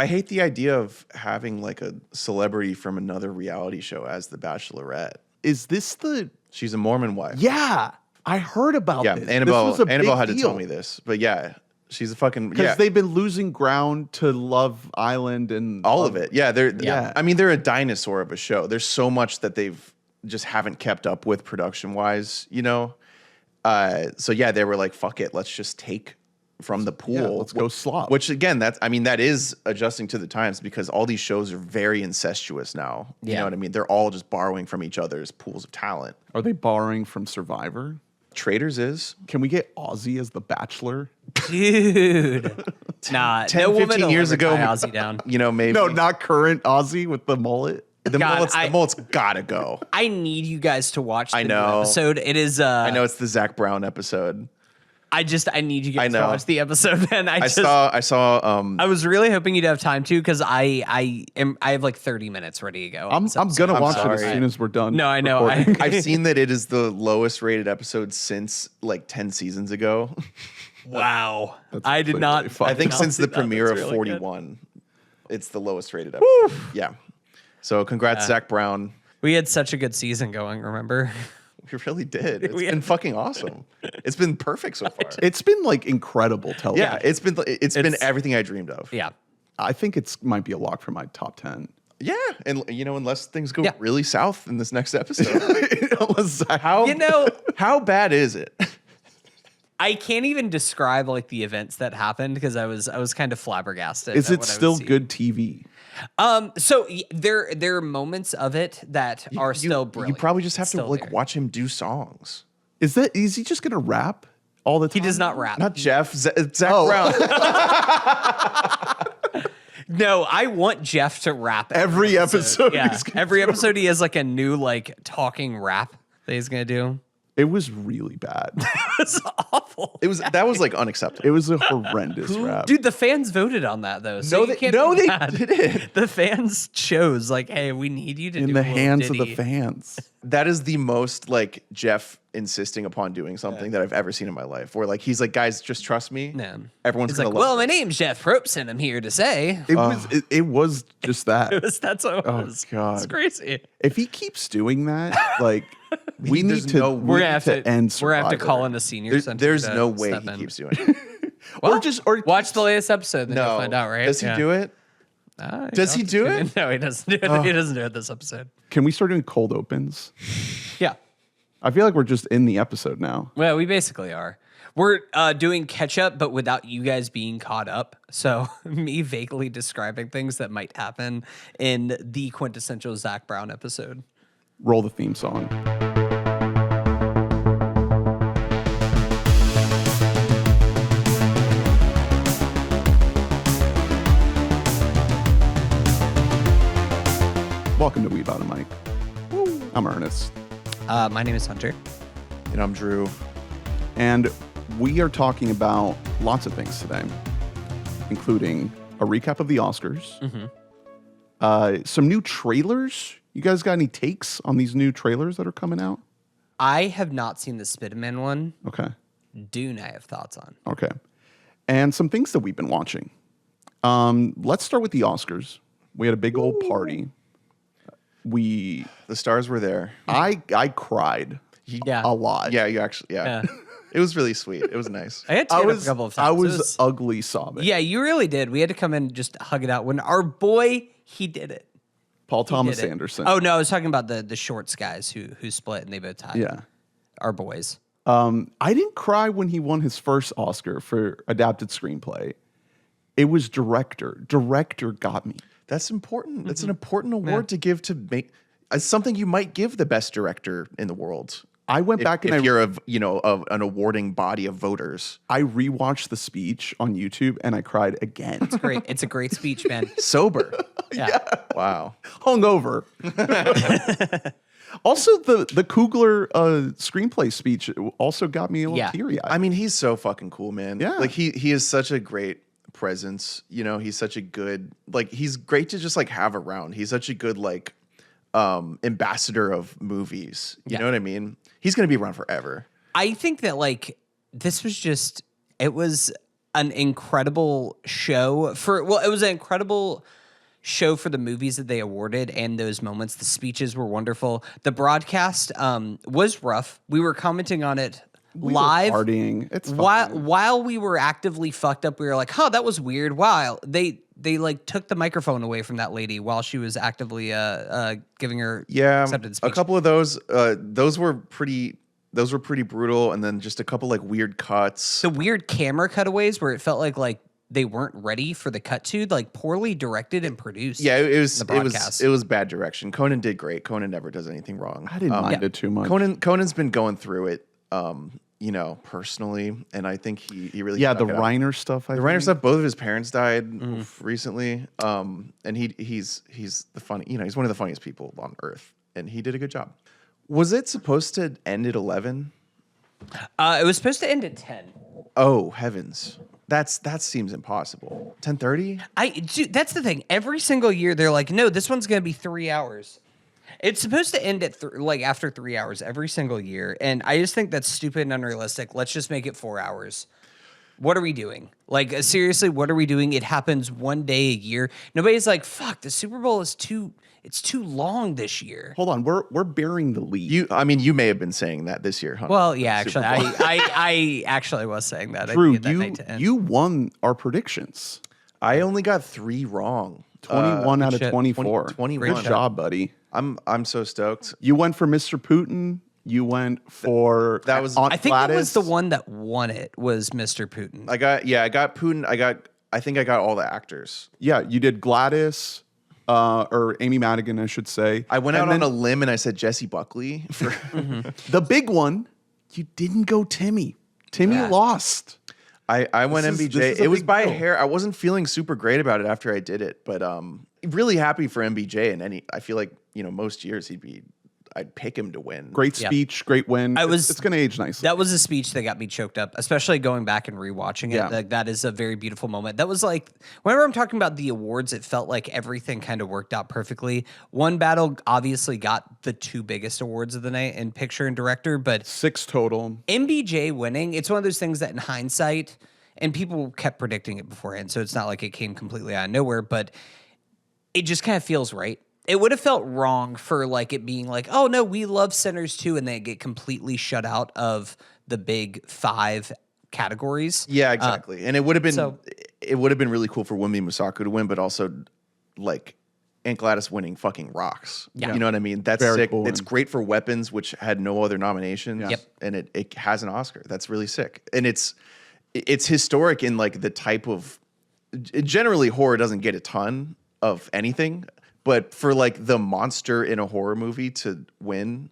I hate the idea of having like a celebrity from another reality show as the Bachelorette. Is this the? She's a Mormon wife. Yeah, I heard about this. Annabelle had to deal. tell me this, but yeah, she's a fucking because they've been losing ground to Love Island and all of it. Yeah, I mean, they're a dinosaur of a show. There's so much that they've just haven't kept up with production wise, you know. So yeah, they were like, "Fuck it, let's just take from the pool. Yeah, let's go slop." Which again, that is adjusting to the times because all these shows are very incestuous now. You know what I mean? They're all just borrowing from each other's pools of talent. Are they borrowing from Survivor? Traders is. Can we get Ozzy as the Bachelor? Dude. Nah, 10, 15 years ago, Ozzy down. You know, maybe. No, not current Ozzy with the mullet. The mullet's gotta go. I need you guys to watch the new know. episode. It is I know it's the Zach Brown episode. I need you guys to watch the episode, man. I saw I was really hoping you'd have time to because I have like 30 minutes ready to go. I'm gonna watch it as soon as we're done. No, I know. I've seen that it is the lowest rated episode since like 10 seasons ago. Wow. That's I did not. I think since the premiere That's of really 41, it's the lowest rated episode. Yeah. So congrats, Zach Brown. We had such a good season going, remember? We really did. It's been fucking awesome. It's been perfect so far. It's been like incredible television. Yeah, it's been everything I dreamed of. Yeah. I think it's might be a lock for my top 10. Yeah, and you know, unless things go really south in this next episode. How bad is it? I can't even describe like the events that happened because I was kind of flabbergasted. Is it still good TV? So there are moments of it that are still brilliant. You probably just have to Still like there. watch him do songs. Is he just gonna rap all the time? He does not rap. Not Jeff, Zach Brown. No, I want Jeff to rap Every episode. Yeah, he's gonna every do. episode he has like a new like talking rap that he's gonna do. It was really bad. It's awful. That was like unacceptable. It was a horrendous rap. Dude, the fans voted on that though. So they didn't. didn't. The fans chose like, hey, we need you to do In a the little hands of ditty. the fans. That is the most like Jeff insisting upon doing something that I've ever seen in my life. Where like he's like, guys, just trust me. No. Everyone's He's gonna like, love well, it. my name's Jeff Probst and I'm here to say. It was just that. That's what it was. God. It's crazy. If he keeps doing that, like we There's need to no- We're gonna have to end We're gonna have to Survivor. call in a senior center. There's to no way step he in. keeps doing it. Well, or watch the latest episode, then you'll No. find out, right? Does he do it? Does he do it? No, he doesn't do it. He doesn't do it this episode. Can we start doing cold opens? Yeah. I feel like we're just in the episode now. Well, we basically are. We're doing catch up, but without you guys being caught up. So me vaguely describing things that might happen in the quintessential Zach Brown episode. Roll the theme song. Welcome to WBAM, Mike. I'm Ernest. My name is Hunter. And I'm Drew. And we are talking about lots of things today, including a recap of the Oscars, some new trailers. You guys got any takes on these new trailers that are coming out? I have not seen the Spiderman one. Okay. Dune, I have thoughts on. Okay. And some things that we've been watching. Let's start with the Oscars. We had a big old party. The stars were there. I cried Yeah. a lot. Yeah, you actually. Yeah. It was really sweet. It was nice. I had to a couple of times. I It was ugly sobbing. yeah, you really did. We had to come in and just hug it out. When our boy, he did it. Paul Thomas Did it. Anderson. Oh no, I was talking about the shorts guys who split and they both tied. Yeah. Our boys. I didn't cry when he won his first Oscar for adapted screenplay. It was director. Director got me. That's important. That's an important award to give to make. It's something you might give the best director in the world. I went back and if you're an awarding body of voters. I rewatched the speech on YouTube and I cried again. It's great. It's a great speech, man. Sober. Yeah. Wow. Hungover. Also, the Coogler screenplay speech also got me a little teary-eyed. I mean, he's so fucking cool, man. Yeah. Like he is such a great presence. You know, he's such a good, like, he's great to just like have around. He's such a good like ambassador of movies. You know what I mean? He's gonna be around forever. I think that like this was just it was an incredible show it was an incredible show for the movies that they awarded and those moments. The speeches were wonderful. The broadcast was rough. We were commenting on it live. Partying. It's fine. While we were actively fucked up, we were like, that was weird. Wow. They like took the microphone away from that lady while she was actively giving her acceptance speech. A couple of those were pretty brutal, and then just a couple like weird cuts. The weird camera cutaways where it felt like they weren't ready for the cut to, like poorly directed and produced. Yeah, it was bad direction. Conan did great. Conan never does anything wrong. I didn't mind it too much. Conan's been going through it, personally, and I think he really the Reiner stuff. Reiner stuff. Both of his parents died recently, and he's the funny. He's one of the funniest people on earth, and he did a good job. Was it supposed to end at 11? It was supposed to end at 10. Oh heavens. That seems impossible. 10:30? That's the thing. Every single year they're like, no, this one's going to be 3 hours. It's supposed to end at after 3 hours every single year, and I just think that's stupid and unrealistic. Let's just make it 4 hours. What are we doing? Like, seriously, what are we doing? It happens one day a year. Nobody's like, fuck, the Super Bowl is too long this year. Hold on, we're bearing the lead. You may have been saying that this year, huh? Well, yeah, actually, I actually was saying that. Drew, you won our predictions. I only got 3 wrong. 21 out of 24. 21. Good job, buddy. I'm so stoked. You went for Mr. Putin. You went for that was. Aunt I think Gladys. it was the one that won it was Mr. Putin. I got Putin. I think I got all the actors. Yeah, you did Gladys, or Amy Madigan, I should say. I went out on a limb and I said Jesse Buckley. The big one, you didn't go Timmy. Timmy lost. I went MBJ. It was by a hair. I wasn't feeling super great about it after I did it, but really happy for MBJ. And I feel like most years I'd pick him to win. Great speech, great win. It's going to age nicely. That was a speech that got me choked up, especially going back and rewatching it. Yeah. Like, that is a very beautiful moment. That was like, whenever I'm talking about the awards, it felt like everything kind of worked out perfectly. One Battle obviously got the 2 biggest awards of the night in picture and director, but 6 total. MBJ winning, it's one of those things that in hindsight, and people kept predicting it beforehand, so it's not like it came completely out of nowhere, but it just kind of feels right. It would have felt wrong for like it being like, oh no, we love Sinners too, and then get completely shut out of the big 5 categories. Yeah, exactly. And it would have been really cool for Wunmi Mosaku to win, but also like Aunt Gladys winning fucking rocks. Yeah. You know what I mean? That's Very sick. cool. It's great for Weapons, which had no other nominations. Yep. And it has an Oscar. That's really sick. And it's historic in like the type of generally horror doesn't get a ton of anything. But for like the monster in a horror movie to win,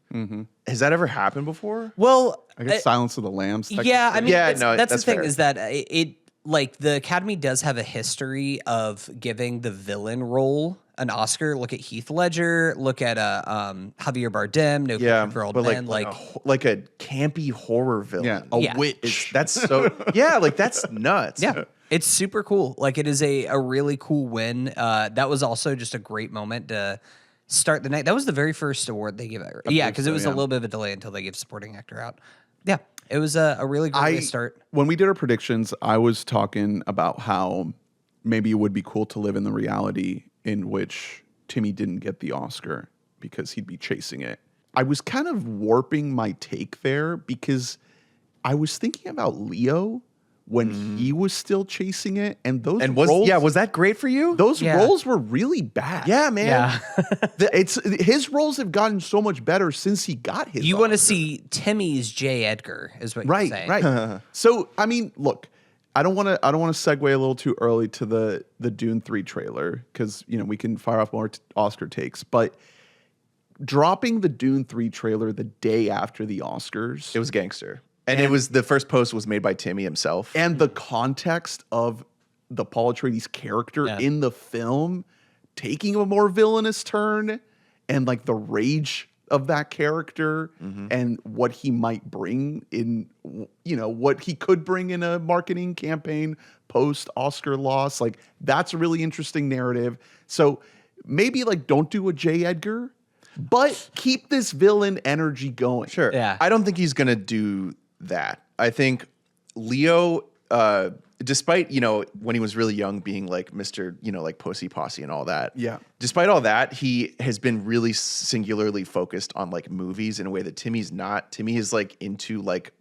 has that ever happened before? Well, I guess Silence of the Lambs. yeah, I mean, that's the thing fair. is that it like the Academy does have a history of giving the villain role an Oscar. Look at Heath Ledger. Look at Javier Bardem. No Country for Old but Men. like a campy horror villain. Yeah, a witch. That's so like that's nuts. Yeah. It's super cool. Like, it is a really cool win. That was also just a great moment to start the night. That was the very first award they gave out. Yeah, because it was a little bit of a delay until they gave supporting actor out. Yeah, it was a really great way to start. When we did our predictions, I was talking about how maybe it would be cool to live in the reality in which Timmy didn't get the Oscar because he'd be chasing it. I was kind of warping my take there because I was thinking about Leo when he was still chasing it, and those roles, was that great for you? Those roles were really bad. Yeah, man. Yeah. His roles have gotten so much better since he got his. You want to see Timmy's J. Edgar, is what you're saying. Right. So I mean, look, I don't want to segue a little too early to the Dune 3 trailer because we can fire off more Oscar takes, but dropping the Dune 3 trailer the day after the Oscars, It was gangster. And it was the first post was made by Timmy himself. and the context of the Paul Atreides character in the film taking a more villainous turn, and like the rage of that character and what he might bring in, what he could bring in a marketing campaign post Oscar loss. Like, that's a really interesting narrative. So maybe like don't do a J. Edgar, but keep this villain energy going. Sure. Yeah. I don't think he's going to do that. I think Leo despite, when he was really young being like Mr., like Pussy Posse and all that. Yeah. Despite all that, he has been really singularly focused on like movies in a way that Timmy's not. Timmy is like into like,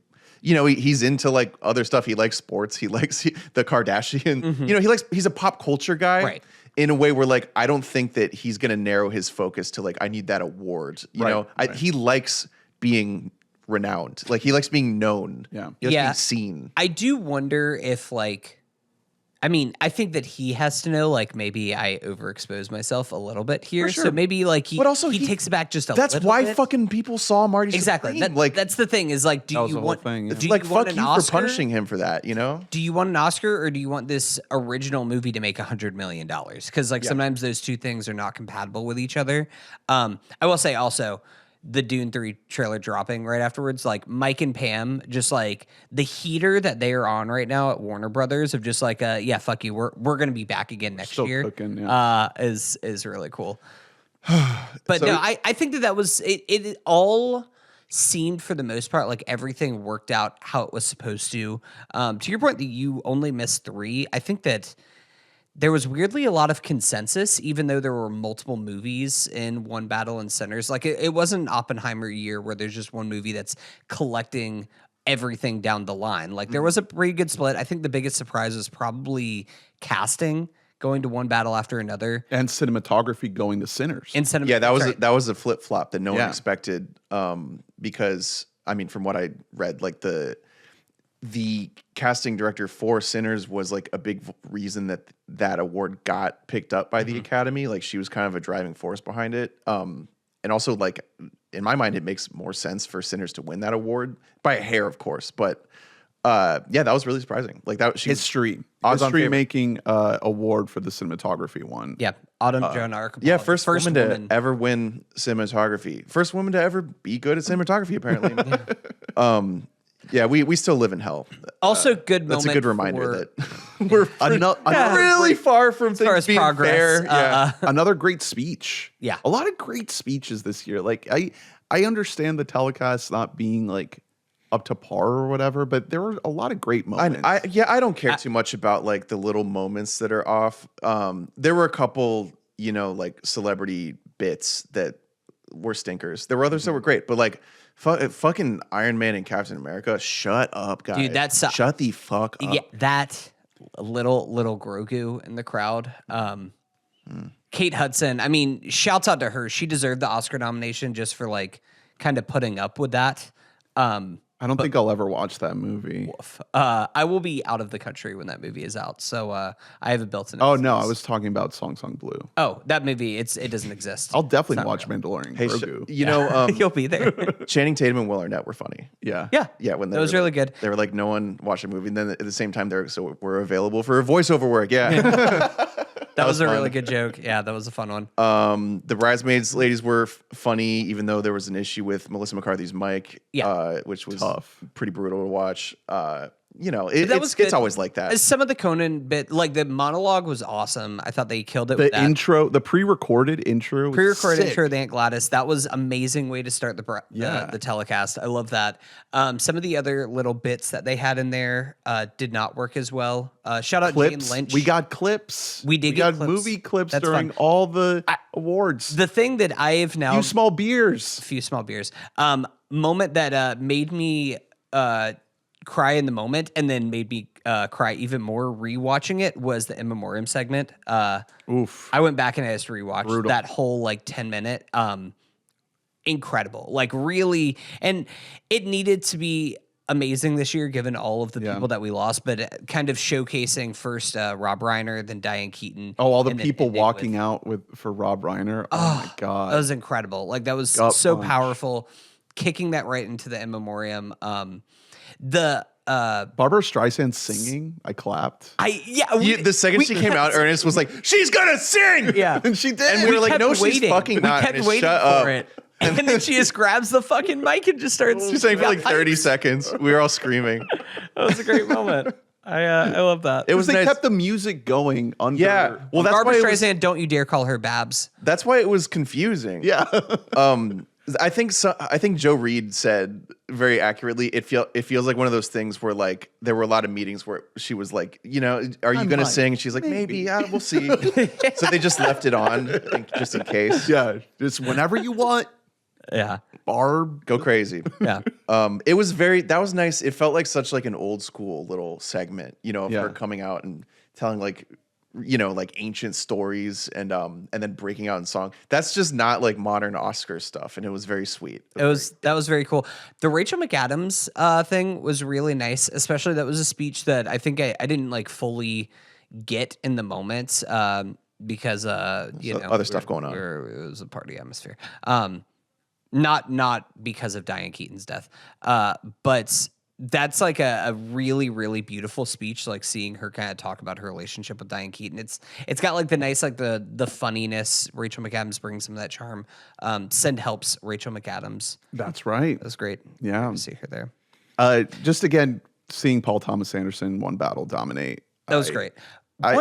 he's into like other stuff. He likes sports. He likes the Kardashian. Mm-hmm. He's a pop culture guy. Right. In a way where like, I don't think that he's going to narrow his focus to like, I need that award. He likes being renowned. Like he likes being known. Yeah. He likes being seen. I do wonder if I think that he has to know, like, maybe I overexpose myself a little bit here. sure. So maybe like he takes it back just a little bit. That's why fucking people saw Marty exactly. Supreme. That's the thing is like, do That was you the whole want thing, yeah. do like you want fuck an you Oscar? for punishing him for that, Do you want an Oscar or do you want this original movie to make $100 million? Because like sometimes those two things are not compatible with each other. I will say also, the Dune 3 trailer dropping right afterwards, like Mike and Pam, just like the heater that they are on right now at Warner Brothers of just like, fuck you, we're gonna be back again next Still year. cooking, Is really cool. But no, I think that was it. All seemed for the most part like everything worked out how it was supposed to. To your point that you only missed 3, I think that there was weirdly a lot of consensus, even though there were multiple movies in One Battle in Centers. Like it wasn't an Oppenheimer year where there's just one movie that's collecting everything down the line. Like there was a pretty good split. I think the biggest surprise was probably casting going to one battle after another, And cinematography going to Sinners. Yeah, that was a flip flop that no one Yeah. expected. Because I mean, from what I read, like the casting director for Sinners was like a big reason that award got picked up by the Academy. Like she was kind of a driving force behind it. And also like in my mind, it makes more sense for Sinners to win that award by a hair, of course. But that was really surprising. Like that History odds-on favorite. making award for the cinematography one. yeah, Autumn Joan Arc. Yeah, first woman to ever win cinematography. First woman to ever be good at cinematography, apparently. Yeah, we still live in hell. Also, good moment. That's a good reminder for, that we're Another really far from as far things as being progress. fair. Yeah. Another great speech. Yeah. A lot of great speeches this year. Like I understand the telecast not being like up to par or whatever, but there were a lot of great moments. I don't care too much about like the little moments that are off. There were a couple, like celebrity bits that were stinkers. There were others that were great, but like fucking Iron Man and Captain America, shut up, guys. Dude, that's shut the fuck up. Yeah, that little Grogu in the crowd. Kate Hudson. I mean, shouts out to her. She deserved the Oscar nomination just for like kind of putting up with that. I don't think I'll ever watch that movie. I will be out of the country when that movie is out, so I have a built-in. Oh no, I was talking about Song Song Blue. Oh, that movie. It doesn't exist. I'll definitely watch Mandalorian Hey, Grogu. You'll be there. Channing Tatum and Will Arnett were funny. Yeah. Yeah, When that was really good. They were like, no one watched a movie. And then at the same time, we're available for voiceover work. Yeah. That was a fun. really good joke. Yeah, that was a fun one. The Bridesmaids ladies were funny, even though there was an issue with Melissa McCarthy's mic, which was Tough. pretty brutal to watch. It's always like that. Some of the Conan bit, like the monologue was awesome. I thought they killed it The with that. intro, the pre-recorded intro. Pre-recorded sick. intro with Aunt Gladys. That was amazing way to start the telecast. I love that. Some of the other little bits that they had in there did not work as well. Shout out Clips. Jane Lynch. We got clips. We did we get got clips. movie clips That's during fun. all the awards. The thing that I have now Few small beers. few small beers. Moment that made me cry in the moment and then made me cry even more rewatching it was the In Memoriam segment. Oof. I went back and I just rewatched Brutal. that whole like 10-minute. Incredible. Like really, and it needed to be amazing this year given all of the people that we lost, but kind of showcasing first Rob Reiner, then Diane Keaton. Oh, all the and then people ending walking with- out for Rob Reiner. Oh my god. That was incredible. Like that was Gut so punch. powerful. Kicking that right into the In Memoriam. Barbara Streisand singing. I clapped. The second she came out, Ernest was like, "She's gonna sing!" Yeah. And she did. And we were like, kept "No, she's waiting. fucking not." We kept Ernest, waiting shut for up. it. And then she just grabs the fucking mic and just starts. She sang for like 30 Yikes. seconds. We were all screaming. That was a great moment. I love that. It was they nice. kept the music going under. Yeah. Well, that's Barbara why it was, Streisand, don't you dare call her Babs. that's why it was confusing. Yeah. I think so. I think Joe Reed said very accurately. It feels like one of those things where like there were a lot of meetings where she was like, you know, are you going to sing? And she's like, maybe. We'll see. So they just left it on just in case. Yeah, just whenever you want. Yeah, Barb, go crazy. Yeah. It was that was nice. It felt like such like an old school little segment, you know, of her coming out and telling like, you know, like ancient stories and then breaking out in song. That's just not like modern Oscar stuff, and it was very sweet. That was very cool. The Rachel McAdams thing was really nice, especially that was a speech that I think I didn't like fully get in the moment because you know, other stuff going on. It was a party atmosphere. Not because of Diane Keaton's death, but that's like a really, really beautiful speech. Like seeing her kind of talk about her relationship with Diane Keaton. It's got like the nice, like the funniness. Rachel McAdams brings some of that charm. Send helps Rachel McAdams. That's right. That's great. Yeah. Great to see her there. Just again, seeing Paul Thomas Anderson one battle dominate. That was great.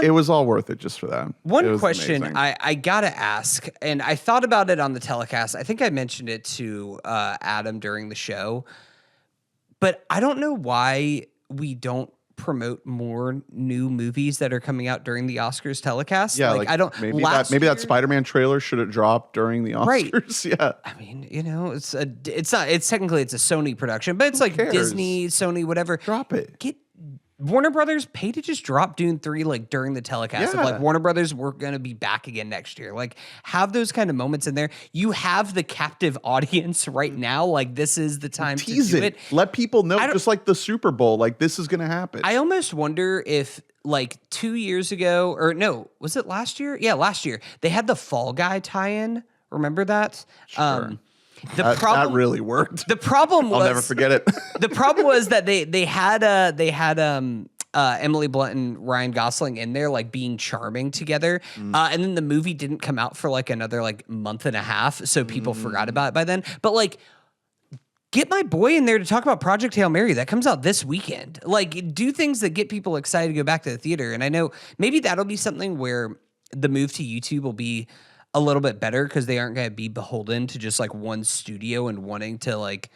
It was all worth it just for that. One question I gotta ask, and I thought about it on the telecast. I think I mentioned it to Adam during the show, but I don't know why we don't promote more new movies that are coming out during the Oscars telecast. Yeah, like I don't. Maybe that Spider-Man trailer should have dropped during the Oscars. Right. Yeah. I mean, you know, it's technically it's a Sony production, but it's like cares? Disney, Sony, whatever. Drop it. Get Warner Brothers pay to just drop Dune 3 like during the telecast of like Warner Brothers, we're gonna be back again next year. Like have those kind of moments in there. You have the captive audience right now. Like this is the time to do it. Let people know, just like the Super Bowl, like this is gonna happen. I almost wonder if like 2 years ago, or no, was it last year? Yeah, last year. They had the Fall Guy tie-in. Remember that? Sure. That really worked. The problem was I'll never forget it. The problem was that they had Emily Blunt and Ryan Gosling in there like being charming together, and then the movie didn't come out for like another like month and a half, so people forgot about it by then. But like, get my boy in there to talk about Project Hail Mary that comes out this weekend. Like, do things that get people excited to go back to the theater. And I know maybe that'll be something where the move to YouTube will be a little bit better because they aren't going to be beholden to just like one studio and wanting to like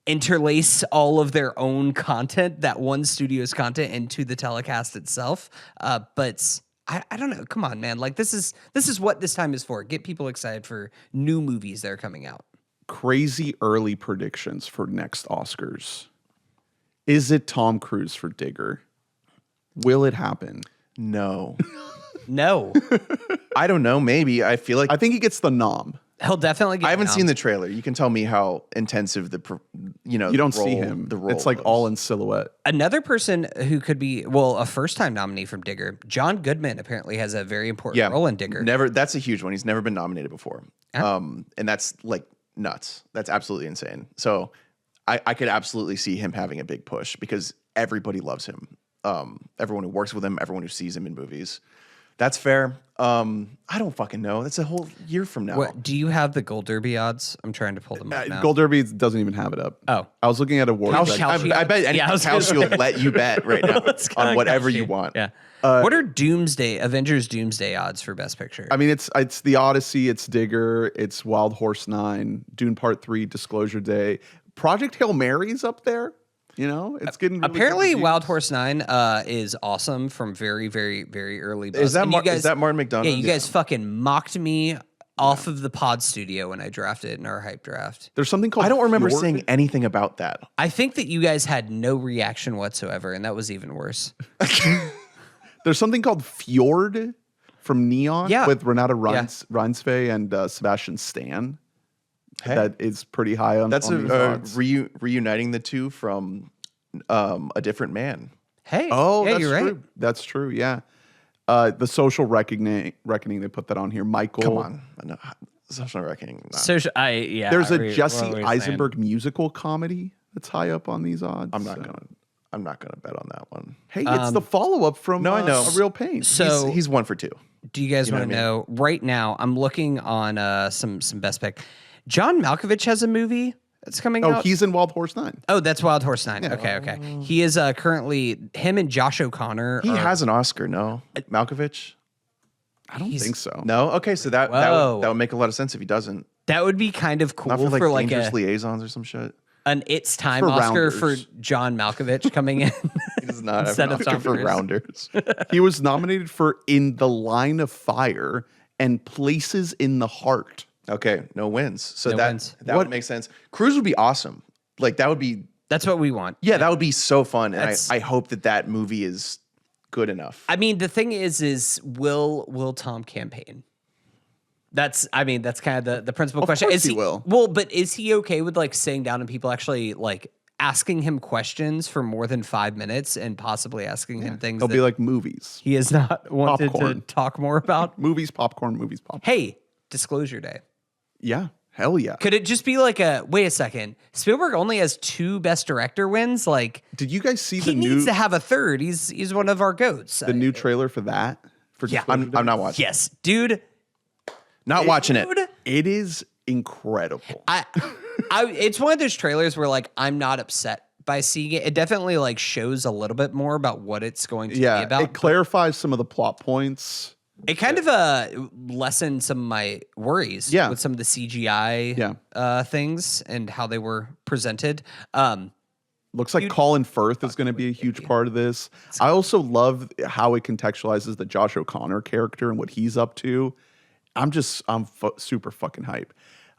interlace all of their own content, that one studio's content, into the telecast itself. But I don't know. Come on, man. Like this is what this time is for. Get people excited for new movies that are coming out. Crazy early predictions for next Oscars. Is it Tom Cruise for Digger? Will it happen? No. No. I don't know. Maybe. I feel like I think he gets the nom. He'll definitely get I haven't seen the trailer. You can tell me how intensive you don't see him. The role it's like was. all in silhouette. Another person who could be, a first-time nominee from Digger, John Goodman apparently has a very important role in Digger. That's a huge one. He's never been nominated before. And that's like nuts. That's absolutely insane. So I could absolutely see him having a big push because everybody loves him. Everyone who works with him, everyone who sees him in movies. That's fair. I don't fucking know. That's a whole year from now. Do you have the Gold Derby odds? I'm trying to pull them up now. Gold Derby doesn't even have it up. Oh. I was looking at awards. I bet any house will let you bet right now on whatever you want. Yeah. What are Avengers Doomsday odds for Best Picture? I mean, it's The Odyssey, it's Digger, it's Wild Horse 9, Dune Part 3, Disclosure Day. Project Hail Mary's up there. You know, it's getting really apparently Wild Horse 9 is awesome from very, very, very early. Buzz. Is that Martin McDonagh? Yeah, you guys fucking mocked me off of the pod studio when I drafted in our hype draft. There's something called I don't remember Fjord. saying anything about that. I think that you guys had no reaction whatsoever, and that was even worse. There's something called Fjord from Neon with Renata Reinsve and Sebastian Stan. Hey. That is pretty high on. That's on reuniting the two from A Different Man. Hey, that's you're true. right. That's true. Yeah, the Social Reckoning. They put that on here. Michael, come on, no, Social Reckoning. No. There's a Jesse Eisenberg musical comedy that's high up on these odds. I'm not gonna bet on that one. Hey, it's the follow up from I know. A Real Pain. So he's 1 for 2. Do you guys want to know? Right now, I'm looking on some Best Pick. John Malkovich has a movie that's coming out. Oh, he's in Wild Horse 9. Oh, that's Wild Horse 9. Yeah. Okay. He is currently, him and Josh O'Connor. He has an Oscar, no? Malkovich? I don't think so. No? Okay, so that would make a lot of sense if he doesn't. That would be kind of cool Not for for like Dangerous Liaisons or some shit. an It's Time For Oscar Rounders. for John Malkovich coming in. He does not have Instead an of Oscar Tom for Cruise. Rounders. He was nominated for In the Line of Fire and Places in the Heart. Okay, no wins. So No wins. that would make sense. Cruise would be awesome. Like that would be That's what we want. that would be so fun. And That's- I hope that movie is good enough. I mean, the thing is will Tom campaign? That's kind of the principal question. course Is he will. Well, but is he okay with like sitting down and people actually like asking him questions for more than 5 minutes and possibly asking him things They'll that be like movies. he has not wanted Popcorn. to talk more about? Movies, popcorn, movies, popcorn. Hey, disclosure day. Yeah. Hell yeah. Could it just be like wait a second, Spielberg only has 2 Best Director wins? Like Did you guys see he the needs new to have a third. He's one of our goats. the new trailer for that? For Yeah. Disclosure I'm Day? not watching. Yes, dude. Not watching it. Dude, It is incredible. it's one of those trailers where like I'm not upset by seeing it. It definitely like shows a little bit more about what it's going to be Yeah, about. it clarifies some of the plot points. It kind of lessened some of my worries Yeah. with some of the CGI things and how they were presented. Looks like Colin Firth is going to be a huge part of this. I also love how it contextualizes the Josh O'Connor character and what he's up to. I'm super fucking hype.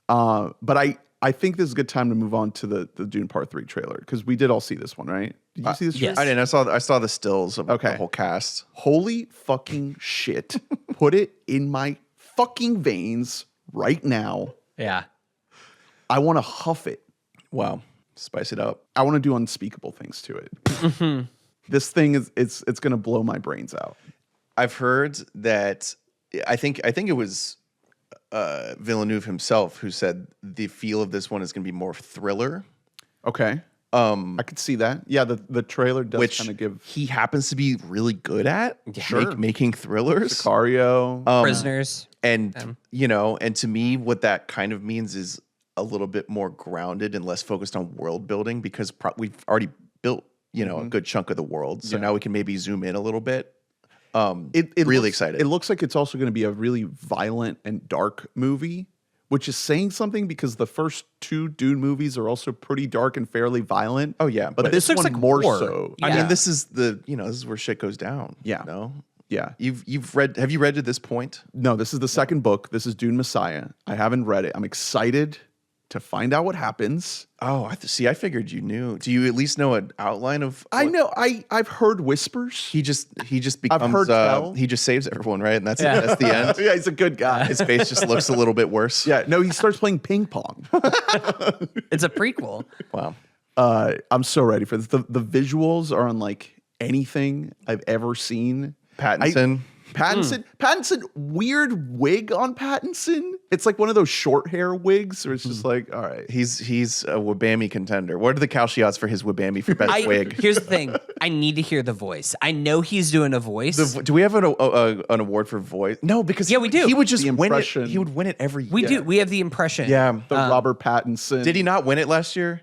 But I think this is a good time to move on to the Dune Part 3 trailer because we did all see this one, right? Did you see this? yes. trailer? I didn't. I saw the stills of the whole cast. Holy fucking shit. Put it in my fucking veins right now. Yeah. I want to huff it. Wow. Spice it up. I want to do unspeakable things to it. This thing it's going to blow my brains out. I've heard that I think it was Villeneuve himself who said the feel of this one is going to be more thriller. Okay. I could see that. Yeah, the trailer does Which kind of give he happens to be really good at. Sure. Making thrillers. Sicario. Prisoners. And and to me, what that kind of means is a little bit more grounded and less focused on world building because we've already built a good chunk of the world. So now we can maybe zoom in a little bit. Really excited. It looks like it's also going to be a really violent and dark movie, which is saying something because the first 2 Dune movies are also pretty dark and fairly violent. Oh yeah, but this this looks one like more war. so. Yeah. I mean, this is this is where shit goes down. Yeah. No. Yeah. Have you read to this point? No, this is the second book. This is Dune Messiah. I haven't read it. I'm excited to find out what happens. Oh, I figured you knew. Do you at least know an outline of? I know. I've heard whispers. He just becomes. heard tell. He just saves everyone, right? And that's the end. Yeah, he's a good guy. His face just looks a little bit worse. Yeah, no, he starts playing ping pong. It's a prequel. Wow. I'm so ready for this. The visuals are unlike anything I've ever seen. Pattinson. Pattinson, weird wig on Pattinson. It's like one of those short hair wigs where it's just like, all right. He's a WBAM contender. What are the Calci odds for his WBAM for best wig? Here's the thing. I need to hear the voice. I know he's doing a voice. Do we have an award for voice? No, because Yeah, we do. He would just The win it. impression. He would win it every year. we do. We have the impression. Yeah. The Robert Pattinson. Did he not win it last year?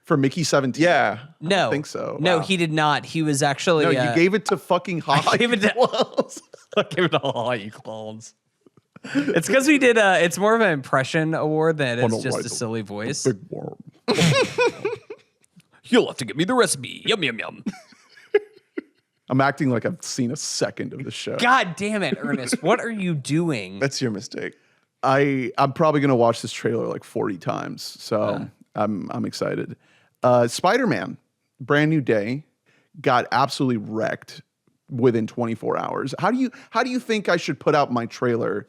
For Mickey 17? Yeah. No. I think so. No, Wow. he did not. He was actually. No, you gave it to fucking Hot. gave it to- I give it all you clones. It's because we did. It's more of an impression award than it's just a silly voice. Big worm. You'll have to give me the recipe. Yum yum yum. I'm acting like I've seen a second of the show. God damn it, Ernest! What are you doing? That's your mistake. I'm probably gonna watch this trailer like 40 times, so I'm excited. Spider-Man, brand new day, got absolutely wrecked within 24 hours. How do you think I should put out my trailer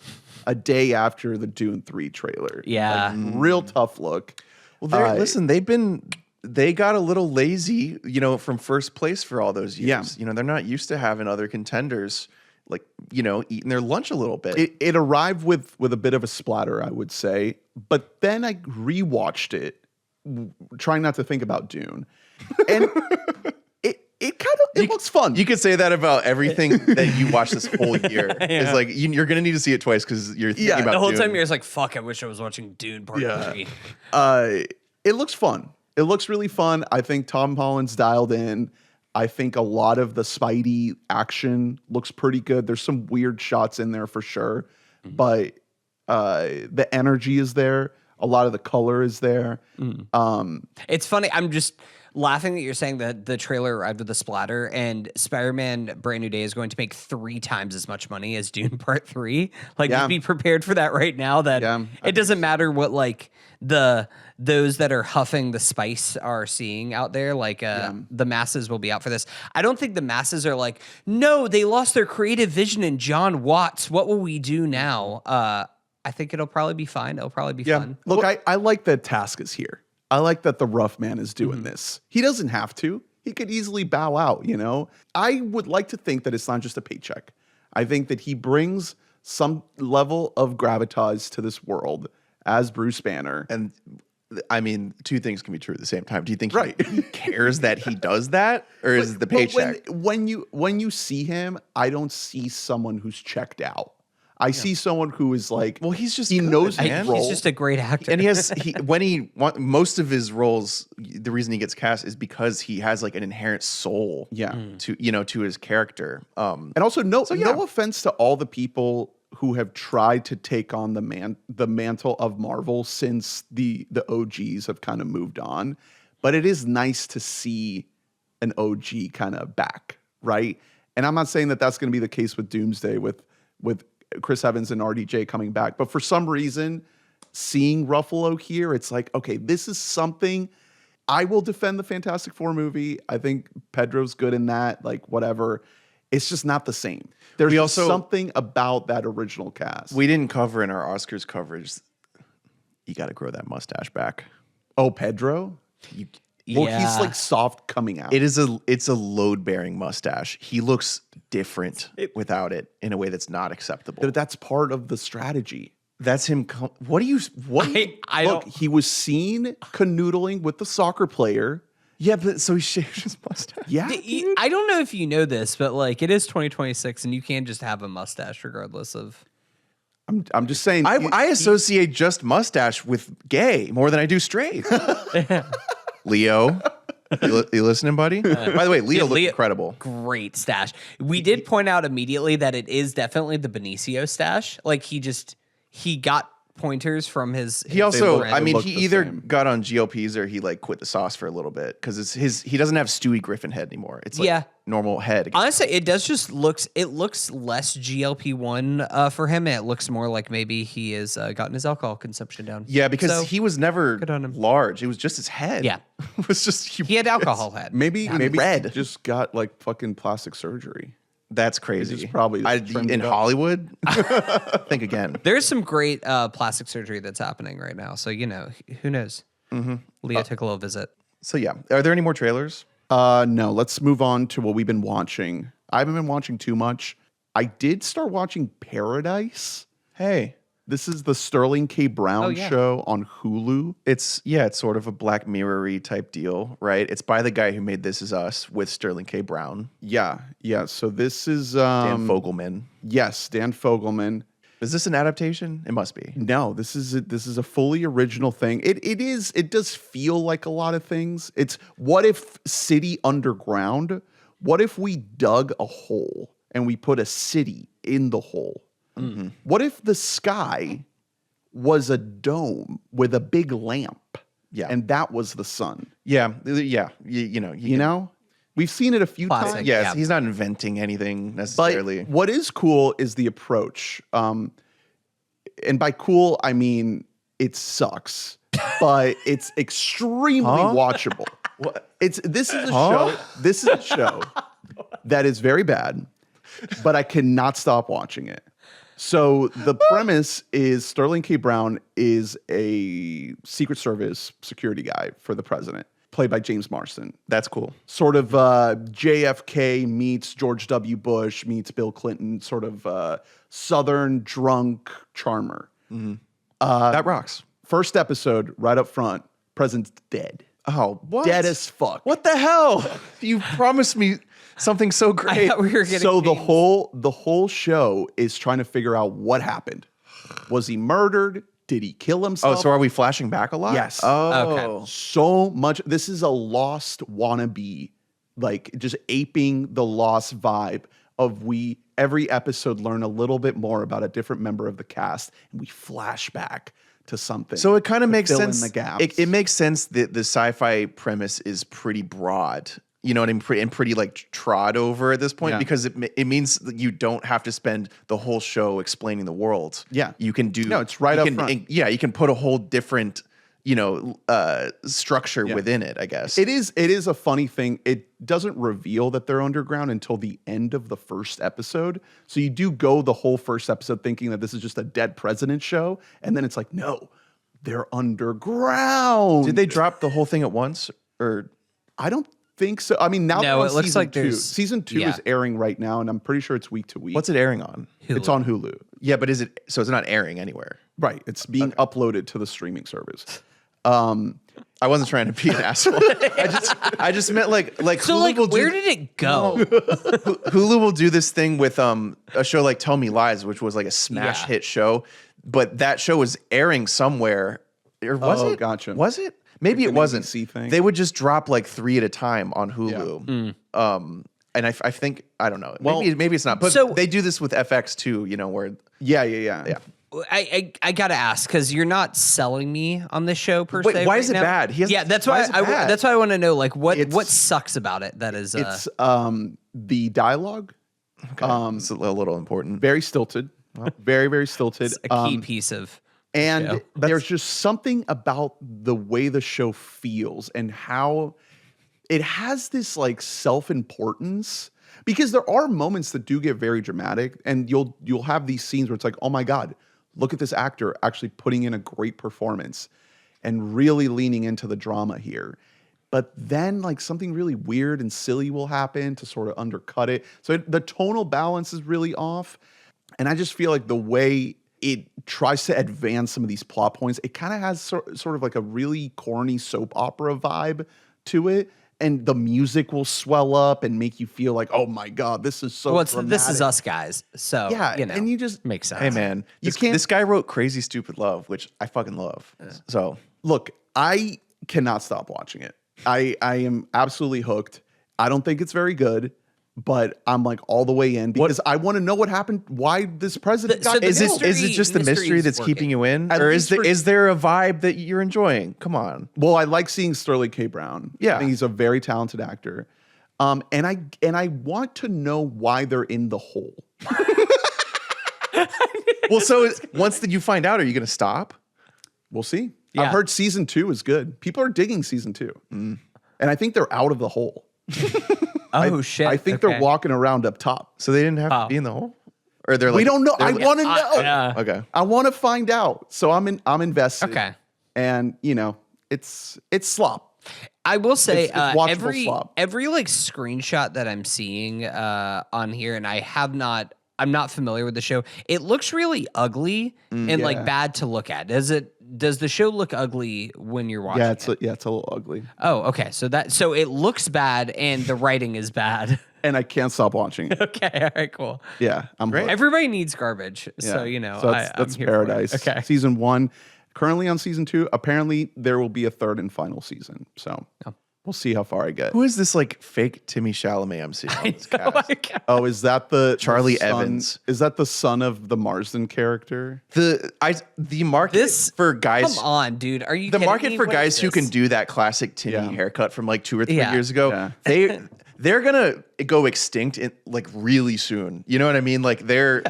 a day after the Dune 3 trailer? Yeah. Like, real tough look. Well, listen, they got a little lazy, from first place for all those years. Yeah. They're not used to having other contenders eating their lunch a little bit. It arrived with a bit of a splatter, I would say, but then I rewatched it, trying not to think about Dune, and it looks fun. You could say that about everything that you watch this whole year. It's like you're going to need to see it twice because you're thinking about The whole Dune. time you're just like, fuck, I wish I was watching Dune Part 3. It looks fun. It looks really fun. I think Tom Holland's dialed in. I think a lot of the Spidey action looks pretty good. There's some weird shots in there for sure, but the energy is there. A lot of the color is there. It's funny. I'm just laughing that you're saying that the trailer arrived with a splatter, and Spider-Man Brand New Day is going to make 3 times as much money as Dune Part 3. Like, just be prepared for that right now, that it doesn't matter what, like, those that are huffing the spice are seeing out there. Like, the masses will be out for this. I don't think the masses are like, no, they lost their creative vision in John Watts. What will we do now? I think it'll probably be fine. It'll probably be fun. Look, I like that Task is here. I like that the rough man is doing this. He doesn't have to. He could easily bow out, you know? I would like to think that it's not just a paycheck. I think that he brings some level of gravitas to this world as Bruce Banner. And I mean, 2 things can be true at the same time. Do you think he cares that he does that, or is it the paycheck? When you see him, I don't see someone who's checked out. I see someone who is like, well, he's just he good, knows man. his role. He's just a great actor, and most of his roles, the reason he gets cast is because he has like an inherent soul, to his character. And also, no offense to all the people who have tried to take on the mantle of Marvel since the OGs have kind of moved on, but it is nice to see an OG kind of back, right? And I'm not saying that that's going to be the case with Doomsday with Chris Evans and RDJ coming back, but for some reason, seeing Ruffalo here, it's like, okay, this is something. I will defend the Fantastic Four movie. I think Pedro's good in that, like whatever. It's just not the same. There's also something about that original cast. We didn't cover in our Oscars coverage. You got to grow that mustache back. Oh, Pedro? Well, he's like soft coming out. It's a load-bearing mustache. He looks different without it in a way that's not acceptable. That's part of the strategy. That's him. Look, he was seen canoodling with the soccer player. Yeah, but so he shaved his mustache. Yeah, I don't know if you know this, but like it is 2026, and you can just have a mustache regardless of. I'm just saying. I associate just mustache with gay more than I do straight. Leo, you listening, buddy? By the way, Leo looked incredible. Great stash. We did point out immediately that it is definitely the Benicio stash. Like he got pointers from his. He also, I mean, he either got on GLPs or he like quit the sauce for a little bit because he doesn't have Stewie Griffin head anymore. It's like normal head. Honestly, it does just looks less GLP-1 for him. And it looks more like maybe he has gotten his alcohol consumption down. Yeah, because he was never large. It was just his head. Yeah, it was just he had alcohol head. Maybe red. He just got like fucking plastic surgery. That's crazy. Probably in Hollywood. Think again. There's some great plastic surgery that's happening right now. So who knows? Leo took a little visit. So yeah, are there any more trailers? No. Let's move on to what we've been watching. I haven't been watching too much. I did start watching Paradise. Hey. This is the Sterling K. Brown show on Hulu. It's sort of a Black Mirror-y type deal, right? It's by the guy who made This Is Us with Sterling K. Brown. Yeah. So this is Dan Fogelman. Yes, Dan Fogelman. Is this an adaptation? It must be. No, this is a fully original thing. It does feel like a lot of things. It's what if City Underground? What if we dug a hole and we put a city in the hole? Mm-hmm. What if the sky was a dome with a big lamp? Yeah, and that was the sun. Yeah. You know, we've seen it a few times. Yes, he's not inventing anything necessarily. But what is cool is the approach. And by cool, I mean it sucks, but it's extremely watchable. What? This is a show. This is a show that is very bad, but I cannot stop watching it. So the premise is Sterling K. Brown is a Secret Service security guy for the president, played by James Marsden. That's cool. Sort of JFK meets George W. Bush meets Bill Clinton, sort of Southern drunk charmer. Mm-hmm. That rocks. First episode, right up front, president's dead. Oh, what? Dead as fuck. What the hell? You promised me something so great. I thought we were getting so the whole show is trying to figure out what happened. Was he murdered? Did he kill himself? Oh, so are we flashing back a lot? Yes. Oh. Okay. So much. This is a Lost wannabe like just aping the Lost vibe of every episode learn a little bit more about a different member of the cast, and we flash back to something. So it kind of makes fill sense. in the gaps. It makes sense that the sci-fi premise is pretty broad. You know what I mean? And pretty like trod over at this point, because it means that you don't have to spend the whole show explaining the world. Yeah. You can do. No, it's right up front. You can put a whole different, structure within it, I guess. It is a funny thing. It doesn't reveal that they're underground until the end of the first episode. So you do go the whole first episode thinking that this is just a dead president show. And then it's like, no, they're underground. Did they drop the whole thing at once? Or I don't think so. I mean, now No, they're on it looks season like two. there's- Season 2 is airing right now, and I'm pretty sure it's week to week. what's it airing on? Hulu. It's on Hulu. Yeah, but so it's not airing anywhere. Right. It's being uploaded to the streaming service. I wasn't trying to be an asshole. I just meant like So Hulu like, will where do, did it go? Hulu will do this thing with a show like Tell Me Lies, which was like a smash hit show, but that show was airing somewhere. Or was it? Gotcha. Was it? Maybe Like it an wasn't. ABC thing? They would just drop like 3 at a time on Hulu. And I think I don't know. Well, maybe it's not. But so- they do this with FX too. Where Yeah. I gotta ask, because you're not selling me on this show per Wait, se. why right is it now. bad? That's why why is it bad? that's why I want to know, like, what It's- sucks about it. That is, It's the dialogue. it's a little important. Very stilted. Very, very stilted. a key piece of. And show. there's just something about the way the show feels and how it has this like self-importance, because there are moments that do get very dramatic, and you'll have these scenes where it's like, oh my God, look at this actor actually putting in a great performance and really leaning into the drama here. But then like something really weird and silly will happen to sort of undercut it. So the tonal balance is really off. And I just feel like the way it tries to advance some of these plot points, it kind of has sort of like a really corny soap opera vibe to it. And the music will swell up and make you feel like, oh my God, this is so Well, dramatic. this is us guys. So Yeah, and you just makes sense. Hey man, this guy wrote Crazy Stupid Love, which I fucking love. So look, I cannot stop watching it. I am absolutely hooked. I don't think it's very good, but I'm like all the way in because I want to know what happened. Why this president got is killed. it just the mystery is that's working. keeping you in, At or least is there a vibe that you're enjoying? Come on. Well, I like seeing Sterling K. Brown. Yeah. I think he's a very talented actor. And I want to know why they're in the hole. Well, so once that you find out, are you going to stop? We'll see. Yeah. I've heard season 2 is good. People are digging season 2. And I think they're out of the hole. Oh shit! I think they're walking around up top. So they didn't have to be in the hole, or they're like, We don't know. I they're- want to know. Yeah. Okay. I want to find out. So I'm invested. Okay. And it's slop. I will say It's watchable every slop. like screenshot that I'm seeing on here, and I'm not familiar with the show. It looks really ugly and like bad to look at. Does the show look ugly when you're watching? Yeah, it? it's a little ugly. Oh, okay. So it looks bad and the writing is bad. And I can't stop watching it. Okay, all right, cool. Yeah, I'm hooked. Everybody needs garbage, so So that's I'm here for it. paradise. Okay. Season 1, currently on season 2. Apparently, there will be a third and final season. So we'll see how far I get. Who is this like fake Timmy Chalamet I'm seeing on this Oh cast? my God. Oh, is that the Charlie son- Evans. Is that the son of the Marsden character? The market for guys. Come on, dude. Are you The kidding market me? for What guys is who this? can do that classic Timmy Yeah. haircut from like 2 or 3 Yeah. years ago, Yeah. they're gonna go extinct in like really soon. You know what I mean? Like they're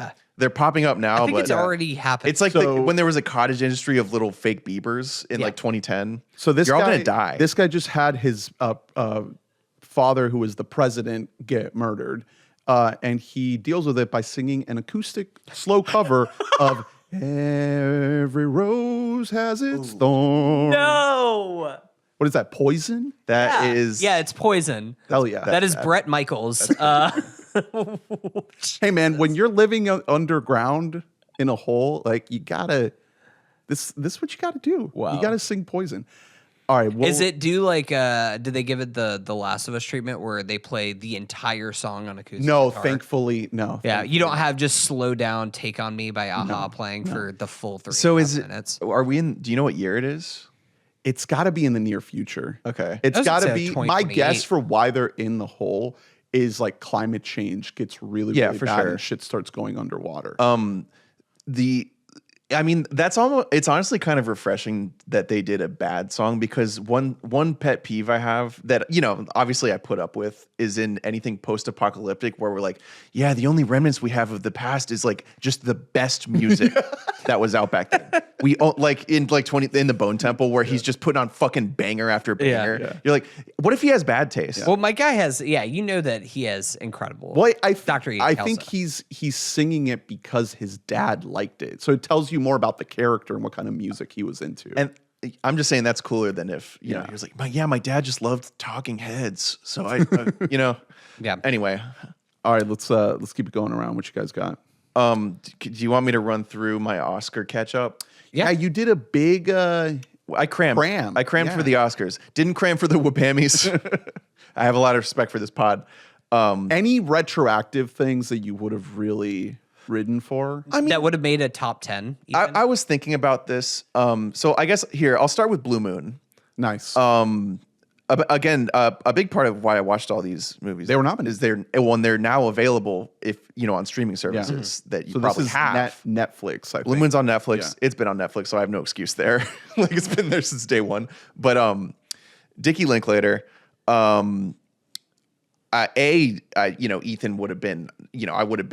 popping up now, I think but it's already happened. it's like So- when there was a cottage industry of little fake Biebers in like 2010. So this you're guy, all gonna die. This guy just had his father, who was the president, get murdered, and he deals with it by singing an acoustic slow cover of "Every Rose Has Its Thorn." no. What is that? Poison? That is Yeah, it's Poison. Hell yeah! That is Brett Michaels. Hey man, when you're living underground in a hole, like you gotta, this is what you gotta do. Wow. You gotta sing Poison. All right. Well, Is it do like did they give it the Last of Us treatment where they play the entire song on acoustic No, guitar? thankfully, no. Yeah, you don't have just Slow Down, Take on Me by Aha playing for the full 3 so. Is it? minutes. Are we in? Do you know what year it is? It's got to be in the near future. Okay. It's I was got gonna to say be. My 2028. guess for why they're in the hole is like climate change gets really, Yeah, really for bad sure. and shit starts going underwater. I mean, that's almost, it's honestly kind of refreshing that they did a bad song, because one pet peeve I have that, you know, obviously I put up with is in anything post-apocalyptic where we're like, yeah, the only remnants we have of the past is like just the best music that was out back then. We like in like 20 in the Bone Temple where he's just putting on fucking banger after banger. Yeah. You're like, what if he has bad taste? Well, my guy has, you know that he has incredible. Well, Dr. I think he's singing it because his dad liked it. So it tells you more about the character and what kind of music he was into. And I'm just saying that's cooler than if, you know, he was like, my dad just loved Talking Heads. So I you know. Yeah. Anyway, all right, let's keep it going around. What you guys got? do you want me to run through my Oscar catch up? Yeah, you did a big I crammed. Cram, I crammed yeah. for the Oscars. Didn't cram for the WBAMs. I have a lot of respect for this pod. any retroactive things that you would have really ridden for? I mean, that would have made a top 10. I was thinking about this. So I guess here I'll start with Blue Moon. Nice. Again, a big part of why I watched all these movies They were nominated. is they're now available if you know on streaming services that you so probably this is have. Netflix. I Blue think. Moon's on Netflix. Yeah. It's been on Netflix, so I have no excuse there. Like it's been there since day one. But Dickie Linklater, you know, Ethan would have been, you know, I wouldn't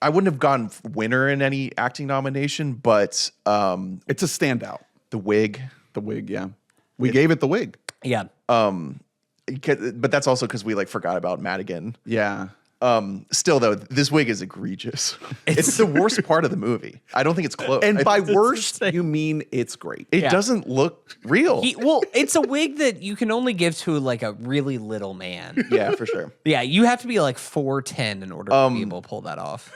have gone winner in any acting nomination, but It's a standout. The Wig. The Wig, yeah. We gave it the Wig. Yeah. But that's also because we like forgot about Madigan. Yeah. Still though, this wig is egregious. It's the worst part of the movie. I don't think it's close. And by It's worst, insane. you mean it's great. it Yeah. doesn't look real. Well, it's a wig that you can only give to like a really little man. Yeah, for sure. Yeah, you have to be like 4'10" in order to be able to pull that off.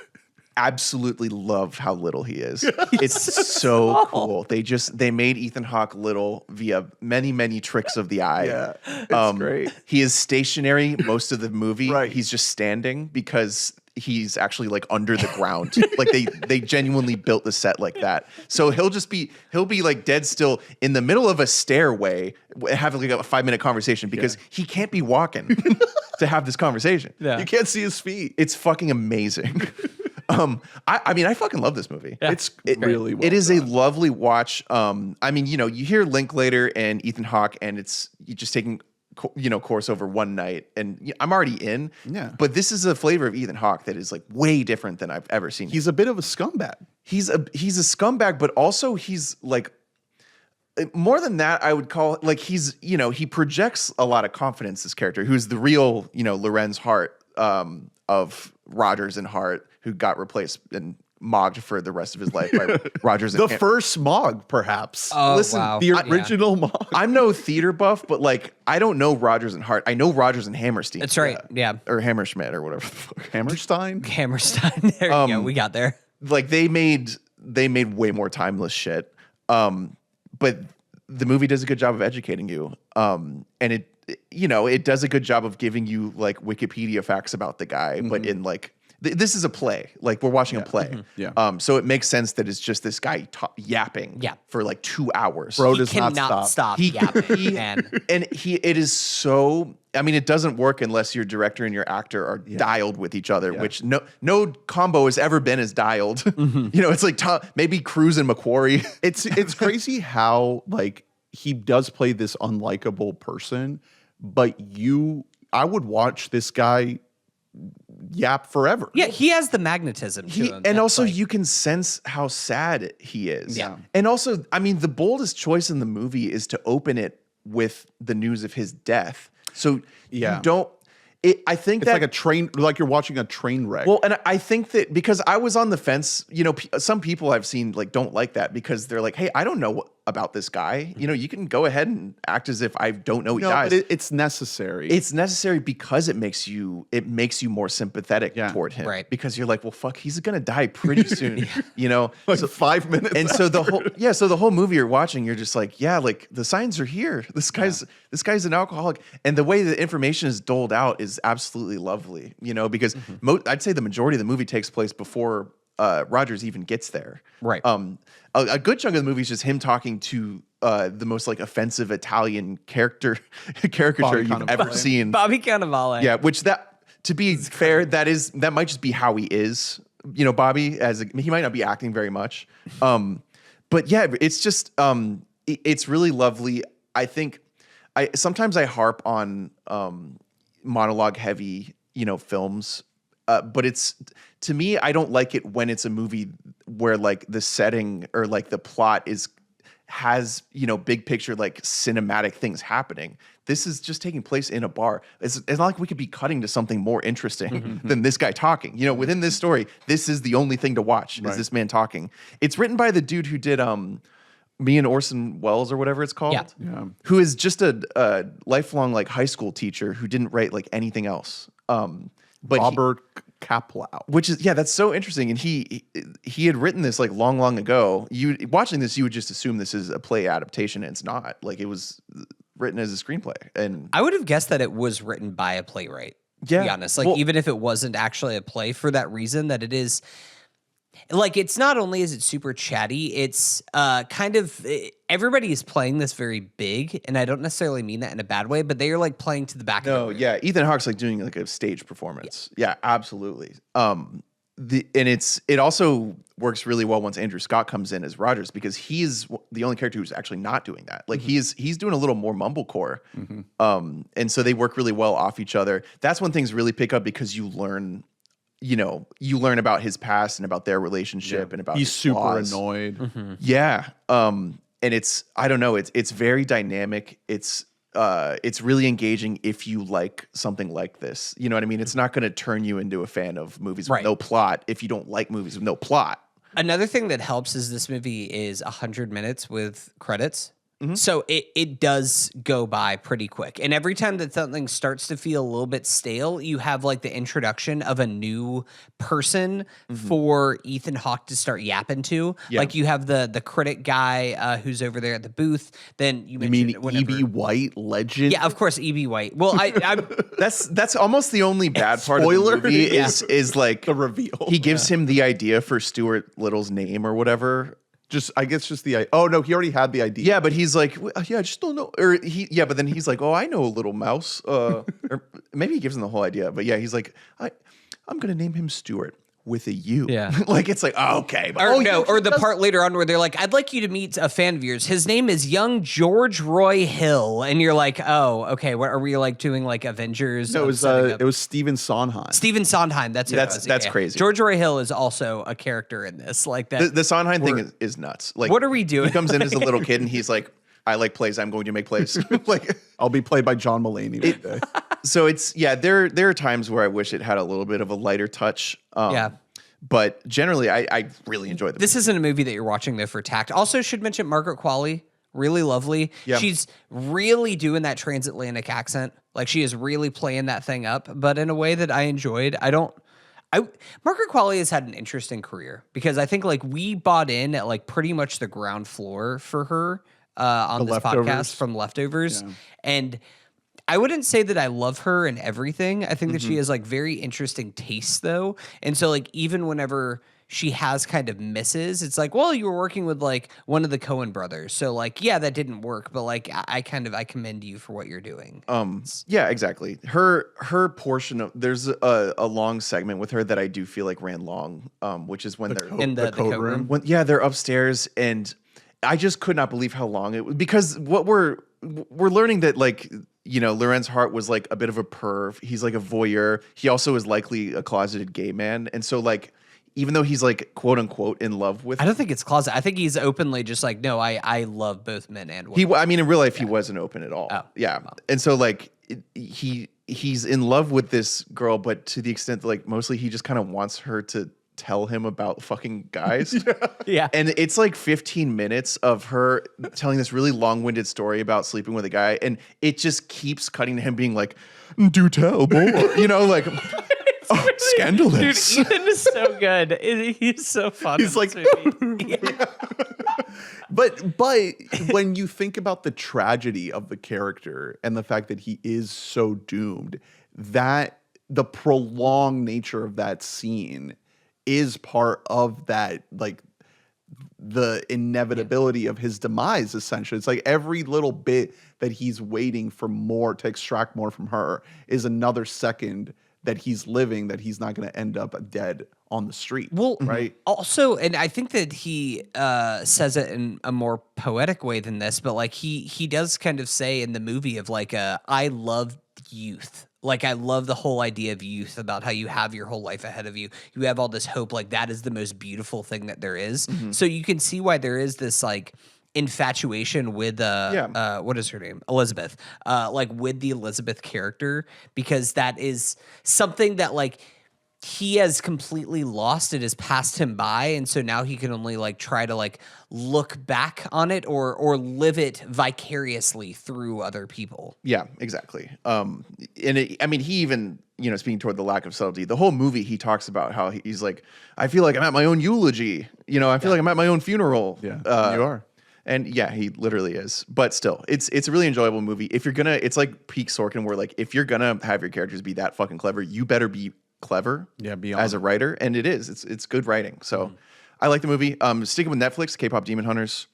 Absolutely love how little he is. It's so cool. They made Ethan Hawke little via many tricks of the eye. Yeah, it's great. He is stationary most of the movie. Right. He's just standing because he's actually like under the ground. Like they genuinely built the set like that. So he'll be like dead still in the middle of a stairway having like a 5-minute conversation because he can't be walking to have this conversation. Yeah. You can't see his feet. It's fucking amazing. I mean, I fucking love this movie. Yeah. It's really well It is a done. lovely watch. I mean, you know, you hear Linklater and Ethan Hawke, and you're just taking, you know, course over one night, and I'm already in. Yeah. But this is a flavor of Ethan Hawke that is like way different than I've ever seen. He's a bit of a scumbag. He's a scumbag, but also he's like more than that. I would call like he's, you know, he projects a lot of confidence. This character, who's the real, you know, Lorenz Hart of Rogers and Hart, who got replaced and mogged for the rest of his life by Rogers and The first Mog, perhaps. Oh, listen, wow. the Yeah. original Mog. I'm no theater buff, but like I don't know Rogers and Hart. I know Rogers and Hammerstein. That's right. Yeah. Or Hammerschmidt or whatever the fuck. Hammerstein. Hammerstein. There you go. We got there. Like they made way more timeless shit. But the movie does a good job of educating you. And it you know, it does a good job of giving you like Wikipedia facts about the guy, but in like this is a play. Like we're watching a play. Yeah. So it makes sense that it's just this guy yapping for like 2 hours. Bro He does not cannot stop. stop yapping, man. And it is so, I mean, it doesn't work unless your director and your actor are dialed with each other, which no combo has ever been as dialed. You know, it's like maybe Cruise and McQuarrie. It's crazy how like he does play this unlikable person, but I would watch this guy yap forever. Yeah, he has the magnetism to him. And that's also like- you can sense how sad he is. Yeah. And also, I mean, the boldest choice in the movie is to open it with the news of his death. So you don't, I think It's that like a train, like you're watching a train wreck. well, and I think that because I was on the fence, you know, some people I've seen like don't like that because they're like, hey, I don't know about this guy. You know, you can go ahead and act as if I don't know he no, dies. but it's necessary. It's necessary because it makes you more sympathetic toward him. Right. Because you're like, well, fuck, he's gonna die pretty soon. You know? like 5 minutes. And so the whole movie you're watching, you're just like, yeah, like the signs are here. This guy's an alcoholic, and the way the information is doled out is absolutely lovely. You know, because I'd say the majority of the movie takes place before Rogers even gets there. Right. A good chunk of the movie is just him talking to the most like offensive Italian caricature you've ever seen. Bobby Cannavale. Yeah, which that, to be fair, that might just be how he is. You know, Bobby, he might not be acting very much. But yeah, it's just it's really lovely. I think sometimes I harp on monologue heavy, films. But it's, to me, I don't like it when it's a movie where like the setting or like the plot has big picture, like cinematic things happening. This is just taking place in a bar. It's not like we could be cutting to something more interesting than this guy talking. Within this story, this is the only thing to watch is this man talking. It's written by the dude who did Me and Orson Welles or whatever it's called. Yeah. Who is just a lifelong like high school teacher who didn't write like anything else. But Robert Kaplow. Which is, that's so interesting. And he had written this like long ago. Watching this, you would just assume this is a play adaptation, and it's not. Like, it was written as a screenplay. And I would have guessed that it was written by a playwright, to be honest. Like, even if it wasn't actually a play, for that reason that it is, like, it's not only is it super chatty, it's kind of, everybody is playing this very big, and I don't necessarily mean that in a bad way, but they are like playing to the back of the room. Yeah, Ethan Hawke's like doing like a stage performance. Yeah, absolutely. It also works really well once Andrew Scott comes in as Rogers, because he's the only character who's actually not doing that. Like he's doing a little more mumblecore. And so they work really well off each other. That's when things really pick up, because you learn about his past and about their relationship and about he's his super flaws. annoyed. Yeah. And it's, I don't know, it's very dynamic. It's really engaging if you like something like this. You know what I mean? It's not going to turn you into a fan of movies with no plot if you don't like movies with no plot. Another thing that helps is this movie is 100 minutes with credits. So it does go by pretty quick. And every time that something starts to feel a little bit stale, you have like the introduction of a new person for Ethan Hawke to start yapping to. Yeah. Like you have the critic guy who's over there at the booth. Then you mean E.B. White, legend? Yeah, of course, E.B. White. Well, I'm that's almost the only bad part of the movie is like the reveal. He gives him the idea for Stuart Little's name or whatever. I guess the oh no, he already had the idea. Yeah, but he's like, yeah, I just don't know. Or but then he's like, oh, I know a little mouse. Or maybe he gives him the whole idea. But yeah, he's like, I'm gonna name him Stuart with a U. Yeah. Like it's like, oh, okay. But, or the part later on where they're like, I'd like you to meet a fan of yours. His name is young George Roy Hill. And you're like, oh, okay. What are we like doing, like Avengers? No, it was Stephen Sondheim. Stephen Sondheim. That's crazy. George Roy Hill is also a character in this. Like that. The Sondheim thing is nuts. Like, what are we doing? He comes in as a little kid and he's like, I like plays. I'm going to make plays. Like, I'll be played by John Mulaney that day. So it's, there are times where I wish it had a little bit of a lighter touch. But generally, I really enjoy this. Isn't a movie that you're watching though for tact. Also, should mention Margaret Qualley, really lovely. Yeah. She's really doing that transatlantic accent. Like she is really playing that thing up, but in a way that I enjoyed. Margaret Qualley has had an interesting career, because I think like we bought in at like pretty much the ground floor for her on this podcast from Leftovers, and I wouldn't say that I love her in everything. I think that she has like very interesting tastes though. And so like even whenever she has kind of misses, it's like, well, you were working with like one of the Coen brothers. So like, yeah, that didn't work, but like I commend you for what you're doing. Yeah, exactly. Her portion of, there's a long segment with her that I do feel like ran long, which is when they're in the code room. They're upstairs, and I just could not believe how long it was, because what we're learning that like, Lorenz Hart was like a bit of a perv. He's like a voyeur. He also is likely a closeted gay man. And so like, even though he's like quote unquote in love with, I don't think it's closet. I think he's openly just like, no, I love both men and women. In real life, he wasn't open at all. Oh, yeah. Wow. And so like he's in love with this girl, but to the extent that like mostly he just kind of wants her to tell him about fucking guys. Yeah. And it's like 15 minutes of her telling this really long-winded story about sleeping with a guy, and it just keeps cutting to him being like, do tell, boy. Like, oh, scandalous. Dude, Ethan is so good. He's so funny. He's like, But when you think about the tragedy of the character and the fact that he is so doomed, that the prolonged nature of that scene is part of that, like the inevitability of his demise, essentially. It's like every little bit that he's waiting for more to extract more from her is another second that he's living that he's not going to end up dead on the street. Well, right. Also, and I think that he says it in a more poetic way than this, but like he does kind of say in the movie of like, I love youth. Like, I love the whole idea of youth, about how you have your whole life ahead of you. You have all this hope. Like, that is the most beautiful thing that there is. So you can see why there is this like infatuation with what is her name, Elizabeth, like with the Elizabeth character, because that is something that like he has completely lost. It has passed him by, and so now he can only like try to like look back on it or live it vicariously through other people. Yeah, exactly. And I mean, he even, you know, speaking toward the lack of subtlety, the whole movie he talks about how he's like, I feel like I'm at my own eulogy. You know, I feel like I'm at my own funeral. Yeah, you are. And yeah, he literally is. But still, it's a really enjoyable movie. If you're gonna, it's like peak Sorkin, where like if you're gonna have your characters be that fucking clever, you better be clever. Yeah, as a writer, and it is. It's good writing. So I like the movie. Sticking with Netflix, K-pop Demon Hunters.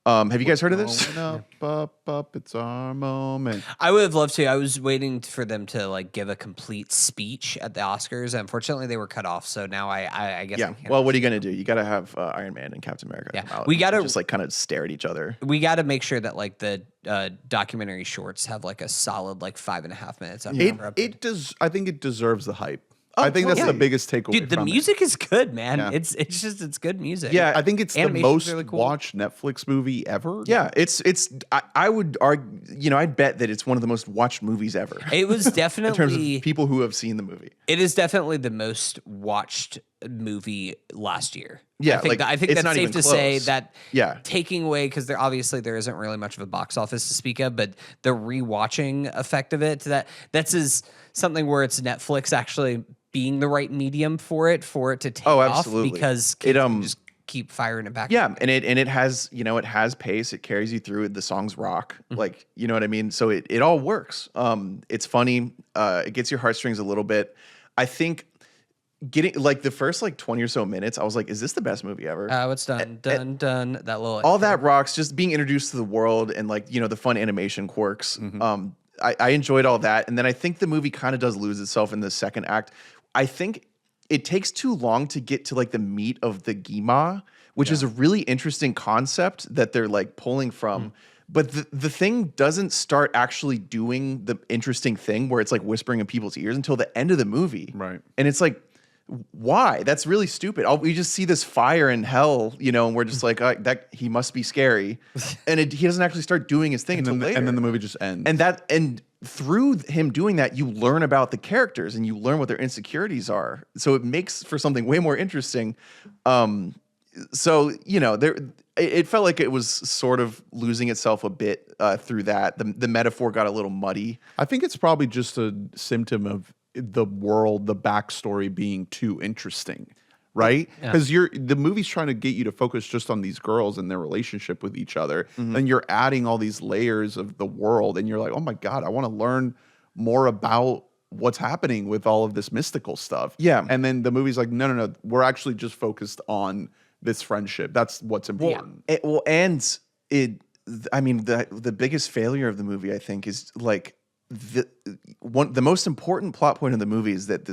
Have you guys heard of this? Up, it's our moment. I would have loved to. I was waiting for them to like give a complete speech at the Oscars. Unfortunately, they were cut off. So now I guess. Yeah. Well, what are you gonna do? You got to have Iron Man and Captain America come out. We got to just like kind of stare at each other. We got to make sure that like the documentary shorts have like a solid like 5.5 minutes. It does. I think it deserves the hype. I think that's the biggest takeaway. Dude, the from music is good, man. Yeah. It's good music. Yeah, I think it's Animation's the most really cool. watched Netflix movie ever. Yeah, I would argue, you know, I'd bet that it's one of the most watched movies ever. It was definitely in terms of people who have seen the movie. It is definitely the most watched movie last year. Yeah, I think it's that's not safe even to say close. that. Yeah. Taking away, because there isn't really much of a box office to speak of, but the rewatching effect of it, that's something where it's Netflix actually being the right medium for it to take off, absolutely. because kids can just keep firing it back. Yeah, and it has, you know, it has pace. It carries you through. The songs rock, like, you know what I mean. So it all works. It's funny. It gets your heartstrings a little bit. I think getting like the first like 20 or so minutes, I was like, is this the best movie ever? It's done. That little all that rocks. Just being introduced to the world and like, you know, the fun animation quirks. I enjoyed all that, and then I think the movie kind of does lose itself in the second act. I think it takes too long to get to like the meat of the Gima, which is a really interesting concept that they're like pulling from. But the thing doesn't start actually doing the interesting thing where it's like whispering in people's ears until the end of the movie. Right. And it's like, why? That's really stupid. We just see this fire in hell, you know, and we're just like, that he must be scary. And he doesn't actually start doing his thing until later. And then the movie just ends. And through him doing that, you learn about the characters and you learn what their insecurities are. So it makes for something way more interesting. So, you know, it felt like it was sort of losing itself a bit through that. The metaphor got a little muddy. I think it's probably just a symptom of the world, the backstory being too interesting, right? Because the movie's trying to get you to focus just on these girls and their relationship with each other, and you're adding all these layers of the world, and you're like, oh my god, I want to learn more about what's happening with all of this mystical stuff. Yeah, and then the movie's like, no, we're actually just focused on this friendship. That's what's important. I mean, the biggest failure of the movie, I think, is like the most important plot point of the movie is that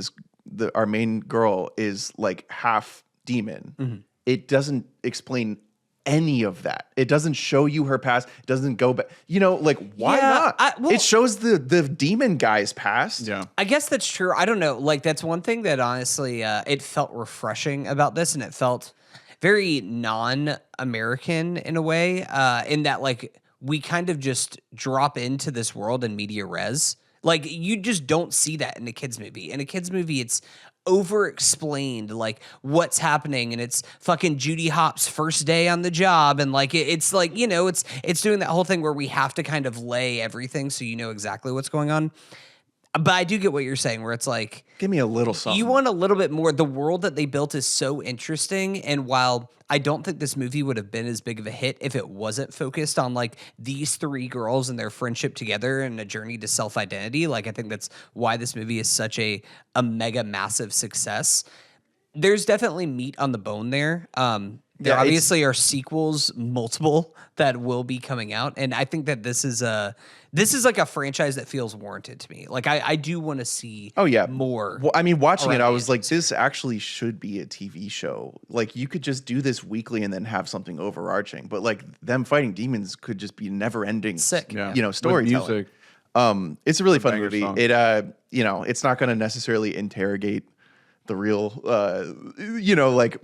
our main girl is like half demon. It doesn't explain any of that. It doesn't show you her past. It doesn't go back. You know, like, why not? It shows the demon guy's past. Yeah. I guess that's true. I don't know. Like, that's one thing that honestly, it felt refreshing about this, and it felt very non-American in a way, in that like we kind of just drop into this world in media res. Like, you just don't see that in a kids movie. In a kids movie, it's over-explained, like what's happening, and it's fucking Judy Hopps' first day on the job, and like it's like, you know, it's doing that whole thing where we have to kind of lay everything so you know exactly what's going on. But I do get what you're saying, where it's like, give me a little something. You want a little bit more. The world that they built is so interesting. And while I don't think this movie would have been as big of a hit if it wasn't focused on like these three girls and their friendship together and a journey to self-identity, like I think that's why this movie is such a mega massive success. There's definitely meat on the bone there. There obviously are sequels, multiple, that will be coming out, and I think that this is like a franchise that feels warranted to me. Like I do want to see. Oh yeah, more. Well, I mean, watching it, I was like, Enzian. this actually should be a TV show. Like, you could just do this weekly and then have something overarching. But like, them fighting demons could just be never-ending. Sick. Yeah. You know, storytelling. With music. It's a really fun banger movie. song. It you know, it's not going to necessarily interrogate the real you know, like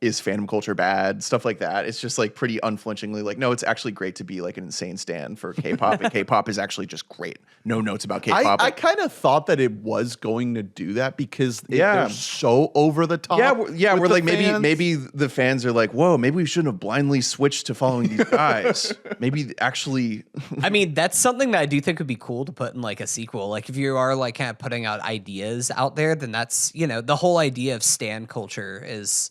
is fandom culture bad, stuff like that. It's just like pretty unflinchingly like, no, it's actually great to be like an insane stan for K-pop, and K-pop is actually just great. No notes about K-pop. I kind of thought that it was going to do that because Yeah. they're so over the top. Yeah, with we're the like fans. maybe the fans are like, whoa, maybe we shouldn't have blindly switched to following these guys. Maybe actually, I mean, that's something that I do think would be cool to put in like a sequel. Like if you are like kind of putting out ideas out there, then that's, you know, the whole idea of stan culture is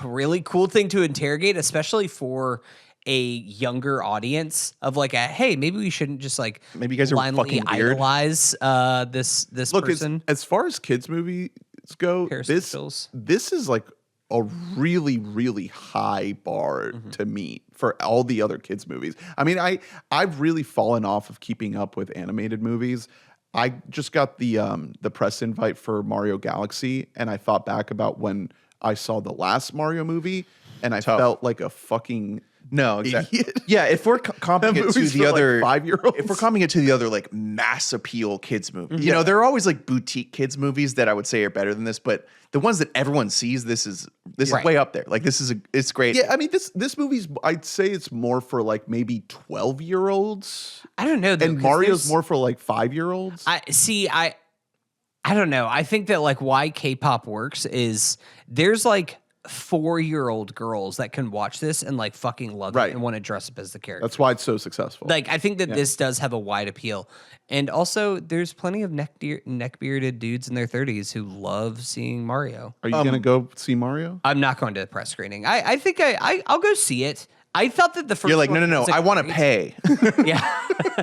a really cool thing to interrogate, especially for a younger audience of like a, hey, maybe we shouldn't just like Maybe you guys are blindly fucking weird. idolize this Look, person. as far as kids movies go, Parasocials. this is like a really, really high bar to meet for all the other kids movies. I mean, I've really fallen off of keeping up with animated movies. I just got the press invite for Mario Galaxy, and I thought back about when I saw the last Mario movie, and I felt like a fucking no, exactly. idiot. Yeah, if we're comping it to movie's the for, like, other 5-year-olds. if we're comping it to the other like mass appeal kids movie, you know, there are always like boutique kids movies that I would say are better than this, but the ones that everyone sees, this is Right. way up there. Like it's great. Yeah, I mean this movie's I'd say it's more for like maybe 12-year-olds. I don't know. Though, And 'cause Mario's there's- more for like 5-year-olds. I don't know. I think that like why K-pop works is there's like 4-year-old girls that can watch this and like fucking love Right. it and want to dress up as the character. That's why it's so successful. Like I think that this does have a wide appeal, and also there's plenty of neck-bearded dudes in their 30s who love seeing Mario. Are you gonna go see Mario? I'm not going to the press screening. I think I'll go see it. I thought that the first You're like, one no. was a I want to great- pay. Yeah.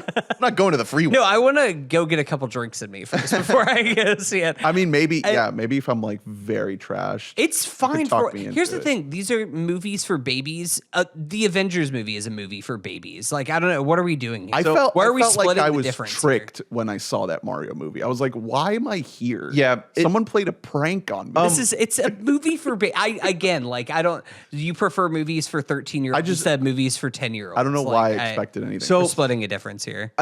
I'm not going to the free one. No, I want to go get a couple drinks in me first before I go see it. I mean, maybe maybe if I'm like very trashed. It's fine talk for. me Here's into the it. thing: these are movies for babies. The Avengers movie is a movie for babies. Like I don't know, what are we doing here? I felt why are we like splitting I the was difference tricked when I saw that Mario movie. I was like, why am I here? Yeah, someone played a prank on me. It's a movie for. I don't. Do you prefer movies for 13-year-olds instead of movies for 10-year-olds? I don't know why I expected anything. So- We're splitting a difference here.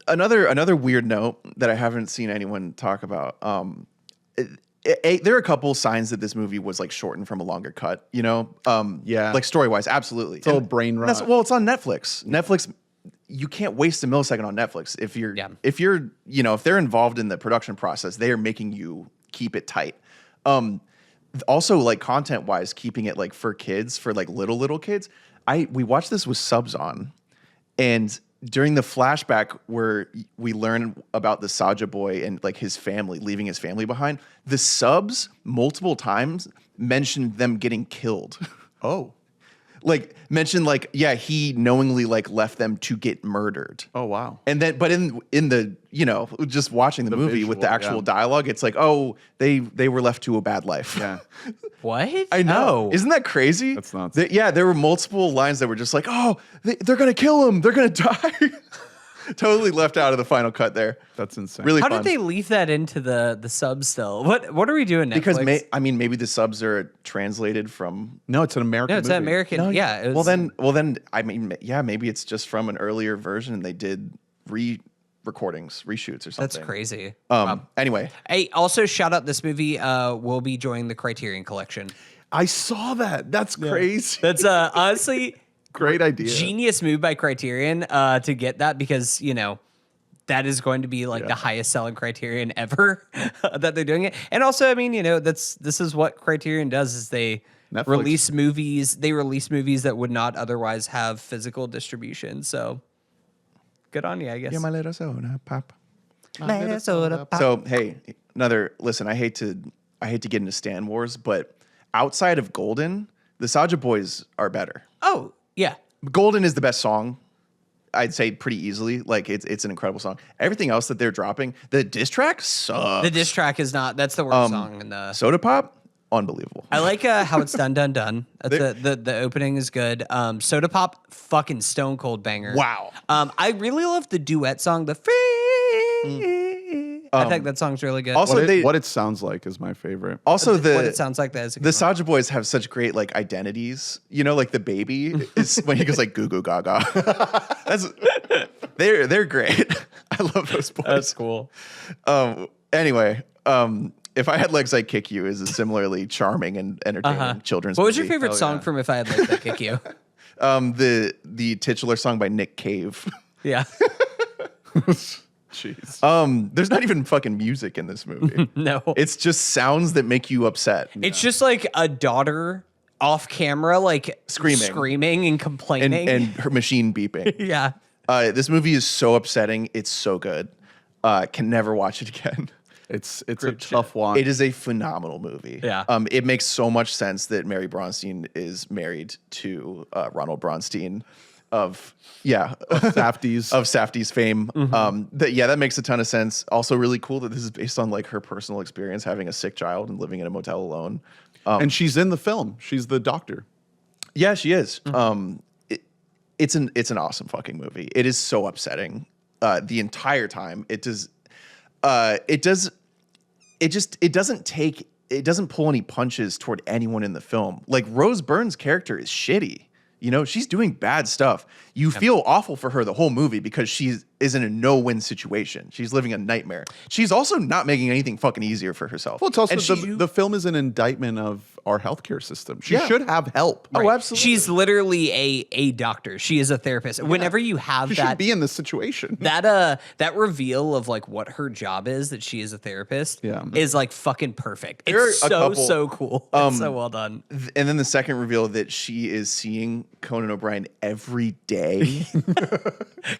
Another weird note that I haven't seen anyone talk about. There are a couple signs that this movie was like shortened from a longer cut. You know, Yeah. like story wise, absolutely. It's all brain rot. Well, it's on Netflix. Netflix, you can't waste a millisecond on Netflix if you're if they're involved in the production process, they are making you keep it tight. Also, like content wise, keeping it like for kids, for like little kids. We watched this with subs on, and during the flashback where we learn about the Saja boy and like his family, leaving his family behind, the subs multiple times mentioned them getting killed. Oh. Like mentioned like, yeah, he knowingly like left them to get murdered. Oh wow. And then, but in the, you know, just watching the movie with the visual, actual yeah. dialogue, it's like, oh, they were left to a bad life. Yeah. What? I know. Oh. Isn't that crazy? That's nuts. There were multiple lines that were just like, oh, they're going to kill him. They're going to die. Totally left out of the final cut there. That's insane. Really How fun. did they leave that into the sub still? What are we doing Netflix? Because maybe the subs are translated from. No, it's an American no, it's movie. an American. No, yeah. It was, well then, I mean, yeah, maybe it's just from an earlier version and they did re-recordings, reshoots or something. that's crazy. Anyway, Hey, also shout out this movie. Will be joining the Criterion Collection. I saw that. That's crazy. That's honestly Great idea. genius move by Criterion to get that, because you know that is going to be like the highest selling Criterion ever that they're doing it. And also, I mean, you know, this is what Criterion does, is they Netflix. release movies. They release movies that would not otherwise have physical distribution. So good on you, I guess. you're my little soda pop. Minnesota pop. So hey, listen, I hate to get into Stan Wars, but outside of Golden, the Saja boys are better. Oh yeah. Golden is the best song, I'd say pretty easily. Like it's an incredible song. Everything else that they're dropping, the diss track sucks. The diss track is not. That's the worst song in the. Soda Pop, unbelievable. I like how it's done. The opening is good. Soda Pop, fucking stone cold banger. Wow. I really love the duet song, the free. I think that song's really good. Also, What it sounds like is my favorite. Also, what it sounds like that is a good the one. Saja Boys have such great like identities. You know, like the baby is when he goes like goo goo gaga. They're great. I love those boys. That's cool. Anyway, If I Had Legs, I'd Kick You is a similarly charming and entertaining children's What was your movie. favorite song from If I Had Legs, I'd Kick You? The titular song by Nick Cave. Yeah. Jeez. There's not even fucking music in this movie. No. It's just sounds that make you upset. It's just like a daughter off camera, like screaming and complaining. And her machine beeping. Yeah. This movie is so upsetting. It's so good. Can never watch it again. It's a tough watch. It is a phenomenal movie. Yeah. It makes so much sense that Mary Bronstein is married to Ronald Bronstein of Safdie's fame. That makes a ton of sense. Also really cool that this is based on like her personal experience having a sick child and living in a motel alone. And she's in the film. She's the doctor. Yeah, she is. It's an awesome fucking movie. It is so upsetting the entire time. It doesn't pull any punches toward anyone in the film. Like Rose Byrne's character is shitty. You know, she's doing bad stuff. You feel awful for her the whole movie because she is in a no-win situation. She's living a nightmare. She's also not making anything fucking easier for herself. Well, it's also the film is an indictment of our healthcare system. She should have help. Oh, absolutely. She's literally a doctor. She is a therapist. Yeah. Whenever you have she should be in this situation. That reveal of like what her job is, that she is a therapist, is like fucking perfect. It's so cool. It's so well done. And then the second reveal that she is seeing Conan O'Brien every day.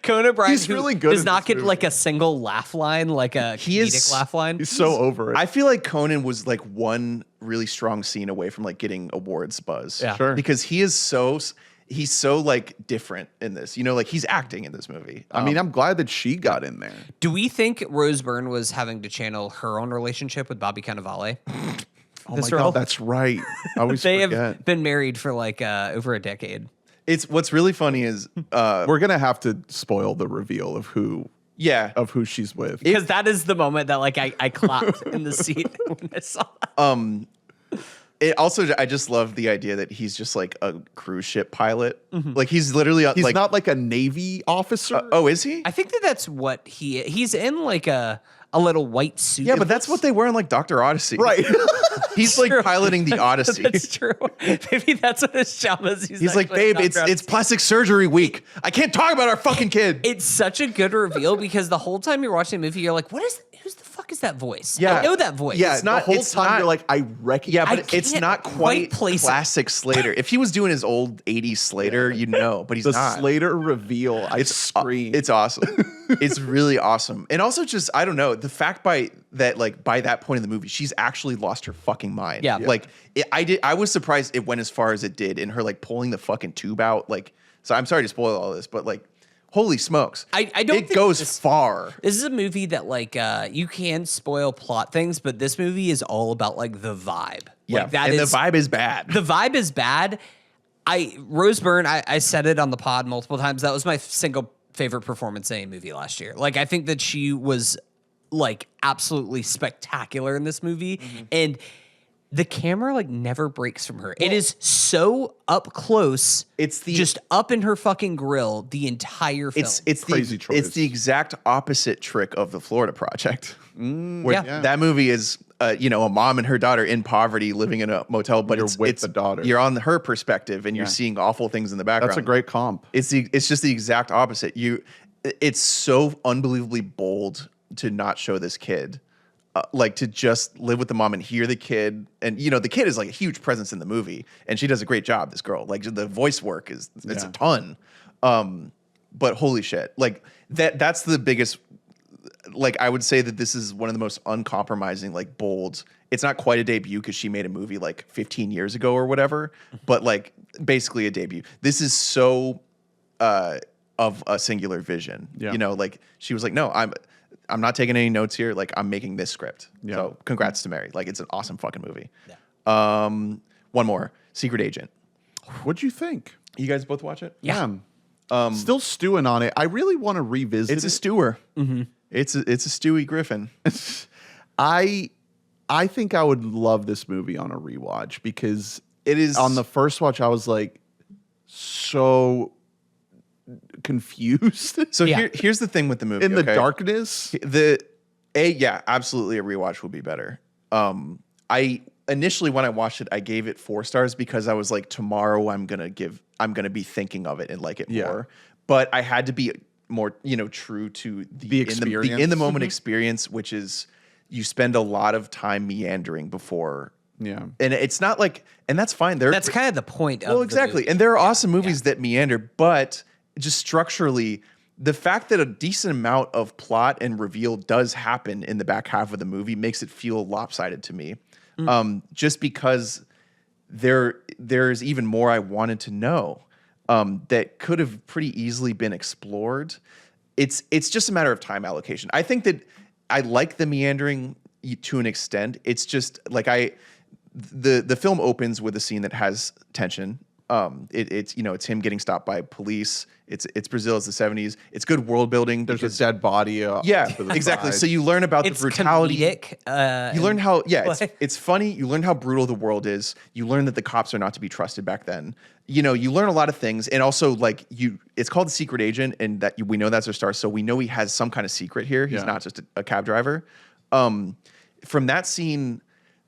Conan O'Brien, he's really good. Does not get like a single laugh line, like a comedic laugh line. He's so over it. I feel like Conan was like one really strong scene away from like getting awards buzz. Yeah. Sure. Because he's so like different in this. You know, like he's acting in this movie. I mean, I'm glad that she got in there. Do we think Rose Byrne was having to channel her own relationship with Bobby Cannavale? Oh my God, that's right. I always they forget. have been married for like over a decade. It's what's really funny is we're gonna have to spoil the reveal of who she's with. Because that is the moment that like I clapped in the seat when I saw that. It also, I just love the idea that he's just like a cruise ship pilot. Like he's literally he's like, not like a Navy officer. Oh, is he? I think that's what he's in like a little white suit. Yeah, but that's what they wear in like Dr. Odyssey. Right. He's like piloting the Odyssey. That's true. Maybe that's what his job is. He's like, babe, it's plastic surgery week. I can't talk about our fucking kid. It's such a good reveal because the whole time you're watching the movie, you're like, who's the fuck is that voice? Yeah. I know that voice. Yeah, It's not- the whole it's time not- you're like, I recognize. Yeah, I but it's can't not quite quite place it. classic Slater. If he was doing his old 80s Slater, you'd know, but he's the not. Slater reveal. I scream. It's awesome. It's really awesome. And also just, I don't know, the fact by that point in the movie, she's actually lost her fucking mind. Yeah. Like I was surprised it went as far as it did in her like pulling the fucking tube out. Like, so I'm sorry to spoil all this, but like, holy smokes. I don't it think goes far. This is a movie that like you can spoil plot things, but this movie is all about like the vibe. Yeah. Like, that and is, the vibe is bad. The vibe is bad. Rose Byrne, I said it on the pod multiple times. That was my single favorite performance in a movie last year. Like, I think that she was like absolutely spectacular in this movie. And the camera like never breaks from her. It is so up close. It's just up in her fucking grill the entire film. It's Crazy choice. It's the exact opposite trick of the Florida Project. Where that movie is a mom and her daughter in poverty living in a motel, but You're with the daughter. You're on her perspective and you're seeing awful things in the background. That's a great comp. It's just the exact opposite. It's so unbelievably bold to not show this kid. Like to just live with the mom and hear the kid, and the kid is like a huge presence in the movie, and she does a great job. This girl, like the voice work it's a ton. But holy shit, like that's the biggest. Like I would say that this is one of the most uncompromising, like bold. It's not quite a debut because she made a movie like 15 years ago or whatever, but like basically a debut. This is so of a singular vision. Yeah. Like she was like, no, I'm not taking any notes here. Like I'm making this script. So congrats to Mary. Like it's an awesome fucking movie. One more, Secret Agent. What'd you think? You guys both watch it? Yeah. Still stewing on it. I really want to revisit It's a it. stewer. It's a Stewie Griffin. I think I would love this movie on a rewatch because It is on the first watch I was like so confused So Yeah. here's the thing with the movie. in the okay? darkness. Absolutely a rewatch would be better. I initially when I watched it, I gave it 4 stars because I was like, tomorrow I'm gonna be thinking of it and like it more. But I had to be more, true to The experience. in the moment experience, which is you spend a lot of time meandering before. Yeah. And it's not like, and that's fine. That's kind of the point of well, the exactly. movie. And there are awesome movies that meander, but just structurally, the fact that a decent amount of plot and reveal does happen in the back half of the movie makes it feel lopsided to me. Just because there's even more I wanted to know that could have pretty easily been explored. It's just a matter of time allocation. I think that I like the meandering to an extent. It's just like the film opens with a scene that has tension. It's him getting stopped by police. It's Brazil. It's the 70s. It's good world building. There's a dead body. To the exactly. side. So you learn about It's the brutality. comedic. You learn how it's funny. You learn how brutal the world is. You learn that the cops are not to be trusted back then. You learn a lot of things, and also it's called The Secret Agent, and we know that's our star. So we know he has some kind of secret here. He's not just a cab driver. From that scene,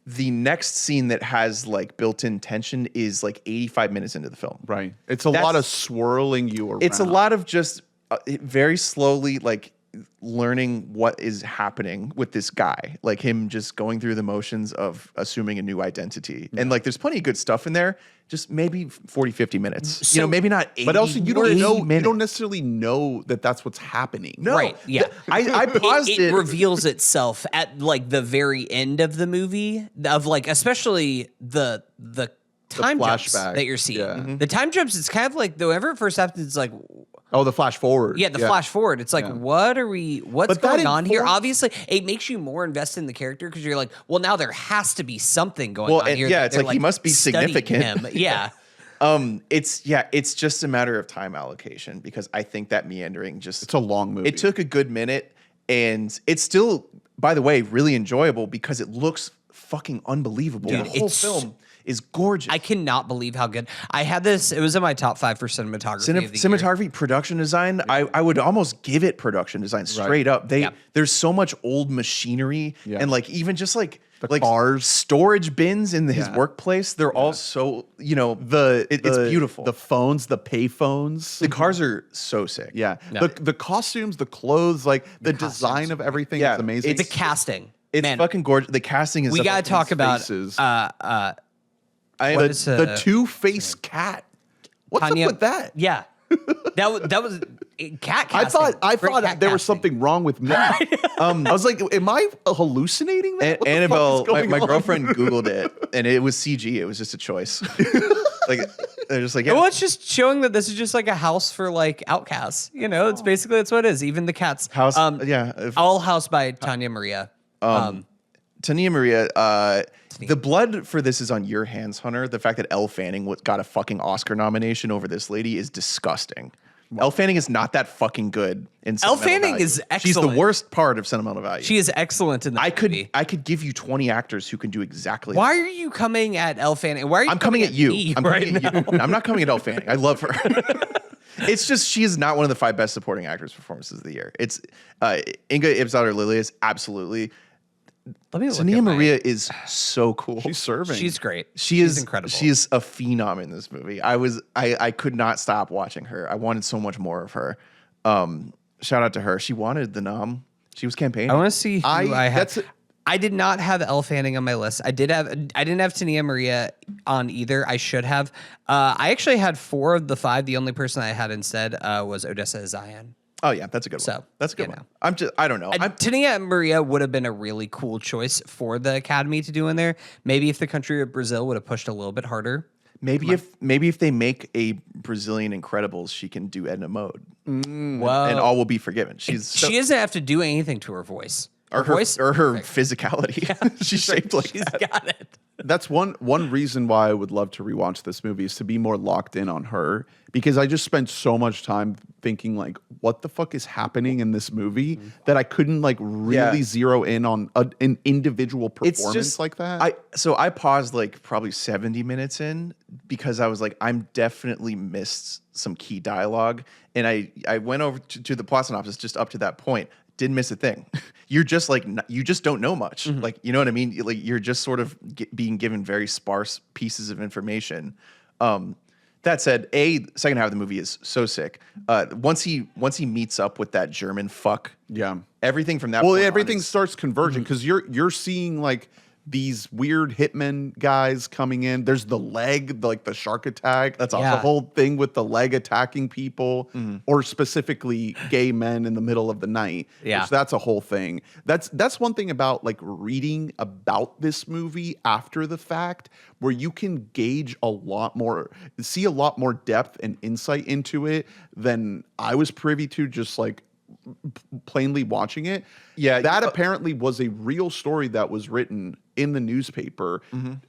the next scene that has like built-in tension is like 85 minutes into the film. Right. It's a lot of swirling you around. It's a lot of just very slowly like learning what is happening with this guy, like him just going through the motions of assuming a new identity. And like there's plenty of good stuff in there, just maybe 40, 50 minutes. Maybe not 80. But also, you don't know. minutes. You don't necessarily know that that's what's happening. No. Right. Yeah. I paused it it. reveals itself at like the very end of the movie of like especially the time jumps flashback, that you're seeing. yeah. The time jumps, it's kind of like whenever it first happens, it's like Oh, the flash forward. the flash forward. It's like, what's But that going on here? informs- Obviously, it makes you more invested in the character because you're like, well, now there has to be something going on and here. yeah, that it's they're, like he must be studying significant. him. Yeah. It's just a matter of time allocation because I think that meandering just It's a long movie. It took a good minute, and it's still, by the way, really enjoyable because it looks fucking unbelievable. Dude, the whole it's- film is gorgeous. I cannot believe how good. I had this, it was in my top 5 for cinematography. of the year. Cinematography, production design. I would almost give it production design straight up. There's so much old machinery and like even just like The cars. storage bins in his workplace. They're all so it's beautiful. The phones, the pay phones. The cars are so sick. Yeah. No. The costumes, the clothes, like the design of everything is amazing. The casting. It's Man, fucking gorgeous. The casting is. we got to talk about faces. the two-faced cat. What's Tanya- up with that? Yeah. That was cat I casting. thought Great cat there was casting. something wrong with me. I was like, am I hallucinating that? What the fuck Annabelle, is going my on? girlfriend Googled it, and it was CG. It was just a choice. Like they're just like, Well, it's just showing that this is just like a house for like outcasts. It's basically that's what it is. Even the cats. house. All House by Tanya Maria. Tania Maria. The blood for this is on your hands, Hunter. The fact that Elle Fanning got a fucking Oscar nomination over this lady is disgusting. Elle Fanning is not that fucking good in Elle Sentimental Fanning Value. is She's the excellent. worst part of Sentimental Value. She is excellent in that movie. I could give you 20 actors who can do exactly. Why are you coming at Elle Fanning? Why are you I'm coming at you. me I'm right coming at now? you. I'm not coming at Elle Fanning. I love her. It's just she is not one of the 5 best supporting actress performances of the year. It's Inga Ibsauder-Lilius, absolutely. Let me look Tania at Maria is so cool. She's serving. She's great. She's incredible. She is a phenom in this movie. I could not stop watching her. I wanted so much more of her. Shout out to her. She wanted the nom. She was campaigning. I want to see who I have. that's- I did not have Elle Fanning on my list. I didn't have Tania Maria on either. I should have. I actually had 4 of the 5. The only person I had instead was Odessa Zion. Oh yeah, that's a good one. So, That's a good you one. know. I don't know. Tania Maria would have been a really cool choice for the Academy to do in there. Maybe if the country of Brazil would have pushed a little bit harder. Maybe if they make a Brazilian Incredibles, she can do Edna Mode, Well, and all will be forgiven. She doesn't have to do anything to her voice. or her physicality. She's shaped like She's that. got it. That's one reason why I would love to rewatch this movie is to be more locked in on her, because I just spent so much time thinking like, what the fuck is happening in this movie that I couldn't like really zero in on an individual performance like that. I paused like probably 70 minutes in because I was like, I'm definitely missed some key dialogue, and I went over to the plot synopsis just up to that point. Didn't miss a thing. You're just like, you just don't know much. Like, you know what I mean? Like, you're just sort of being given very sparse pieces of information. That said, the second half of the movie is so sick. Once he meets up with that German fuck, everything from that point everything starts converging because you're seeing like these weird hitmen guys coming in. There's the leg, like the shark attack. That's awesome. The whole thing with the leg attacking people, or specifically gay men in the middle of the night. Yeah, which that's a whole thing. That's one thing about like reading about this movie after the fact, where you can gauge a lot more, see a lot more depth and insight into it than I was privy to just like plainly watching it. Yeah, that apparently was a real story that was written in the newspaper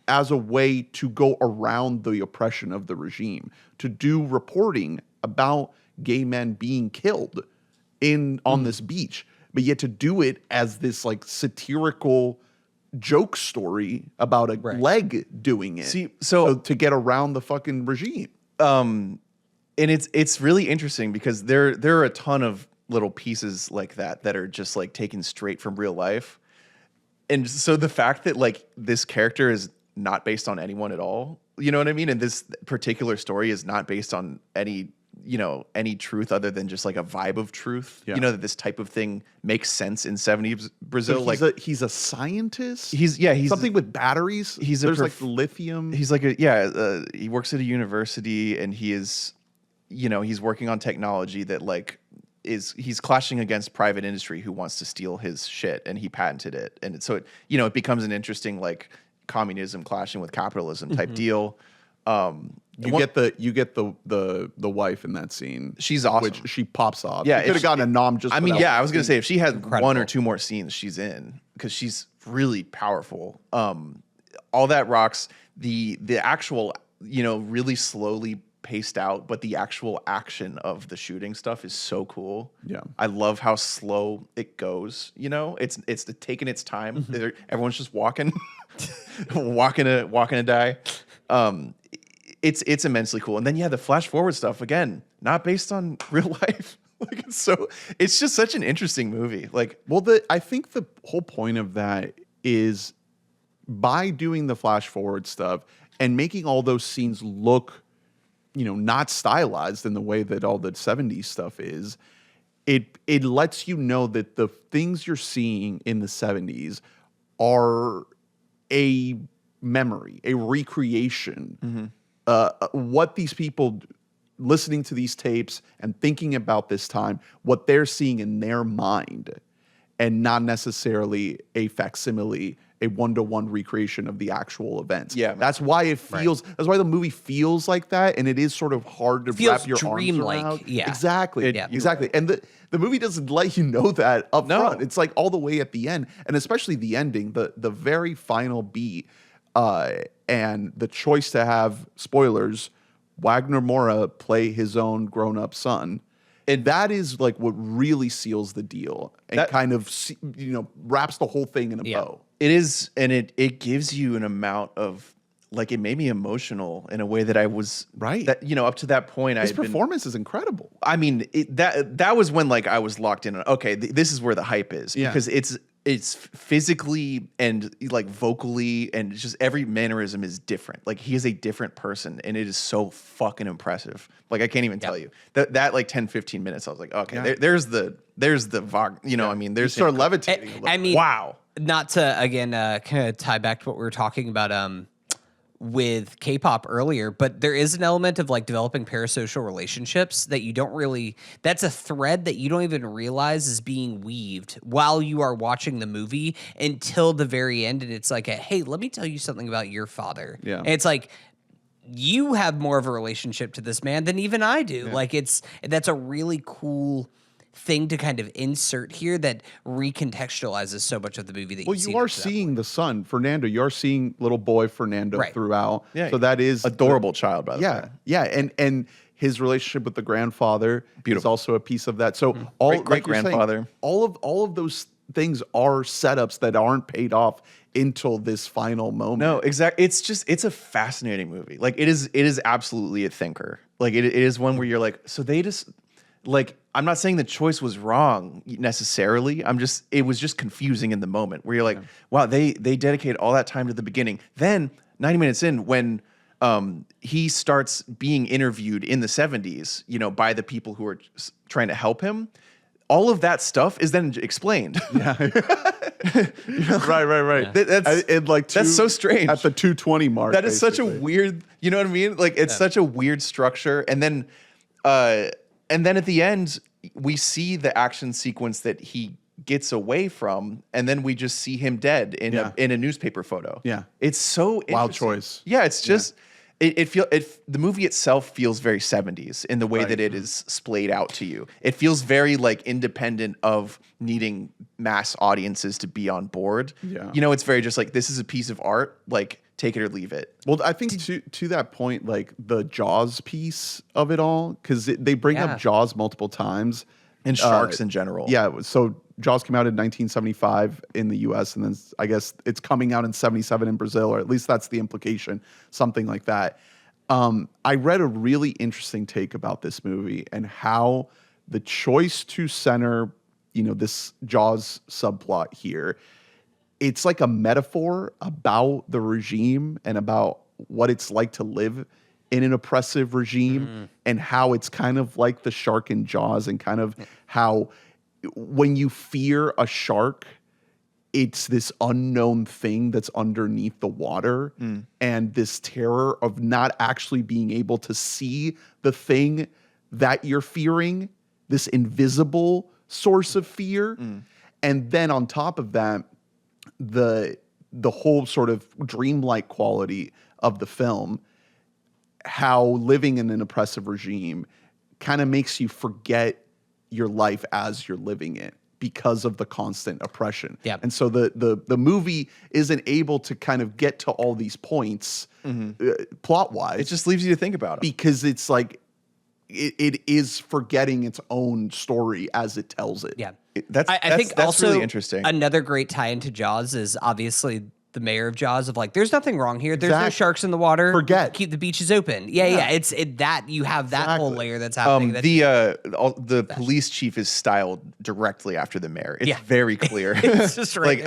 as a way to go around the oppression of the regime, to do reporting about gay men being killed on this beach, but yet to do it as this like satirical joke story about a leg doing it. See, so to get around the fucking regime. And it's really interesting because there are a ton of little pieces like that are just like taken straight from real life. And so the fact that like this character is not based on anyone at all, you know what I mean? And this particular story is not based on any truth other than just like a vibe of truth. Yeah. You know, that this type of thing makes sense in 70s Brazil. So he's a scientist. He's something with batteries. There's like lithium. He's like he works at a university, and he is, he's working on technology that like he's clashing against private industry who wants to steal his shit, and he patented it. And so it becomes an interesting like communism clashing with capitalism type deal. You get the wife in that scene. She's awesome. Which she pops off. Yeah, could have gotten a nom just. I mean, I was gonna say if she had one or two more scenes, she's in, because she's really powerful. All that rocks. The actual really slowly paced out, but the actual action of the shooting stuff is so cool. Yeah, I love how slow it goes. It's taking its time. Everyone's just walking, walking to die. It's immensely cool. And then the flash forward stuff, again, not based on real life. Like it's just such an interesting movie. Like, I think the whole point of that is by doing the flash forward stuff and making all those scenes look, not stylized in the way that all the 70s stuff is, it lets you know that the things you're seeing in the 70s are a memory, a recreation. What these people listening to these tapes and thinking about this time, what they're seeing in their mind, and not necessarily a facsimile, a one-to-one recreation of the actual events. Yeah, that's why it feels. Right. That's why the movie feels like that, and it is sort of hard to wrap your arms around. Yeah, exactly. Exactly. And the movie doesn't let you know that up front. It's like all the way at the end, and especially the ending, the very final beat, and the choice to have, spoilers, Wagner Moura play his own grown-up son. And that is like what really seals the deal and kind of, wraps the whole thing in a bow. It is, and it gives you an amount of, like, it made me emotional in a way that I was that up to that point. His performance is incredible. I mean, that was when like I was locked in. Okay, this is where the hype is, because it's physically and like vocally and just every mannerism is different. Like, he is a different person, and it is so fucking impressive. Like, I can't even tell you that like 10, 15 minutes. I was like, okay, there's the Vog, I mean, there's start levitating. I mean, wow. Not to again kind of tie back to what we were talking about with Kpop earlier, but there is an element of like developing parasocial relationships that you don't really, that's a thread that you don't even realize is being weaved while you are watching the movie until the very end. And it's like, hey, let me tell you something about your father. Yeah. And it's like, you have more of a relationship to this man than even I do. Yeah. Like, that's a really cool thing to kind of insert here that recontextualizes so much of the movie that you are seeing the son, Fernando. You are seeing little boy Fernando throughout. Yeah, so that is adorable child, by the way. Yeah, and his relationship with the grandfather is also a piece of that. So great grandfather. All of those things are setups that aren't paid off until this final moment. No, exactly. It's a fascinating movie. Like it is absolutely a thinker. Like it is one where you're like, so they just like, I'm not saying the choice was wrong necessarily. It was just confusing in the moment where you're like, wow, they dedicated all that time to the beginning. Then 90 minutes in, when he starts being interviewed in the 70s, by the people who are trying to help him, all of that stuff is then explained. Yeah. Right. Yeah. That's so strange. At the 2:20 mark. That is such a weird, you know what I mean? Like it's such a weird structure. And then at the end, we see the action sequence that he gets away from, and then we just see him dead in a newspaper photo. Yeah. It's so wild choice. Yeah, it's just the movie itself feels very 70s in the way that it is splayed out to you. It feels very like independent of needing mass audiences to be on board. Yeah. It's very just like, this is a piece of art, like take it or leave it. Well, I think to that point, like the Jaws piece of it all, because they bring up Jaws multiple times. And sharks in general. Yeah, so Jaws came out in 1975 in the U.S., and then I guess it's coming out in 77 in Brazil, or at least that's the implication, something like that. I read a really interesting take about this movie and how the choice to center, this Jaws subplot here, it's like a metaphor about the regime and about what it's like to live in an oppressive regime and how it's kind of like the shark in Jaws, and kind of how when you fear a shark, it's this unknown thing that's underneath the water and this terror of not actually being able to see the thing that you're fearing, this invisible source of fear. And then on top of that, the whole sort of dreamlike quality of the film, how living in an oppressive regime kind of makes you forget your life as you're living it because of the constant oppression. Yeah. And so the movie isn't able to kind of get to all these points plot wise. It just leaves you to think about it. Because it's like it is forgetting its own story as it tells it. Yeah. I think that's also really interesting. Another great tie into Jaws is obviously the mayor of Jaws of like, there's nothing wrong here. There's no sharks in the water. Forget. Keep the beaches open. Yeah. It's that you have that whole layer that's happening. The police chief is styled directly after the mayor. It's very clear. It's just right.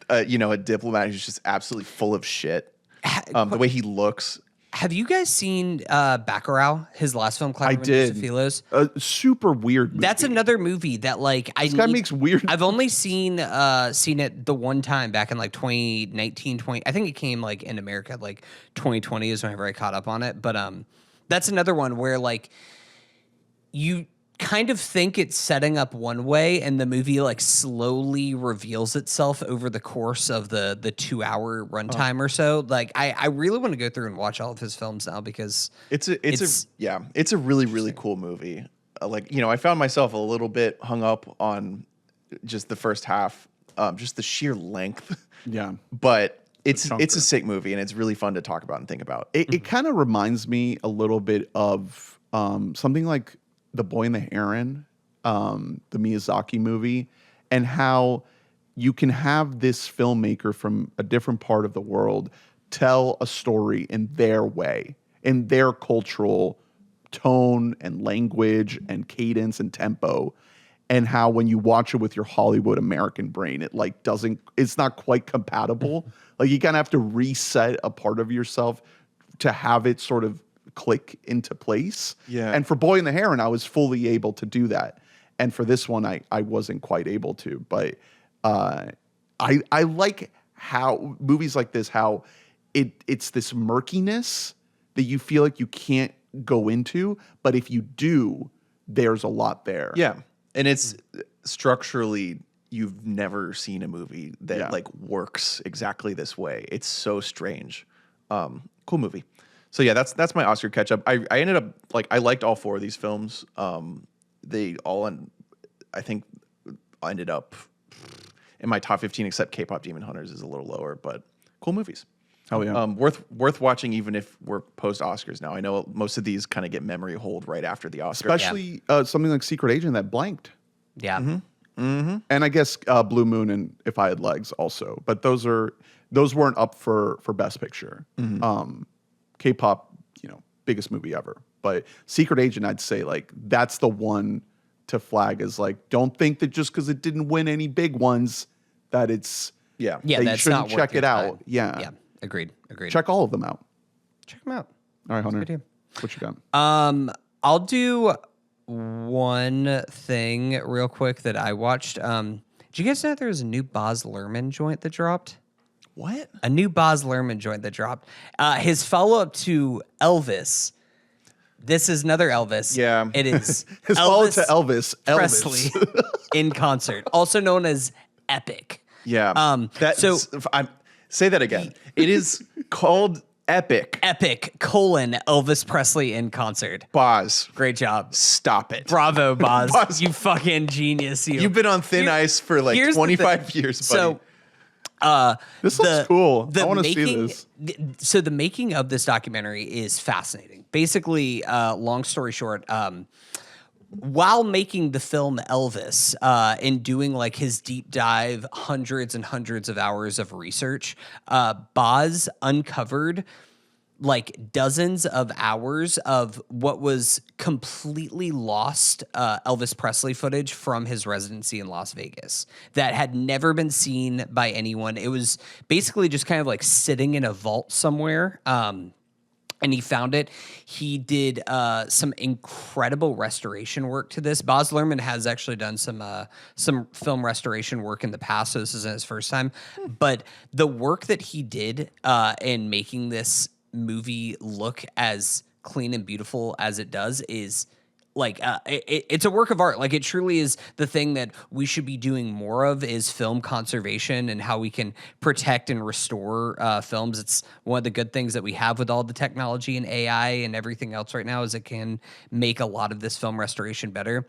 A diplomat who's just absolutely full of shit. The way he looks. Have you guys seen Bacurau, his last film? I did. A super weird movie. That's another movie that like this guy makes weird. I've only seen it the one time back in like 2019, 20. I think it came like in America like 2020 is whenever I caught up on it. But that's another one where like you kind of think it's setting up one way, and the movie like slowly reveals itself over the course of the 2-hour runtime or so. Like I really want to go through and watch all of his films now because it's a really, really cool movie. I found myself a little bit hung up on just the first half, just the sheer length. Yeah. But it's a sick movie, and it's really fun to talk about and think about. It kind of reminds me a little bit of something like The Boy and the Heron, the Miyazaki movie, and how you can have this filmmaker from a different part of the world tell a story in their way, in their cultural tone and language and cadence and tempo, and how when you watch it with your Hollywood American brain, it's not quite compatible. Like you kind of have to reset a part of yourself to have it sort of click into place. Yeah. And for Boy and the Heron, I was fully able to do that. And for this one, I wasn't quite able to. But I like how movies like this, how it's this murkiness that you feel like you can't go into, but if you do, there's a lot there. Yeah. And it's structurally, you've never seen a movie that like works exactly this way. It's so strange. Cool movie. So yeah, that's my Oscar catch up. I ended up I liked all four of these films. they all, I think, ended up in my top 15, except K-pop Demon Hunters is a little lower, but cool movies. Oh yeah. Worth watching, even if we're post Oscars now. I know most of these kind of get memory hold right after the Oscars. Especially something like Secret Agent that blanked. Yeah. And I guess Blue Moon and If I Had Legs also, but those weren't up for Best Picture. K-pop, biggest movie ever. But Secret Agent, I'd say like that's the one to flag as like, don't think that just because it didn't win any big ones that it's Yeah, that you that's shouldn't not worth check your it out. time. Yeah. Yeah. Agreed. Check all of them out. Check them out. All right, Hunter. Good idea. What you got? I'll do one thing real quick that I watched. Did you guys know there was a new Baz Luhrmann joint that dropped? What? A new Baz Luhrmann joint that dropped. His follow-up to Elvis. This is another Elvis. Yeah. It is His follow to Elvis. Presley in concert, also known as Epic. Yeah. So say that again. It is called Epic. Epic, Elvis Presley in concert. Baz, Great job. stop it. Bravo, Baz. Baz. You fucking genius. You've been on thin ice for like Here's the 25 thing. years, buddy. So, This looks cool. I want to see making- this. So the making of this documentary is fascinating. Basically, long story short, while making the film Elvis and doing like his deep dive, hundreds and hundreds of hours of research, Baz uncovered like dozens of hours of what was completely lost Elvis Presley footage from his residency in Las Vegas that had never been seen by anyone. It was basically just kind of like sitting in a vault somewhere. And he found it. He did some incredible restoration work to this. Baz Luhrmann has actually done some film restoration work in the past, so this isn't his first time. But the work that he did in making this movie look as clean and beautiful as it does is like it's a work of art. Like it truly is the thing that we should be doing more of is film conservation and how we can protect and restore films. It's one of the good things that we have with all the technology and AI and everything else right now is it can make a lot of this film restoration better.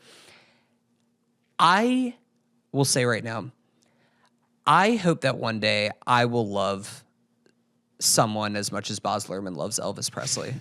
I will say right now, I hope that one day I will love someone as much as Baz Luhrmann loves Elvis Presley.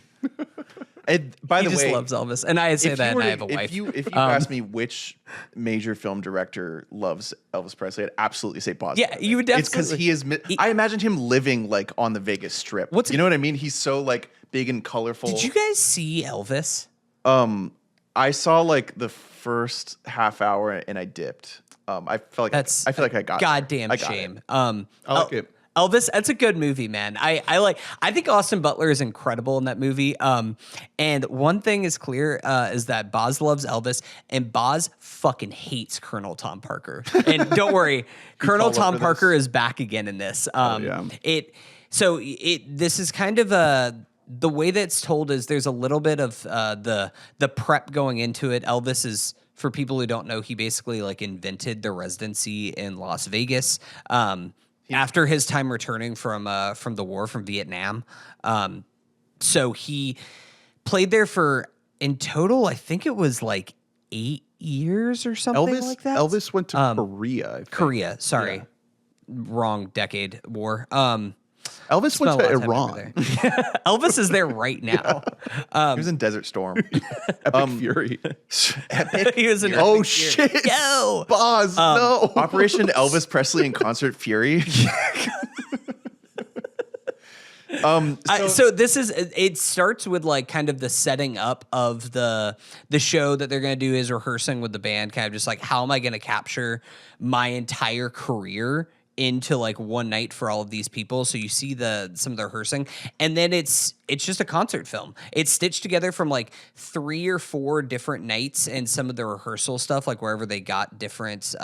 By He the just way, loves Elvis, and I say if that, you were and I to- have a wife. If you asked me which major film director loves Elvis Presley, I'd absolutely say Baz. Yeah, Luhrmann. you would It's because absolutely- he is. I imagined him living like on the Vegas Strip. You know what I mean? He's so like big and colorful. Did you guys see Elvis? I saw like the first half hour and I dipped. I felt like That's I feel like I got goddamn there. I got shame. it. I like it. Elvis, that's a good movie, man. I think Austin Butler is incredible in that movie. And one thing is clear is that Baz loves Elvis and Baz fucking hates Colonel Tom Parker. And don't worry, Colonel fall up Tom for Parker is back again in this. yeah. This is kind of the way that it's told is there's a little bit of the prep going into it. Elvis is, for people who don't know, he basically like invented the residency in Las Vegas. After his time returning from the war from Vietnam. So he played there for, in total, I think it was like 8 years or something like that. Elvis went to Korea. I think. Korea, sorry. Wrong decade, war. Elvis Spent went a to lot of time Iran. over there. Elvis is there right now. He was in Desert Storm. Epic Fury. He was in Oh Epic Fury. shit! Yo! Baz, no. Operation Elvis Presley in Concert Fury. So this is, it starts with like kind of the setting up of the show that they're going to do is rehearsing with the band, kind of just like, how am I going to capture my entire career into like one night for all of these people. So you see some of the rehearsing, and then it's just a concert film. It's stitched together from like 3 or 4 different nights and some of the rehearsal stuff, like wherever they got different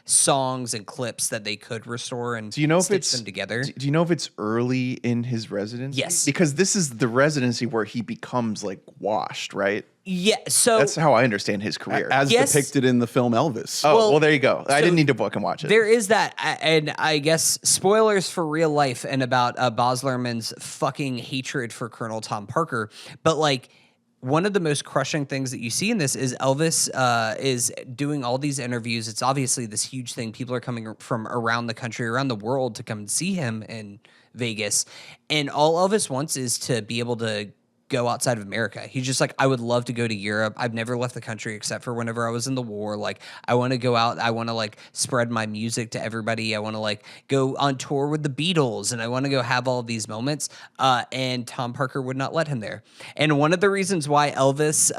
songs and clips that they could restore and Do you know if stitch it's them together. Do you know if it's early in his residency? Yes. Because this is the residency where he becomes like washed, right? Yeah, so That's how I understand his career. As Yes. depicted in the film Elvis. well, well, there you go. I so didn't need to book and watch it. there is that, and I guess spoilers for real life and about Baz Luhrmann's fucking hatred for Colonel Tom Parker. But like one of the most crushing things that you see in this is Elvis is doing all these interviews. It's obviously this huge thing. People are coming from around the country, around the world to come and see him in Vegas. And all Elvis wants is to be able to go outside of America. He's just like, I would love to go to Europe. I've never left the country except for whenever I was in the war. Like, I want to go out. I want to like spread my music to everybody. I want to like go on tour with the Beatles, and I want to go have all of these moments. And Tom Parker would not let him there. And one of the reasons why Elvis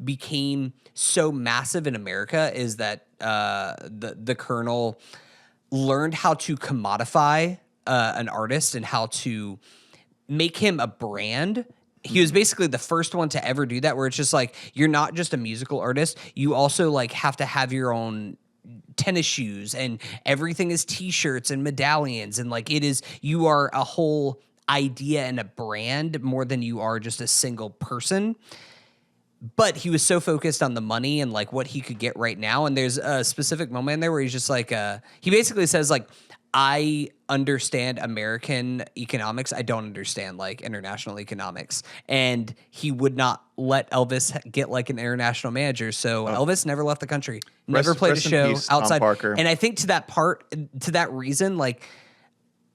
became so massive in America is that the Colonel learned how to commodify an artist and how to make him a brand. He was basically the first one to ever do that, where it's just like, you're not just a musical artist. You also like have to have your own tennis shoes, and everything is t-shirts and medallions. And like, you are a whole idea and a brand more than you are just a single person. But he was so focused on the money and like what he could get right now. And there's a specific moment in there where he's just like, he basically says like, I understand American economics. I don't understand like international economics. And he would not let Elvis get like an international manager. So Elvis never left the country, never played a show outside. Parker. And I think to that reason, like,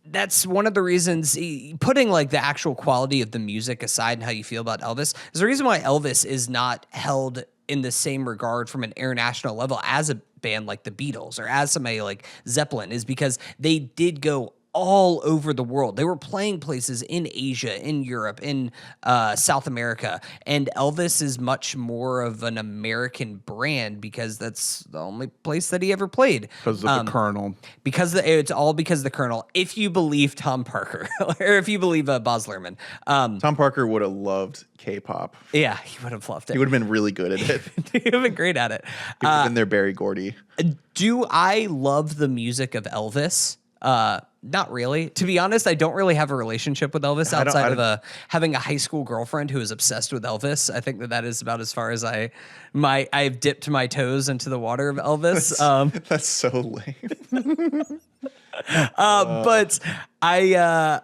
that's one of the reasons, putting like the actual quality of the music aside and how you feel about Elvis, is the reason why Elvis is not held in the same regard from an international level as a band like the Beatles or as somebody like Zeppelin, is because they did go all over the world. They were playing places in Asia, in Europe, in South America. And Elvis is much more of an American brand because that's the only place that he ever played. Because of the Colonel. It's all because of the Colonel. If you believe Tom Parker, or if you believe Baz Luhrmann. Tom Parker would have loved K-pop. Yeah, he would have loved it. He would have been really good at it. He would have been great at it. He would have been their Berry Gordy. Do I love the music of Elvis? Not really. To be honest, I don't really have a relationship with Elvis outside of having a high school girlfriend who is obsessed with Elvis. I think that is about as far as I've dipped my toes into the water of Elvis. That's so lame. But I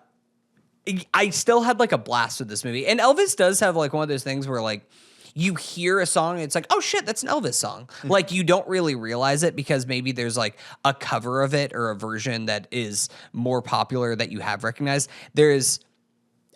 still had like a blast with this movie. And Elvis does have like one of those things where like, you hear a song and it's like, oh shit, that's an Elvis song. Like, you don't really realize it because maybe there's like a cover of it or a version that is more popular that you have recognized. There's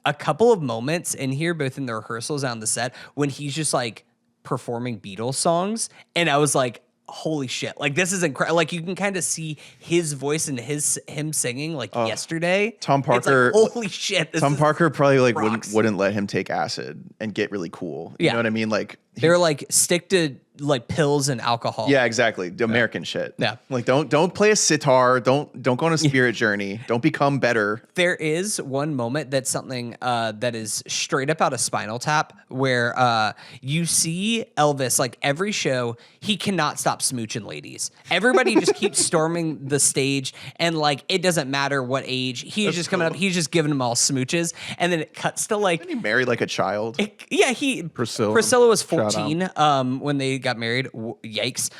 a couple of moments in here, both in the rehearsals and on the set, when he's just like performing Beatles songs. And I was like, holy shit, like this is incredible. Like, you can kind of see his voice and him singing like yesterday. Tom Parker, like, holy shit. Tom Parker probably like wouldn't let him take acid and get really cool. You know what I mean? Like, they're like, stick to like pills and alcohol. Yeah, exactly. The American shit. Yeah. Like, don't play a sitar. Don't go on a spirit journey. Don't become better. There is one moment that's something that is straight up out of Spinal Tap, where you see Elvis, like every show, he cannot stop smooching ladies. Everybody just keeps storming the stage, and like, it doesn't matter what age. He's just coming up, he's just giving them all smooches. And then it cuts to like, Didn't he marry like a child? Priscilla was 14 when they got married. Yikes.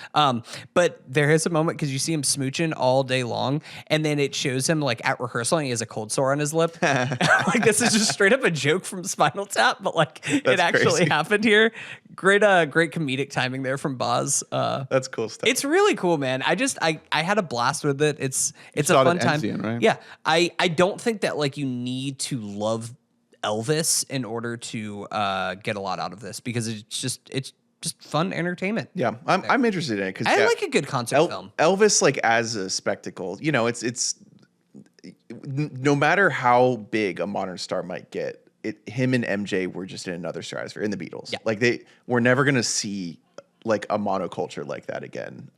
But there is a moment because you see him smooching all day long, and then it shows him like at rehearsal and he has a cold sore on his lip. Like, this is just straight up a joke from Spinal Tap, but like, it actually happened here. Great comedic timing there from Baz. That's cool stuff. It's really cool, man. I had a blast with it. It's a fun time. Enzian, right? Yeah. I don't think that like you need to love Elvis in order to get a lot out of this, because it's just fun entertainment. Yeah, I'm interested in it because I like a good concert film. Elvis, like as a spectacle, you know, it's no matter how big a modern star might get, him and MJ were just in another stratosphere in the Beatles. Yeah. Like, we're never gonna see like a monoculture like that again.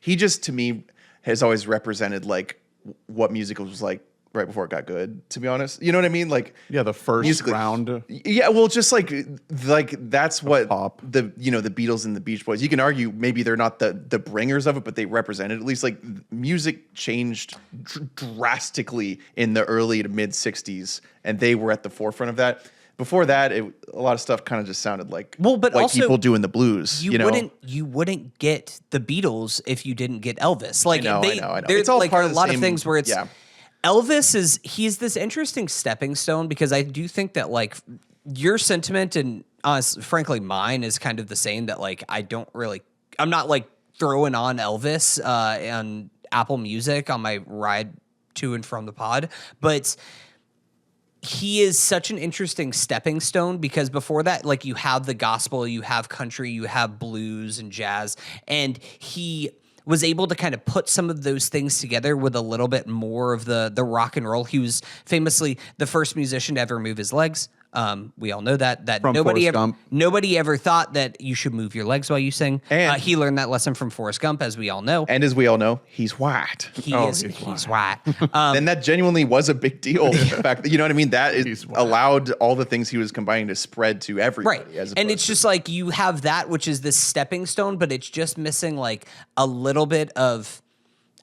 He just, to me, has always represented like what music was like right before it got good, to be honest. You know what I mean? Like, yeah, the first round. Yeah, well, just like that's what pop. The Beatles and the Beach Boys. You can argue maybe they're not the bringers of it, but they represented, at least like music changed drastically in the early to mid 60s, and they were at the forefront of that. Before that, a lot of stuff kind of just sounded like but white also, people doing the blues. You wouldn't get the Beatles if you didn't get Elvis. Like, I know. There's it's all like part of a the lot same, of things where it's. Yeah. Elvis he's this interesting stepping stone, because I do think that like your sentiment, and frankly, mine is kind of the same, that like I'm not like throwing on Elvis on Apple Music on my ride to and from the pod, but he is such an interesting stepping stone, because before that, like, you have the gospel, you have country, you have blues and jazz, and he was able to kind of put some of those things together with a little bit more of the rock and roll. He was famously the first musician to ever move his legs. We all know that From nobody ever thought that you should move your legs while you sing. And he learned that lesson from Forrest Gump, as we all know. And as we all know, he's white. He's white. And that genuinely was a big deal. In fact, you know what I mean? That is allowed all the things he was combining to spread to everybody. Right. And it's just like, you have that, which is this stepping stone, but it's just missing like a little bit of,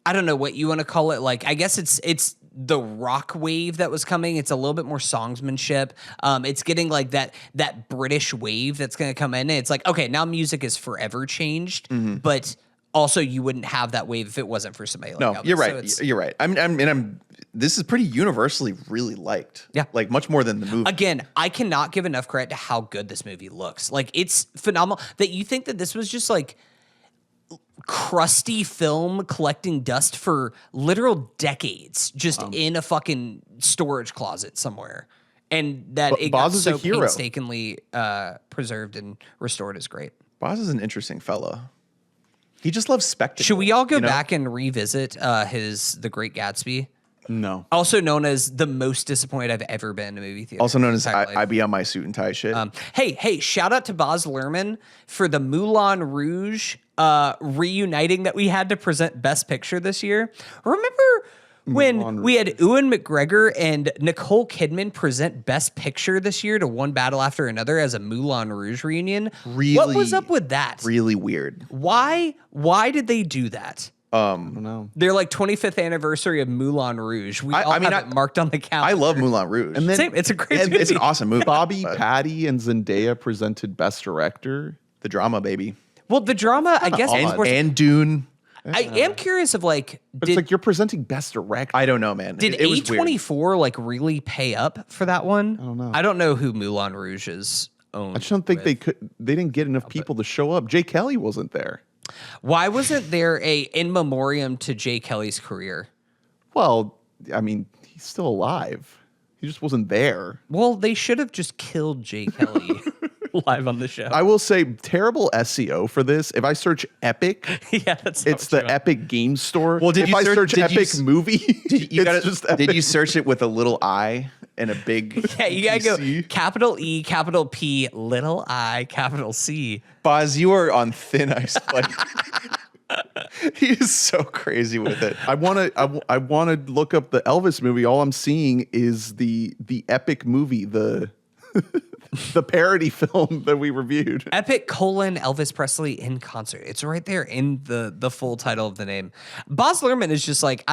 I don't know what you want to call it. Like, I guess it's the rock wave that was coming. It's a little bit more songsmanship. It's getting like that British wave that's going to come in. And it's like, okay, now music is forever changed, but also you wouldn't have that wave if it wasn't for somebody like Elvis. You're right. You're right. This is pretty universally really liked. Yeah. Like much more than the movie. Again, I cannot give enough credit to how good this movie looks. Like, it's phenomenal that you think that this was just like crusty film collecting dust for literal decades, just in a fucking storage closet somewhere, and that it got so painstakingly preserved and restored is great. Baz is an interesting fella. He just loves spectacle. Should we all go back and revisit The Great Gatsby? No. Also known as the most disappointed I've ever been in a movie theater. Also known as I be on my suit and tie shit. Hey, shout out to Baz Luhrmann for the Moulin Rouge reuniting that we had to present Best Picture this year. Remember when we had Ewan McGregor and Nicole Kidman present Best Picture this year to One Battle After Another as a Moulin Rouge reunion? Really, what was up with that? Really weird. Why did they do that? I don't know. They're like 25th anniversary of Moulin Rouge. We all have it marked on the calendar. I love Moulin Rouge. And then Same, it's a great movie. It's an awesome movie. Bobby, Patty, and Zendaya presented Best Director. The drama, baby. Well, the drama, I guess, And Dune. I am curious of like, It's like you're presenting Best Director. I don't know, man. Did it was A24 like really pay up for that one? I don't know. I don't know who Moulin Rouge is owned. I just don't think they could. They didn't get enough people to show up. Jay Kelly wasn't there. Why wasn't there a in memoriam to Jay Kelly's career? Well, I mean, he's still alive. He just wasn't there. Well, they should have just killed Jay Kelly live on the show. I will say, terrible SEO for this. If I search Epic, yeah, that's it's the Epic Game Store. Well, if I search Epic Movie, did you search it with a little I and a big? Yeah, you gotta go capital E, capital P, little I, capital C. Baz, you are on thin ice, buddy. He is so crazy with it. I want to look up the Elvis movie. All I'm seeing is the Epic movie, the the parody film that we reviewed. Epic : Elvis Presley in concert. It's right there in the full title of the name. Baz Luhrmann is just like,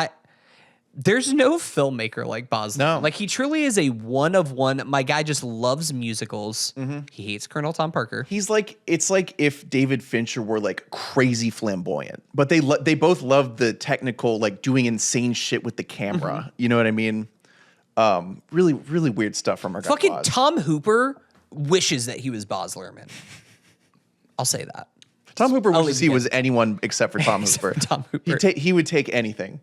there's no filmmaker like Baz Luhrmann. No. Like, he truly is a one of one. My guy just loves musicals. He hates Colonel Tom Parker. He's like, it's like if David Fincher were like crazy flamboyant, but they both love the technical, like doing insane shit with the camera. You know what I mean? Really, really weird stuff from our guy Fucking Baz. Tom Hooper wishes that he was Baz Luhrmann. I'll say that. Tom Hooper wishes he was anyone except for Tom Hooper. Tom Hooper. He would take anything.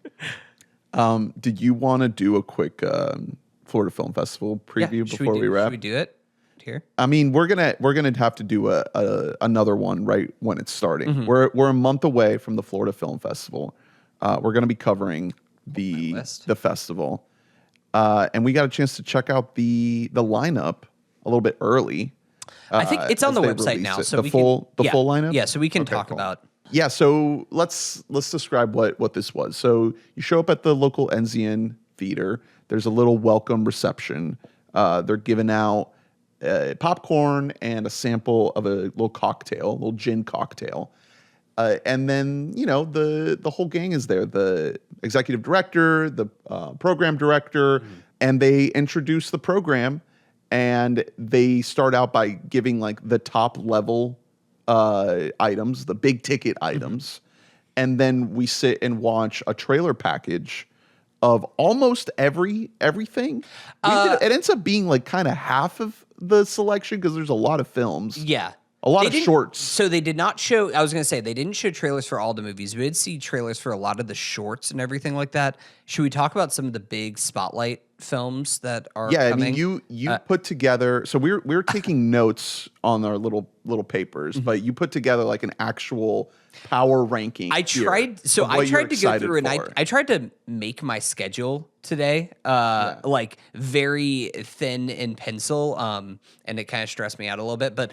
Did you want to do a quick Florida Film Festival preview before we wrap? Should we do it here? I mean, we're gonna have to do another one right when it's starting. We're a month away from the Florida Film Festival. We're gonna be covering the festival, and we got a chance to check out the lineup a little bit early. I think it's on the website now, so the full lineup. Yeah, so we can talk cool. about. Yeah, so let's describe what this was. So you show up at the local Enzian theater. There's a little welcome reception. They're giving out popcorn and a sample of a little cocktail, a little gin cocktail. And then, the whole gang is there. The executive director, the program director, and they introduce the program. And they start out by giving like the top level items, the big ticket items. And then we sit and watch a trailer package of almost everything. It ends up being like kind of half of the selection because there's a lot of films. Yeah. A lot of shorts. So they did not show, I was going to say, they didn't show trailers for all the movies. We did see trailers for a lot of the shorts and everything like that. Should we talk about some of the big spotlight films that are coming? I mean, you put together, so we're taking notes on our little papers, but you put together like an actual power ranking. I tried to go through and I tried to make my schedule today, like very thin in pencil, and it kind of stressed me out a little bit. But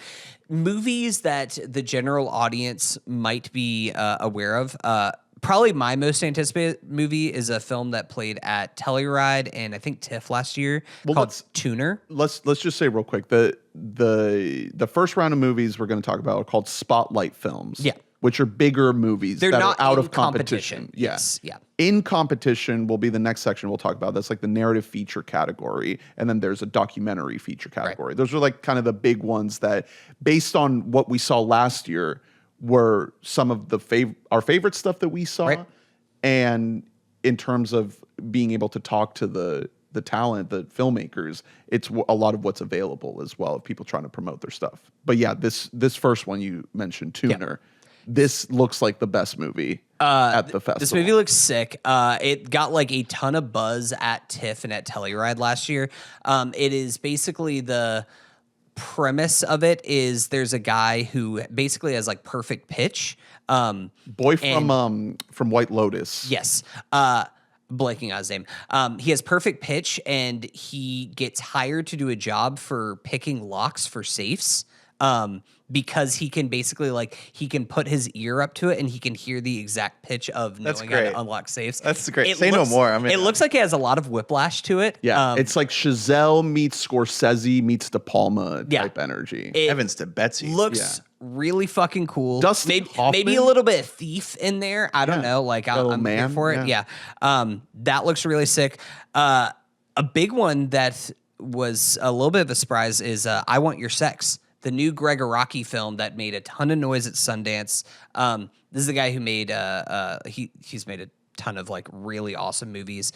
movies that the general audience might be aware of, probably my most anticipated movie is a film that played at Telluride and I think TIFF last year called Tuner. Let's just say real quick, the first round of movies we're going to talk about are called Spotlight films. Yeah. Which are bigger movies They're that not are out in of competition. Yes. Yeah. In competition will be the next section we'll talk about. That's like the narrative feature category. And then there's a documentary feature category. Right. Those are like kind of the big ones that, based on what we saw last year, were some of our favorite stuff that we saw. Right. And in terms of being able to talk to the talent, the filmmakers, it's a lot of what's available as well of people trying to promote their stuff. But yeah, this first one you mentioned, Tuner. Yeah. This looks like the best movie at the festival. This movie looks sick. It got like a ton of buzz at TIFF and at Telluride last year. It is basically the premise of it is there's a guy who basically has like perfect pitch. Boy from White Lotus. Yes. Blanking on his name. He has perfect pitch and he gets hired to do a job for picking locks for safes. Because he can basically he can put his ear up to it and he can hear the exact pitch of knowing how to unlock safes. That's great. Say no more. It looks like it has a lot of whiplash to it. Yeah, it's like Chazelle meets Scorsese meets De Palma type energy. Evans to Betsy. Looks really fucking cool. Hoffman? Maybe a little bit of Thief in there. I don't know. I'm here for it. Yeah. That looks really sick. A big one that was a little bit of a surprise is I Want Your Sex. The new Greg Araki film that made a ton of noise at Sundance. This is the guy who made he's made a ton of really awesome movies.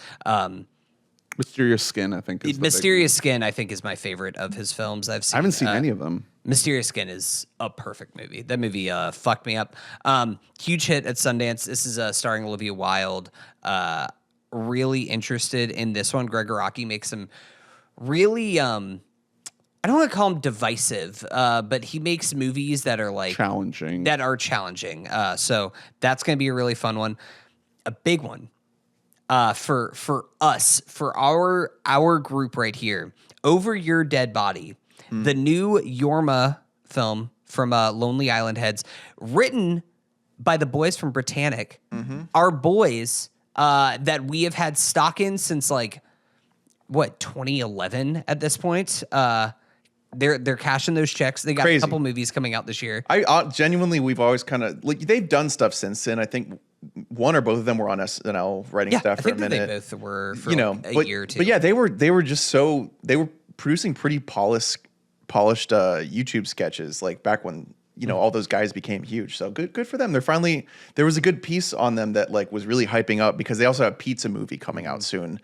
Mysterious Skin, I think. Mysterious Skin, I think, is my favorite of his films I've seen. I haven't seen any of them. Mysterious Skin is a perfect movie. That movie fucked me up. Huge hit at Sundance. This is starring Olivia Wilde. Really interested in this one. Greg Araki makes some really I don't want to call him divisive, but he makes movies that are challenging. So that's going to be a really fun one. A big one for us, for our group right here. Over Your Dead Body, the new Yorma film from Lonely Island Heads, written by the boys from Britannic. Our boys that we have had stock in since 2011 at this point. They're cashing those checks. They got a couple movies coming out this year. I genuinely, we've always kind of they've done stuff since then. I think one or both of them were on SNL writing staff for a minute. They both were for a year or two. But yeah, they were producing pretty polished YouTube sketches back when all those guys became huge. So good for them. There was a good piece on them that was really hyping up because they also have a pizza movie coming out soon.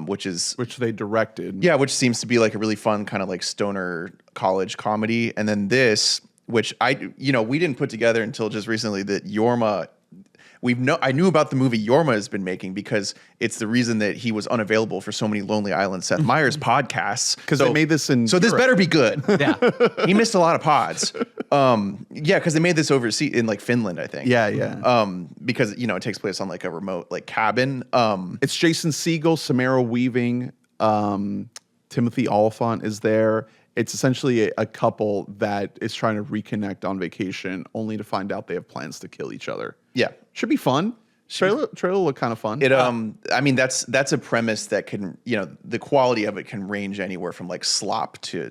Which they directed. Yeah, which seems to be a really fun kind of stoner college comedy. And then this, which we didn't put together until just recently, that Yorma, I knew about the movie Yorma has been making because it's the reason that he was unavailable for so many Lonely Island Seth Meyers podcasts. Because they made this in Europe. This better be good. Yeah. He missed a lot of pods. Because they made this overseas in Finland, I think. Yeah. Because it takes place on a remote cabin. It's Jason Segel, Samara Weaving, Timothy Oliphant is there. It's essentially a couple that is trying to reconnect on vacation, only to find out they have plans to kill each other. Yeah, should be fun. Trailer look kind of fun. It I mean that's a premise that can the quality of it can range anywhere from slop to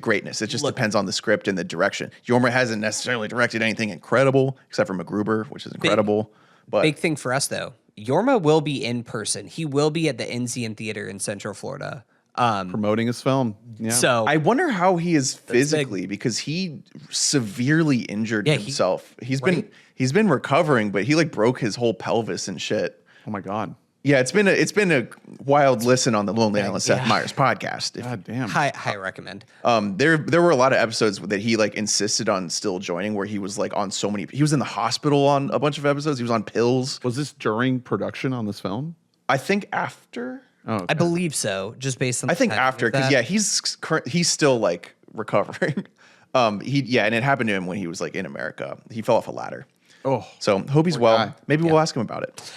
greatness. It just depends on the script and the direction. Yorma hasn't necessarily directed anything incredible except for MacGruber, which is incredible. But big thing for us though, Yorma will be in person. He will be at the Enzian Theater in Central Florida. Promoting his film. Yeah. So I wonder how he is physically because he severely injured himself. He's been recovering, but he broke his whole pelvis and shit. Oh my God. Yeah, it's been a wild listen on the Lonely Island Seth Meyers podcast. God damn. High recommend. There were a lot of episodes that he like insisted on still joining, where he was like on so many. He was in the hospital on a bunch of episodes. He was on pills. Was this during production on this film? I think after. Oh, okay. I believe so, just based on. I think after, because he's still like recovering. And it happened to him when he was like in America. He fell off a ladder. Oh, So hope he's well. guy. Maybe we'll ask him about it.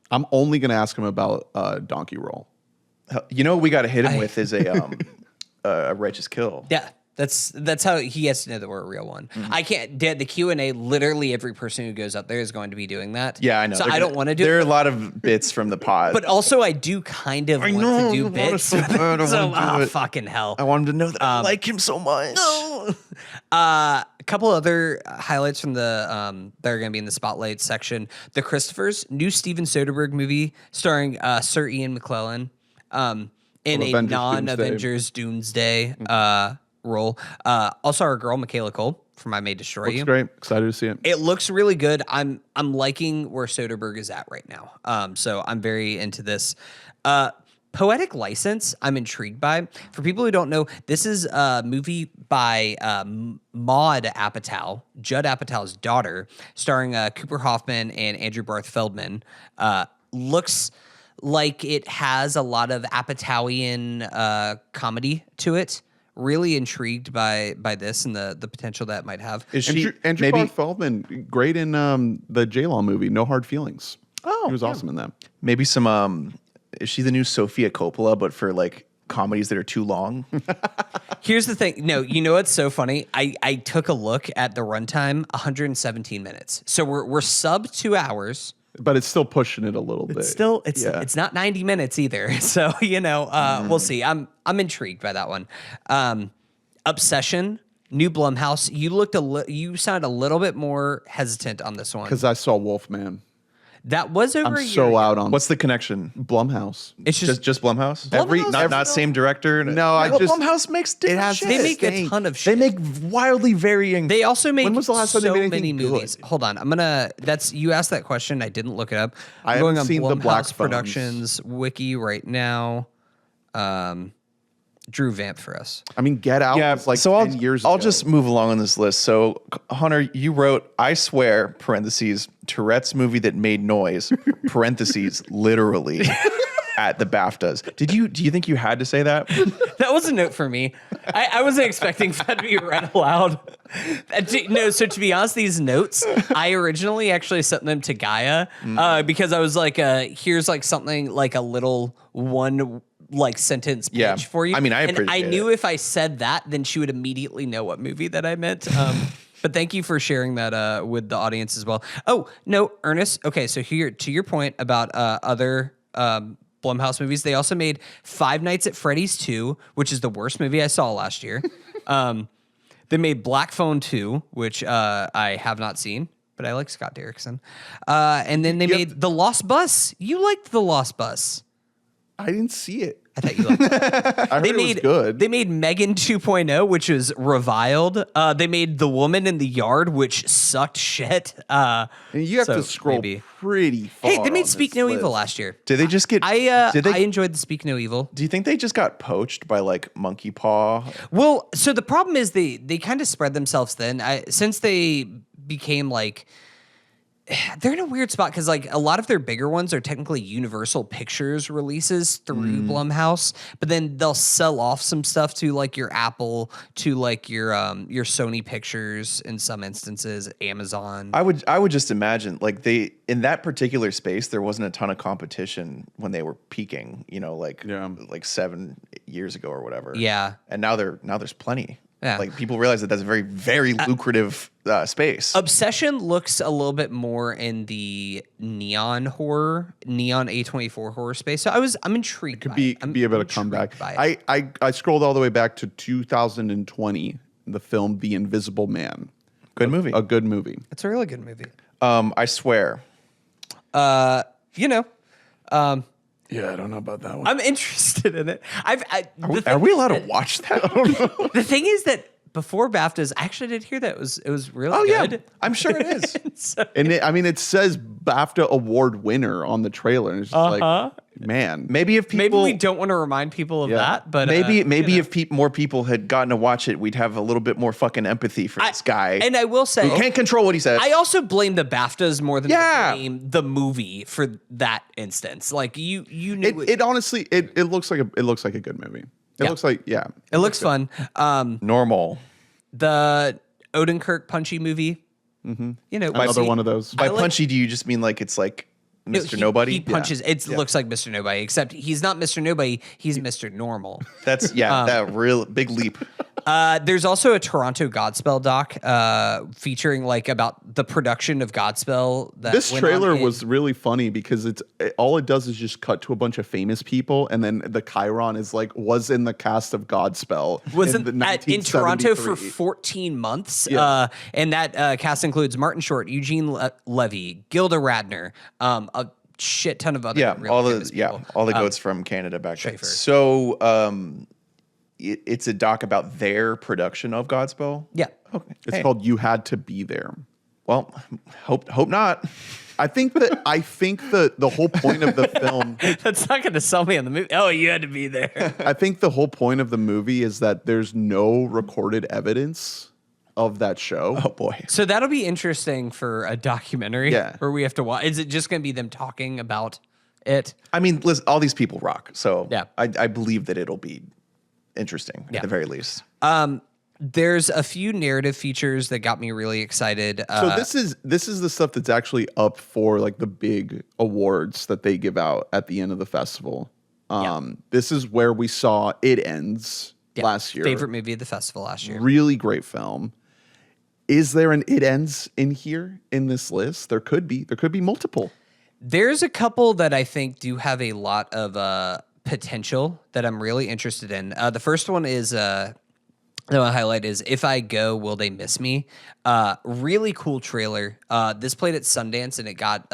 I'm only going to ask him about Donkey Roll. You know what we got to hit him with is a righteous kill. Yeah, that's how he has to know that we're a real one. I can't. The Q&A, literally every person who goes up there is going to be doing that. Yeah, I know. So I don't want to do There are it. a lot of bits from the pod. But also, I do kind of want to do bits. So bad, I So, wanna do it. fucking hell. I want him to know that I like him so much. A couple other highlights from the that are going to be in the spotlight section. The Christophers, new Steven Soderbergh movie starring Sir Ian McKellen in a Avengers non-Avengers Doomsday role. Also, our girl Michaela Cole from I May Destroy Looks You. great. Excited to see it. It looks really good. I'm liking where Soderbergh is at right now. So I'm very into this. Poetic License, I'm intrigued by. For people who don't know, this is a movie by Maude Apatow, Judd Apatow's daughter, starring Cooper Hoffman and Andrew Barth Feldman. Looks like it has a lot of Apatowian comedy to it. Really intrigued by this and the potential that it might have. Is she Andrew maybe Barth Feldman, great in the J-Law movie, No Hard Feelings. Oh, he was awesome in that. maybe some is she the new Sofia Coppola, but for like comedies that are too long? Here's the thing. No, you know what's so funny? I took a look at the runtime, 117 minutes. So we're sub 2 hours. But it's still pushing it a little bit. It's not 90 minutes either. So, we'll see. I'm intrigued by that one. Obsession, new Blumhouse. You sounded a little bit more hesitant on this one. Because I saw Wolfman. That was over I'm a year so ago. out on What's the connection? Not It's Just Blumhouse? Blumhouse Not same director? No, I Well, just- Blumhouse makes different has- shit. They make a Stink. ton of They shit. make wildly varying. They also make When was the last time they so made many anything movies. good? Hold on, you asked that question. I didn't look it up. I I'm going haven't on seen the Black Blumhouse Phones. Productions wiki right now. Drew Vamp for us. I mean, Get Out was like 10 years ago. I'll just move along on this list. So, Hunter, you wrote, I swear, parentheses, Tourette's movie that made noise, parentheses, literally, at the BAFTAs. Do you think you had to say that? That was a note for me. I wasn't expecting that to be read aloud. No, so to be honest, these notes, I originally actually sent them to Gaia because I was like, here's like something like a little one like sentence pitch for you. I mean, I and I appreciate knew it. if I said that, then she would immediately know what movie that I meant. But thank you for sharing that with the audience as well. Oh, no, Ernest. Okay, so here to your point about other Blumhouse movies, they also made Five Nights at Freddy's 2, which is the worst movie I saw last year. They made Black Phone 2, which I have not seen, but I like Scott Derrickson. And then they made The Lost Bus. You liked The Lost Bus. I didn't see it. I thought you liked it. I heard it was good. They made Megan 2.0, which was reviled. They made The Woman in the Yard, which sucked shit. And you have so to scroll maybe. pretty far. Hey, they made on Speak this No list. Evil last year. Did they just get? I did they? enjoyed the Speak No Evil. Do you think they just got poached by like Monkey Paw? Well, so the problem is they kind of spread themselves thin. Since they became like, they're in a weird spot because like a lot of their bigger ones are technically Universal Pictures releases through Blumhouse, but then they'll sell off some stuff to like your Apple, to like your Sony Pictures in some instances, Amazon. I would just imagine like they in that particular space there wasn't a ton of competition when they were peaking. Like 7 years ago or whatever. Yeah. And now there's plenty. Yeah. Like people realize that that's a very very lucrative space. Obsession looks a little bit more in the neon A24 horror space. So I'm intrigued. Could be a bit of comeback. I scrolled all the way back to 2020. The film The Invisible Man. Good movie. A good movie. It's a really good movie. I swear. Yeah, I don't know about that one. I'm interested in it. Are we allowed to watch that? The thing is that before BAFTAs, I actually did hear that it was really yeah, good. I'm sure it is. And it says BAFTA award winner on the trailer. And it's just like, man. Maybe if people, Maybe we don't want to remind people of that, but maybe if more people had gotten to watch it, we'd have a little bit more fucking empathy for this guy. And I will say, who can't control what he says. I also blame the BAFTAs more than I blame the movie for that instance. Like you knew It honestly, it looks like a good movie. It looks like, it looks fun. Normal. The Odenkirk punchy movie. Mm-hmm. You know, another one of those. By punchy, do you just mean like it's like Mr. Nobody? He punches. It looks like Mr. Nobody, except he's not Mr. Nobody. He's Mr. Normal. That's that real big leap. There's also a Toronto Godspell doc featuring like about the production of Godspell. This trailer was really funny because all it does is just cut to a bunch of famous people, and then the Chiron is like was in the cast of Godspell. In Toronto for 14 months, and that cast includes Martin Short, Eugene Levy, Gilda Radner, a shit ton of other all people. the goats from Canada back then. So it's a doc about their production of Godspell. Yeah. Okay. It's called "You Had to Be There." Well, hope not. I think the whole point of the film. That's not going to sell me on the movie. Oh, you had to be there. I think the whole point of the movie is that there's no recorded evidence of that show. Oh boy. So that'll be interesting for a documentary. Yeah. Where we have to watch. Is it just going to be them talking about it? I mean, listen, all these people rock. So yeah. I believe that it'll be interesting at the very least. There's a few narrative features that got me really excited. So this is the stuff that's actually up for like the big awards that they give out at the end of the festival. This is where we saw It Ends last year. Favorite movie of the festival last year. Really great film. Is there an It Ends in here in this list? There could be. There could be multiple. There's a couple that I think do have a lot of potential that I'm really interested in. The first one is that I highlight is If I Go, Will They Miss Me? Really cool trailer. This played at Sundance and it got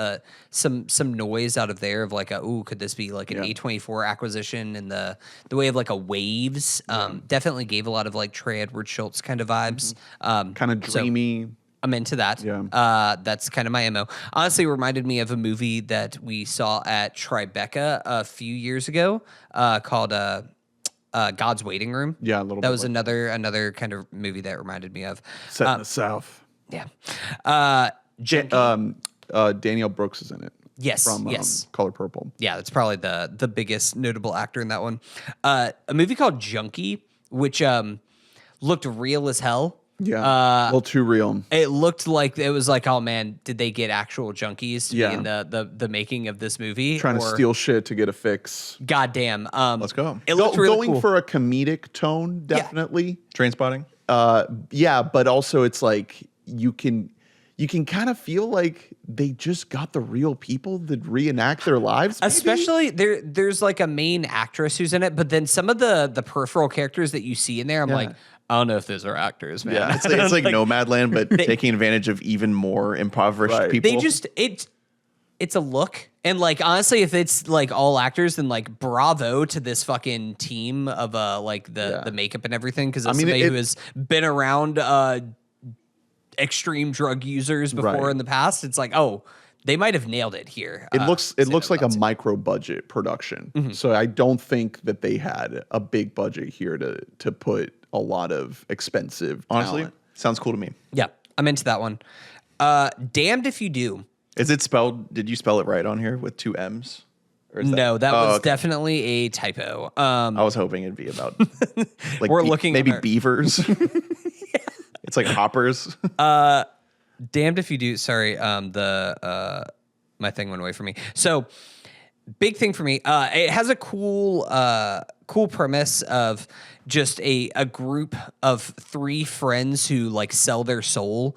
some noise out of there of like could this be like an A24 acquisition in the way of like a Waves? Definitely gave a lot of like Trey Edward Schultz kind of vibes. Kind of dreamy. So I'm into that. Yeah. That's kind of my MO. Honestly, reminded me of a movie that we saw at Tribeca a few years ago called God's Waiting Room. Yeah, a little bit. That was another kind of movie that reminded me of. Set in the South. Yeah. Danielle Brooks is in it. Yes. From Color Purple. Yeah, that's probably the biggest notable actor in that one. A movie called Junkie, which looked real as hell. Yeah, a little too real. It looked like it was like, oh man, did they get actual junkies to be in the making of this movie? Trying to steal shit to get a fix. Goddamn. Let's go. It looked really going cool. for a comedic tone, definitely. Trainspotting. But also it's like you can kind of feel like they just got the real people that reenact their lives. Maybe? Especially there's like a main actress who's in it, but then some of the peripheral characters that you see in there, I'm like, I don't know if those are actors, man. Yeah, it's like Nomadland, but taking advantage of even more impoverished people. They just it's a look. And like honestly, if it's like all actors, then like bravo to this fucking team of like the makeup and everything. Because somebody who has been around extreme drug users before in the past, it's like, oh, they might have nailed it here. It looks like a micro budget production. Mm-hmm. So I don't think that they had a big budget here to put a lot of expensive honestly talent. Sounds cool to me. Yeah, I'm into that one. Damned If You Do. Is it spelled? Did you spell it right on here with 2 M's? Or no, that was definitely a typo. I was hoping it'd be about like we're looking maybe beavers. It's like hoppers. Damned If You Do. Sorry, my thing went away from me. So big thing for me. It has a cool premise of just a group of 3 friends who like sell their soul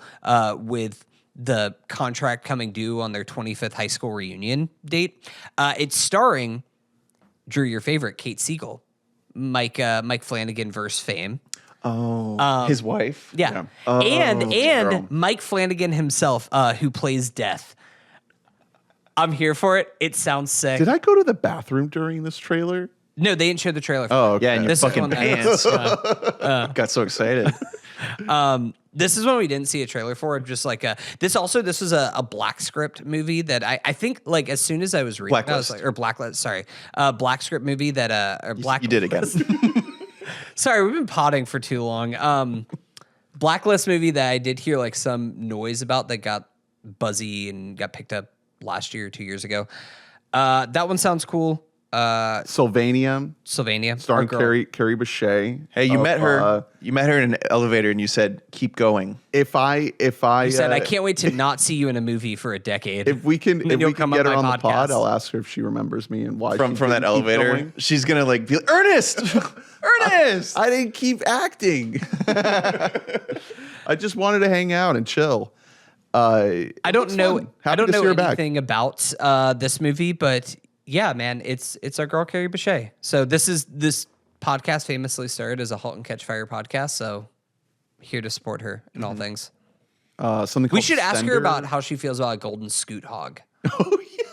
with the contract coming due on their 25th high school reunion date. It's starring Drew, your favorite, Kate Siegel, Mike Flanagan versus Fame. Oh, his wife. Yeah. Oh, and girl. Mike Flanagan himself, who plays Death. I'm here for it. It sounds sick. Did I go to the bathroom during this trailer? No, they didn't show the trailer. Oh, okay. Yeah, in your This is fucking one that- pants. Got so excited. This is one we didn't see a trailer for. Just like this was a black script movie that I think like as soon as I was reading, Blacklist. I was like, or Blacklist, sorry, black script movie that or black. You did again. Sorry, we've been potting for too long. Blacklist movie that I did hear like some noise about that got buzzy and got picked up last year or 2 years ago. That one sounds cool. Sylvania, our starring girl. Carrie Bichet. Hey, you met her. You met her in an elevator, and you said, "Keep going." If I You said, "I can't wait to not see you in a movie for a decade." If we can you'll get come her on on my the pod, podcast. I'll ask her if she remembers me and why From she that didn't keep elevator, going. she's gonna like be like, Ernest, Ernest. I didn't keep acting. I just wanted to hang out and chill. I don't know. I don't know back. anything about this movie, but yeah, man, it's our girl Carrie Bichet. So this podcast famously started as a Halt and Catch Fire podcast. So here to support her in all things. Something We called should ask her Sender. about how she feels about a golden scoot hog. Oh yeah.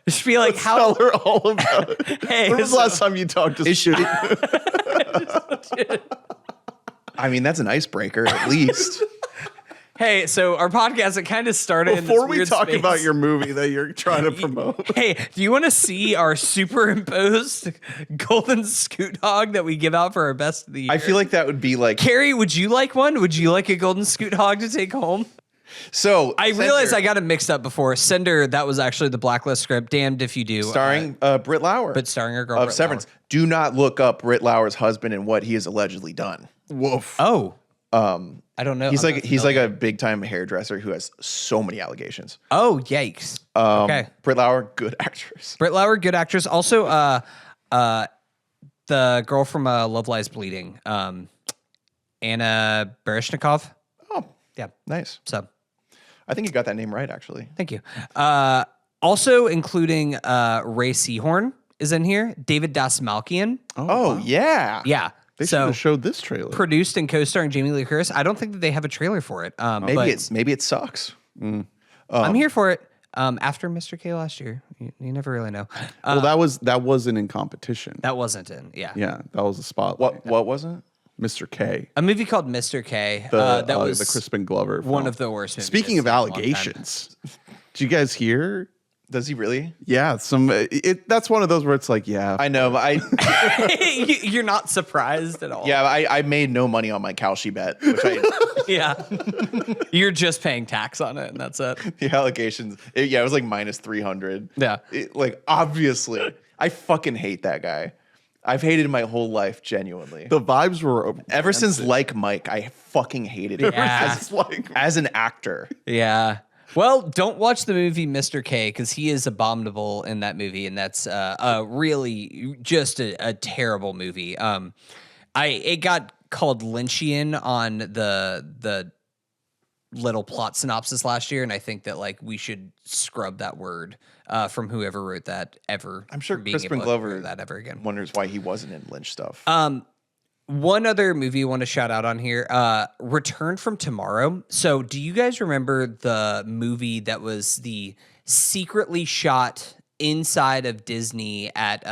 It should be like Tell her all about it. Hey, when was the last time you talked to Shitty? I mean, that's an icebreaker at least. Hey, so our podcast, it kind of started Before in this we weird talk space. about your movie that you're trying to promote. Hey, do you want to see our superimposed golden scoot hog that we give out for our best of the year? I feel like that would be like. Carrie, would you like one? Would you like a golden scoot hog to take home? So I realized I got it mixed up before. Sender, that was actually the Blacklist script. Damned if you do. starring Britt Lauer, but starring our girl of Britt Severance. Do not look up Britt Lauer's husband and what he has allegedly done. Woof. Lauer. Oh. I don't know. He's I'm like not he's like familiar. a big time hairdresser who has so many allegations. Oh, yikes. Okay. Britt Lauer, good actress. Britt Lauer, good actress. Also, the girl from Love Lies Bleeding, Anna Baryshnikov. Oh, Yeah. nice. So I think you got that name right, actually. thank you. Also including Ray Seahorn is in here. David Dasmalkian. Oh, yeah. Yeah. They should So have showed this trailer. produced and co-starring Jamie Lee Curtis. I don't think that they have a trailer for it. Maybe it sucks. I'm here for it. After Mr. K last year, you never really know. Well, that wasn't in competition. That wasn't in. Yeah. Yeah, that was a spotlight. What wasn't? Mr. K. A movie called Mr. K. The, that was the Crispin Glover. one film. of the worst. movies Speaking I've of seen in a long time. allegations, did you guys hear? Does he really? Yeah, that's one of those where it's like, yeah, I know, but You're not surprised at all. I made no money on my Kalshi bet, which Yeah. You're just paying tax on it, and that's it. the allegations. It was like minus 300. Yeah. Like obviously, I fucking hate that guy. I've hated him my whole life, genuinely. the vibes were Ever since Like Mike, I fucking hated him Yeah. as an actor. Yeah. Well, don't watch the movie Mr. K because he is abominable in that movie, and that's really just a terrible movie. It got called Lynchian on the little plot synopsis last year, and I think that like we should scrub that word from whoever wrote that ever. I'm sure from being Crispin able to Glover hear that ever again. wonders why he wasn't in Lynch stuff. One other movie I want to shout out on here, Return from Tomorrow. So do you guys remember the movie that was the secretly shot inside of Disney at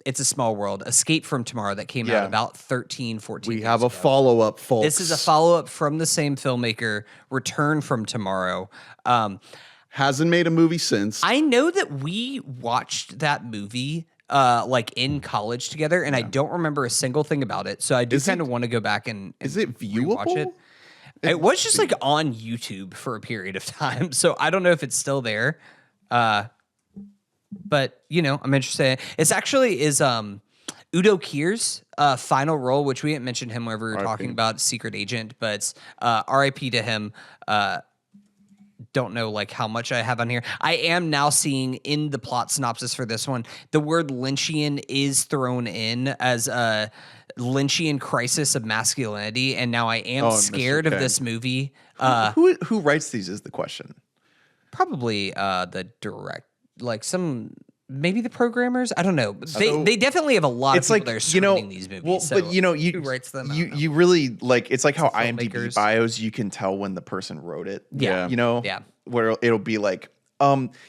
It's a Small World, Escape from Tomorrow, that came out about 13, 14 we years have a ago? follow-up, folks. This is a follow-up from the same filmmaker, Return from Tomorrow. Hasn't made a movie since. I know that we watched that movie like in college together, and I don't remember a single thing about it. So I do kind of want to go back and is it rewatch viewable? it. It was just like on YouTube for a period of time, so I don't know if it's still there. But you know, I'm interested. It's actually is Udo Kier's final role, which we didn't mention him whenever we were talking about Secret Agent, but it's R.I.P. to him. Don't know like how much I have on here. I am now seeing in the plot synopsis for this one, the word Lynchian is thrown in as a Lynchian crisis of masculinity, and now I am scared Mr. of K. this movie. Who writes these is the question. Probably the maybe the programmers. I don't know. They definitely have a lot of It's people like, that are screening these movies. well, so but you who writes them? I don't know. You really like it's like how Some IMDb filmmakers. bios you can tell when the person wrote it. Yeah. You know? Yeah. Where it'll be like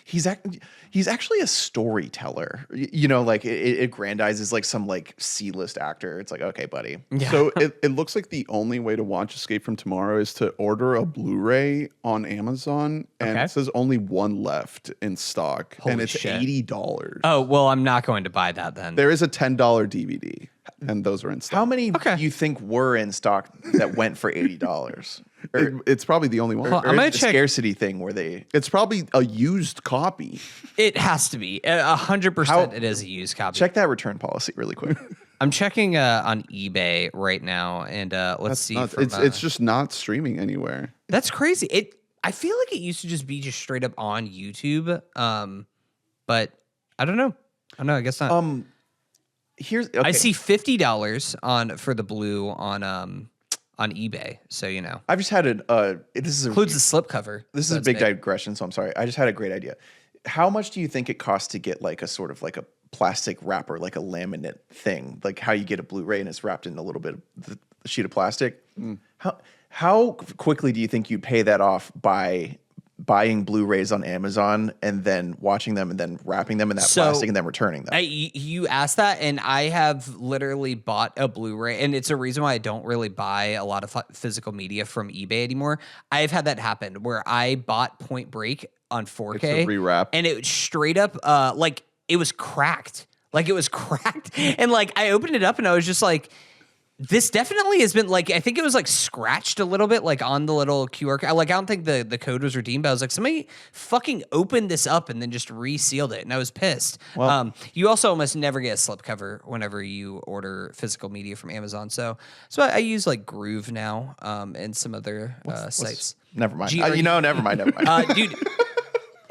He's actually a storyteller. You know, like it grandizes like some like C-list actor. It's like, okay, buddy. Yeah. So it looks like the only way to watch Escape from Tomorrow is to order a Blu-ray on Amazon, and it says only one left in stock, Holy and it's shit. $80. Oh, well, I'm not going to buy that then. There is a $10 DVD, and those are in stock. How many do you think were in stock that went for $80? It's probably the only one. Well, I'm Or gonna is it a check. scarcity thing where they It's probably a used copy. It has to be 100%. It is a used copy. check that return policy really quick. I'm checking on eBay right now, and let's see. It's just not streaming anywhere. That's crazy. I feel like it used to just be just straight up on YouTube. But I don't know. I guess not. Here's I see $50 for the blue on eBay. So you know, I've just had this includes the slipcover. is a big digression, so I'm sorry. I just had a great idea. How much do you think it costs to get like a sort of like a plastic wrapper, like a laminate thing, like how you get a Blu-ray and it's wrapped in a little bit of the sheet of plastic? How quickly do you think you'd pay that off by buying Blu-rays on Amazon and then watching them and then wrapping them in that plastic and then returning them? You asked that, and I have literally bought a Blu-ray, and it's a reason why I don't really buy a lot of physical media from eBay anymore. I've had that happen where I bought Point Break on 4K, It's a rewrap. and it straight up like it was cracked, and like I opened it up and I was just like, this definitely has been like, I think it was like scratched a little bit, like on the little QR code. Like, I don't think the code was redeemed, but I was like, somebody fucking opened this up and then just resealed it. And I was pissed. Well, you also almost never get a slipcover whenever you order physical media from Amazon. So I use like Groove now and some other sites. Never mind. GRE. Never mind. Dude,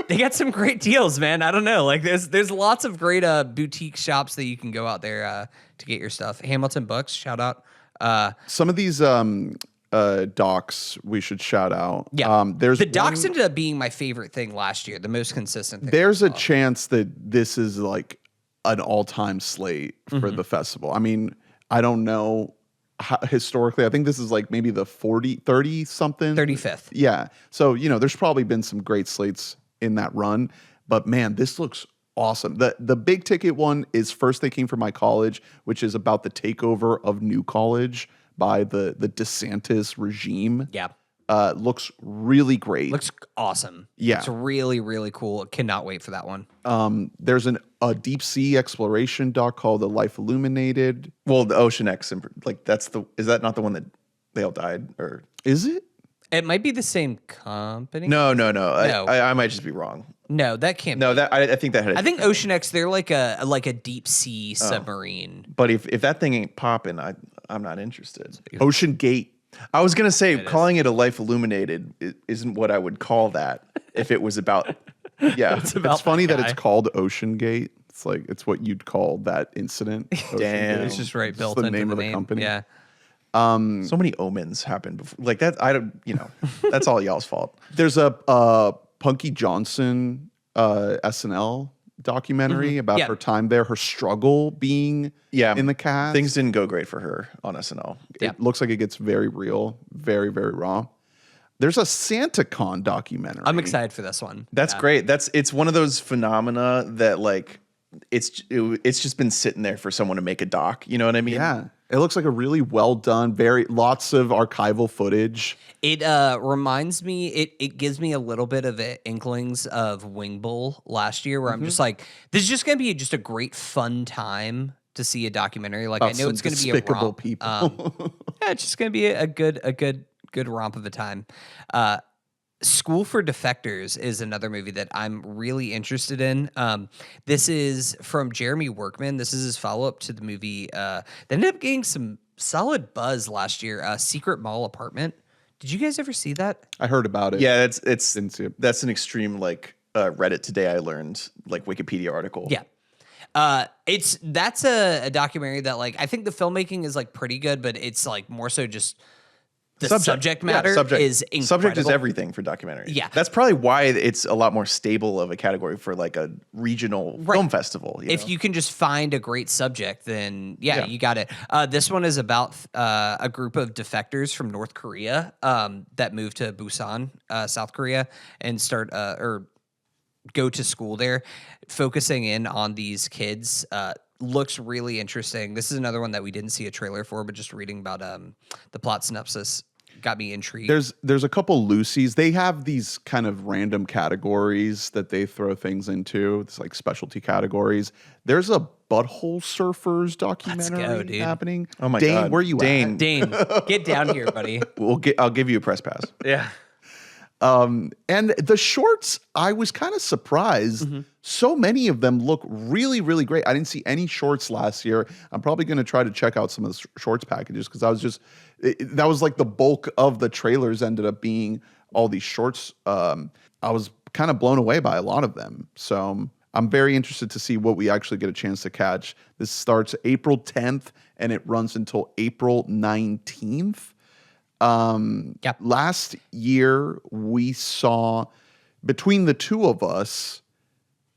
they got some great deals, man. I don't know. Like there's lots of great boutique shops that you can go out there to get your stuff. Hamilton Books, shout out. Some of these docs we should shout out. Yeah. There's the docs ended up being my favorite thing last year, the most consistent thing. There's a chance that this is like an all-time slate for the festival. I mean, I don't know historically. I think this is like maybe the 30 something 35th. Yeah. So, there's probably been some great slates in that run, but man, this looks awesome. The big ticket one is First They Came from My College, which is about the takeover of New College by the DeSantis regime. Yeah. Looks really great. Looks awesome. Yeah. It's really, really cool. Cannot wait for that one. There's a deep sea exploration doc called The Life Illuminated. Well, the Ocean X, like is that not the one that they all died, or Is it? It might be the same company. No. I might just be wrong. No, that can't No, be. that I think that had. I think Ocean X, they're like a deep sea submarine. But if that thing ain't popping, I'm not interested. Ocean Gate. I was gonna say calling it a Life Illuminated isn't what I would call that if it was about. Yeah, It's funny that it's called Ocean Gate. It's like it's what you'd call that incident. Ocean Damn. Gate. It's just right built the into name the of the name. company. Yeah. so many omens happen before, like that. I don't, that's all y'all's fault. There's a Punky Johnson SNL documentary about her time there, her struggle being in the cast. Things didn't go great for her on SNL. It looks like it gets very real, very, very raw. There's a SantaCon documentary. I'm excited for this one. That's great. It's one of those phenomena that like it's just been sitting there for someone to make a doc. You know what I mean? Yeah. It looks like a really well done, lots of archival footage. It reminds me, it gives me a little bit of inklings of Wing Bull last year, where I'm just like, this is just going to be just a great fun time to see a documentary. Like, I know it's going to be a despicable romp. people. Yeah, it's just going to be a good romp of a time. School for Defectors is another movie that I'm really interested in. This is from Jeremy Workman. This is his follow-up to the movie that ended up getting some solid buzz last year, Secret Mall Apartment. Did you guys ever see that? I heard about it. Yeah, Didn't see it. that's an extreme like Reddit today I learned like Wikipedia article. Yeah. That's a documentary that like I think the filmmaking is like pretty good, but it's like more so just the subject matter is incredible. Subject is everything for documentaries. Yeah. That's probably why it's a lot more stable of a category for like a regional film festival. If you can just find a great subject, then you got it. This one is about a group of defectors from North Korea that moved to Busan, South Korea, and start go to school there, focusing in on these kids looks really interesting. This is another one that we didn't see a trailer for, but just reading about the plot synopsis got me intrigued. There's a couple loosies. They have these kind of random categories that they throw things into. It's like specialty categories. There's a Butthole Surfers documentary happening. Oh my Dane, God. where you at? Dane, get down here, buddy. I'll give you a press pass. Yeah. And the shorts, I was kind of surprised. So many of them look really, really great. I didn't see any shorts last year. I'm probably going to try to check out some of the shorts packages because I was just, that was like the bulk of the trailers ended up being all these shorts. I was kind of blown away by a lot of them. So I'm very interested to see what we actually get a chance to catch. This starts April 10th and it runs until April 19th. Last year we saw between the two of us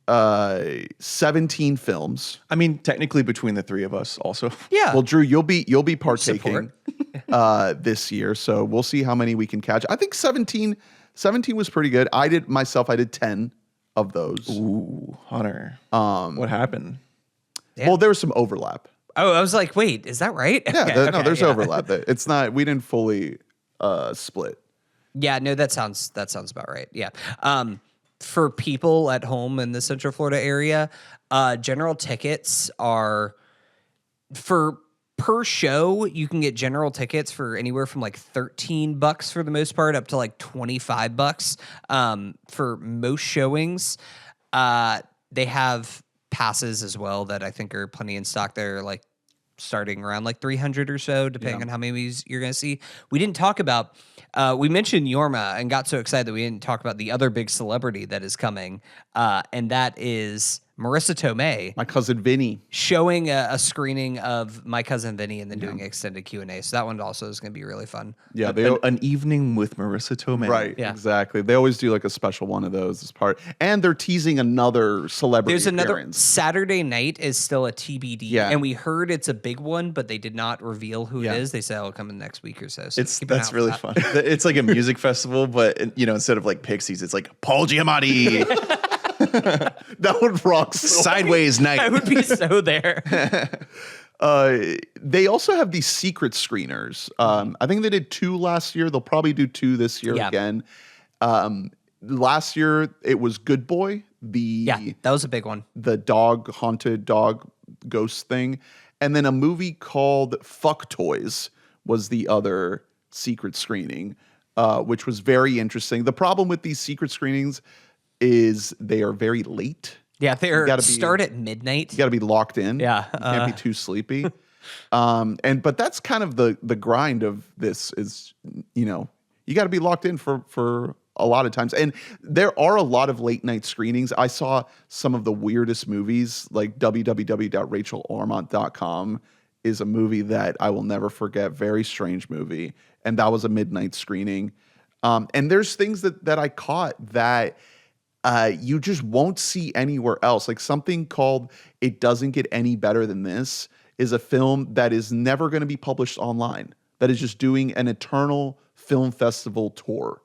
17 films. I mean, technically between the three of us also. Yeah. Well, Drew, you'll be partaking this year, so we'll see how many we can catch. I think 17 was pretty good. I did 10 of those. Ooh, Hunter. What happened? Yeah. Well, there was some overlap. Oh, I was like, wait, is that right? Yeah, no, there's overlap. It's not. We didn't fully split. Yeah, no, that sounds about right. Yeah. For people at home in the Central Florida area, general tickets are per show. You can get general tickets for anywhere from like $13 for the most part up to like $25 for most showings. They have passes as well that I think are plenty in stock. They're like starting around like 300 or so, depending on how many movies you're going to see. We didn't talk about, we mentioned Yorma and got so excited that we didn't talk about the other big celebrity that is coming. And that is Marissa Tomei. My cousin Vinny. Showing a screening of My Cousin Vinny and then doing extended Q&A. So that one also is going to be really fun. Yeah, An evening with Marissa Tomei. Right, Yeah. exactly. They always do like a special one of those as part. And they're teasing another celebrity There's another appearance. Saturday night is still a TBD. Yeah. And we heard it's a big one, but they did not reveal who it is. They said it'll come in the next week or so. So keep an eye That's out really for that. fun. It's like a music festival, but instead of like Pixies, it's like Paul Giamatti. That would rock so Sideways Night. I would be so there. They also have these secret screeners. I think they did 2 last year. They'll probably do 2 this year again. Last year it was Good Boy, That was a big one. the haunted dog ghost thing, and then a movie called Fuck Toys was the other secret screening, which was very interesting. The problem with these secret screenings is they are very late. Yeah, they start at midnight. You got to be locked in. Yeah, you can't be too sleepy. But that's kind of the grind of this is, you got to be locked in for a lot of times. And there are a lot of late night screenings. I saw some of the weirdest movies, like www.rachelormont.com is a movie that I will never forget. Very strange movie. And that was a midnight screening. And there's things that I caught that you just won't see anywhere else. Like something called It Doesn't Get Any Better Than This is a film that is never going to be published online. That is just doing an eternal film festival tour.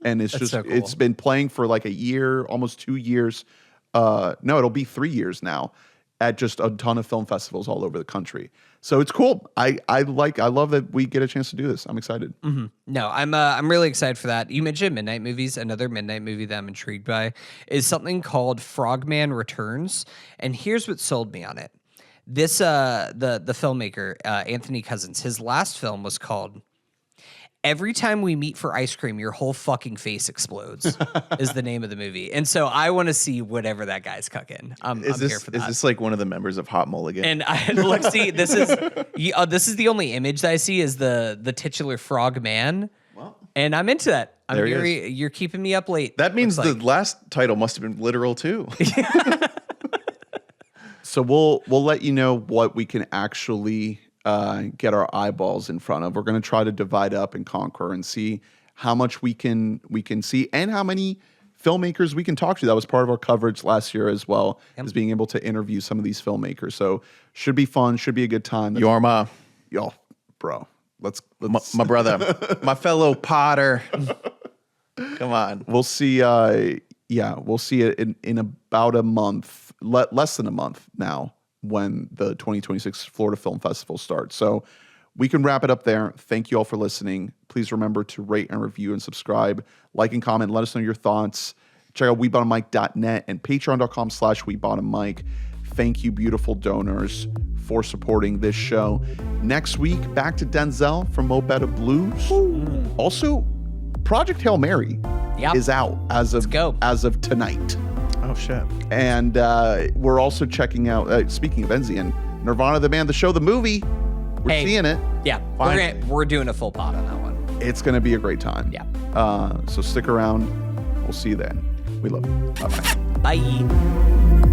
And it's That's just, so cool. It's been playing for like a year, almost 2 years. No, it'll be 3 years now at just a ton of film festivals all over the country. So it's cool. I love that we get a chance to do this. I'm excited. No, I'm really excited for that. You mentioned midnight movies. Another midnight movie that I'm intrigued by is something called Frogman Returns. And here's what sold me on it. This the filmmaker Anthony Cousins, his last film was called Every Time We Meet for Ice Cream, Your Whole Fucking Face Explodes is the name of the movie. And so I want to see whatever that guy's cooking. I'm here for that. Is this like one of the members of Hot Mulligan? And look, see, this is the only image that I see is the titular frog man. Well, and I'm into that. There he is. You're keeping me up late. that means the last title must have been literal too. So we'll let you know what we can actually get our eyeballs in front of. We're going to try to divide up and conquer and see how much we can see and how many filmmakers we can talk to. That was part of our coverage last year as well, is being able to interview some of these filmmakers. So should be fun, should be a good time. Yorma, Y'all, bro, let's my brother, my fellow Potter. Come on. we'll see Yeah, we'll see it in about a month, less than a month now, when the 2026 Florida Film Festival starts. So we can wrap it up there. Thank you all for listening. Please remember to rate and review and subscribe, like and comment, let us know your thoughts. Check out WeBottomMic.net and patreon.com/WeBottomMic. Thank you, beautiful donors, for supporting this show. Next week, back to Denzel from Mo Better Blues. Also, Project Hail Mary is out as of tonight. Oh, shit. And we're also checking out, speaking of Enzian, Nirvana the Band, the show, the movie. We're seeing it. Yeah, we're doing a full pod on that one. It's going to be a great time. Yeah. So stick around. We'll see you then. We love you. Bye-bye. Bye.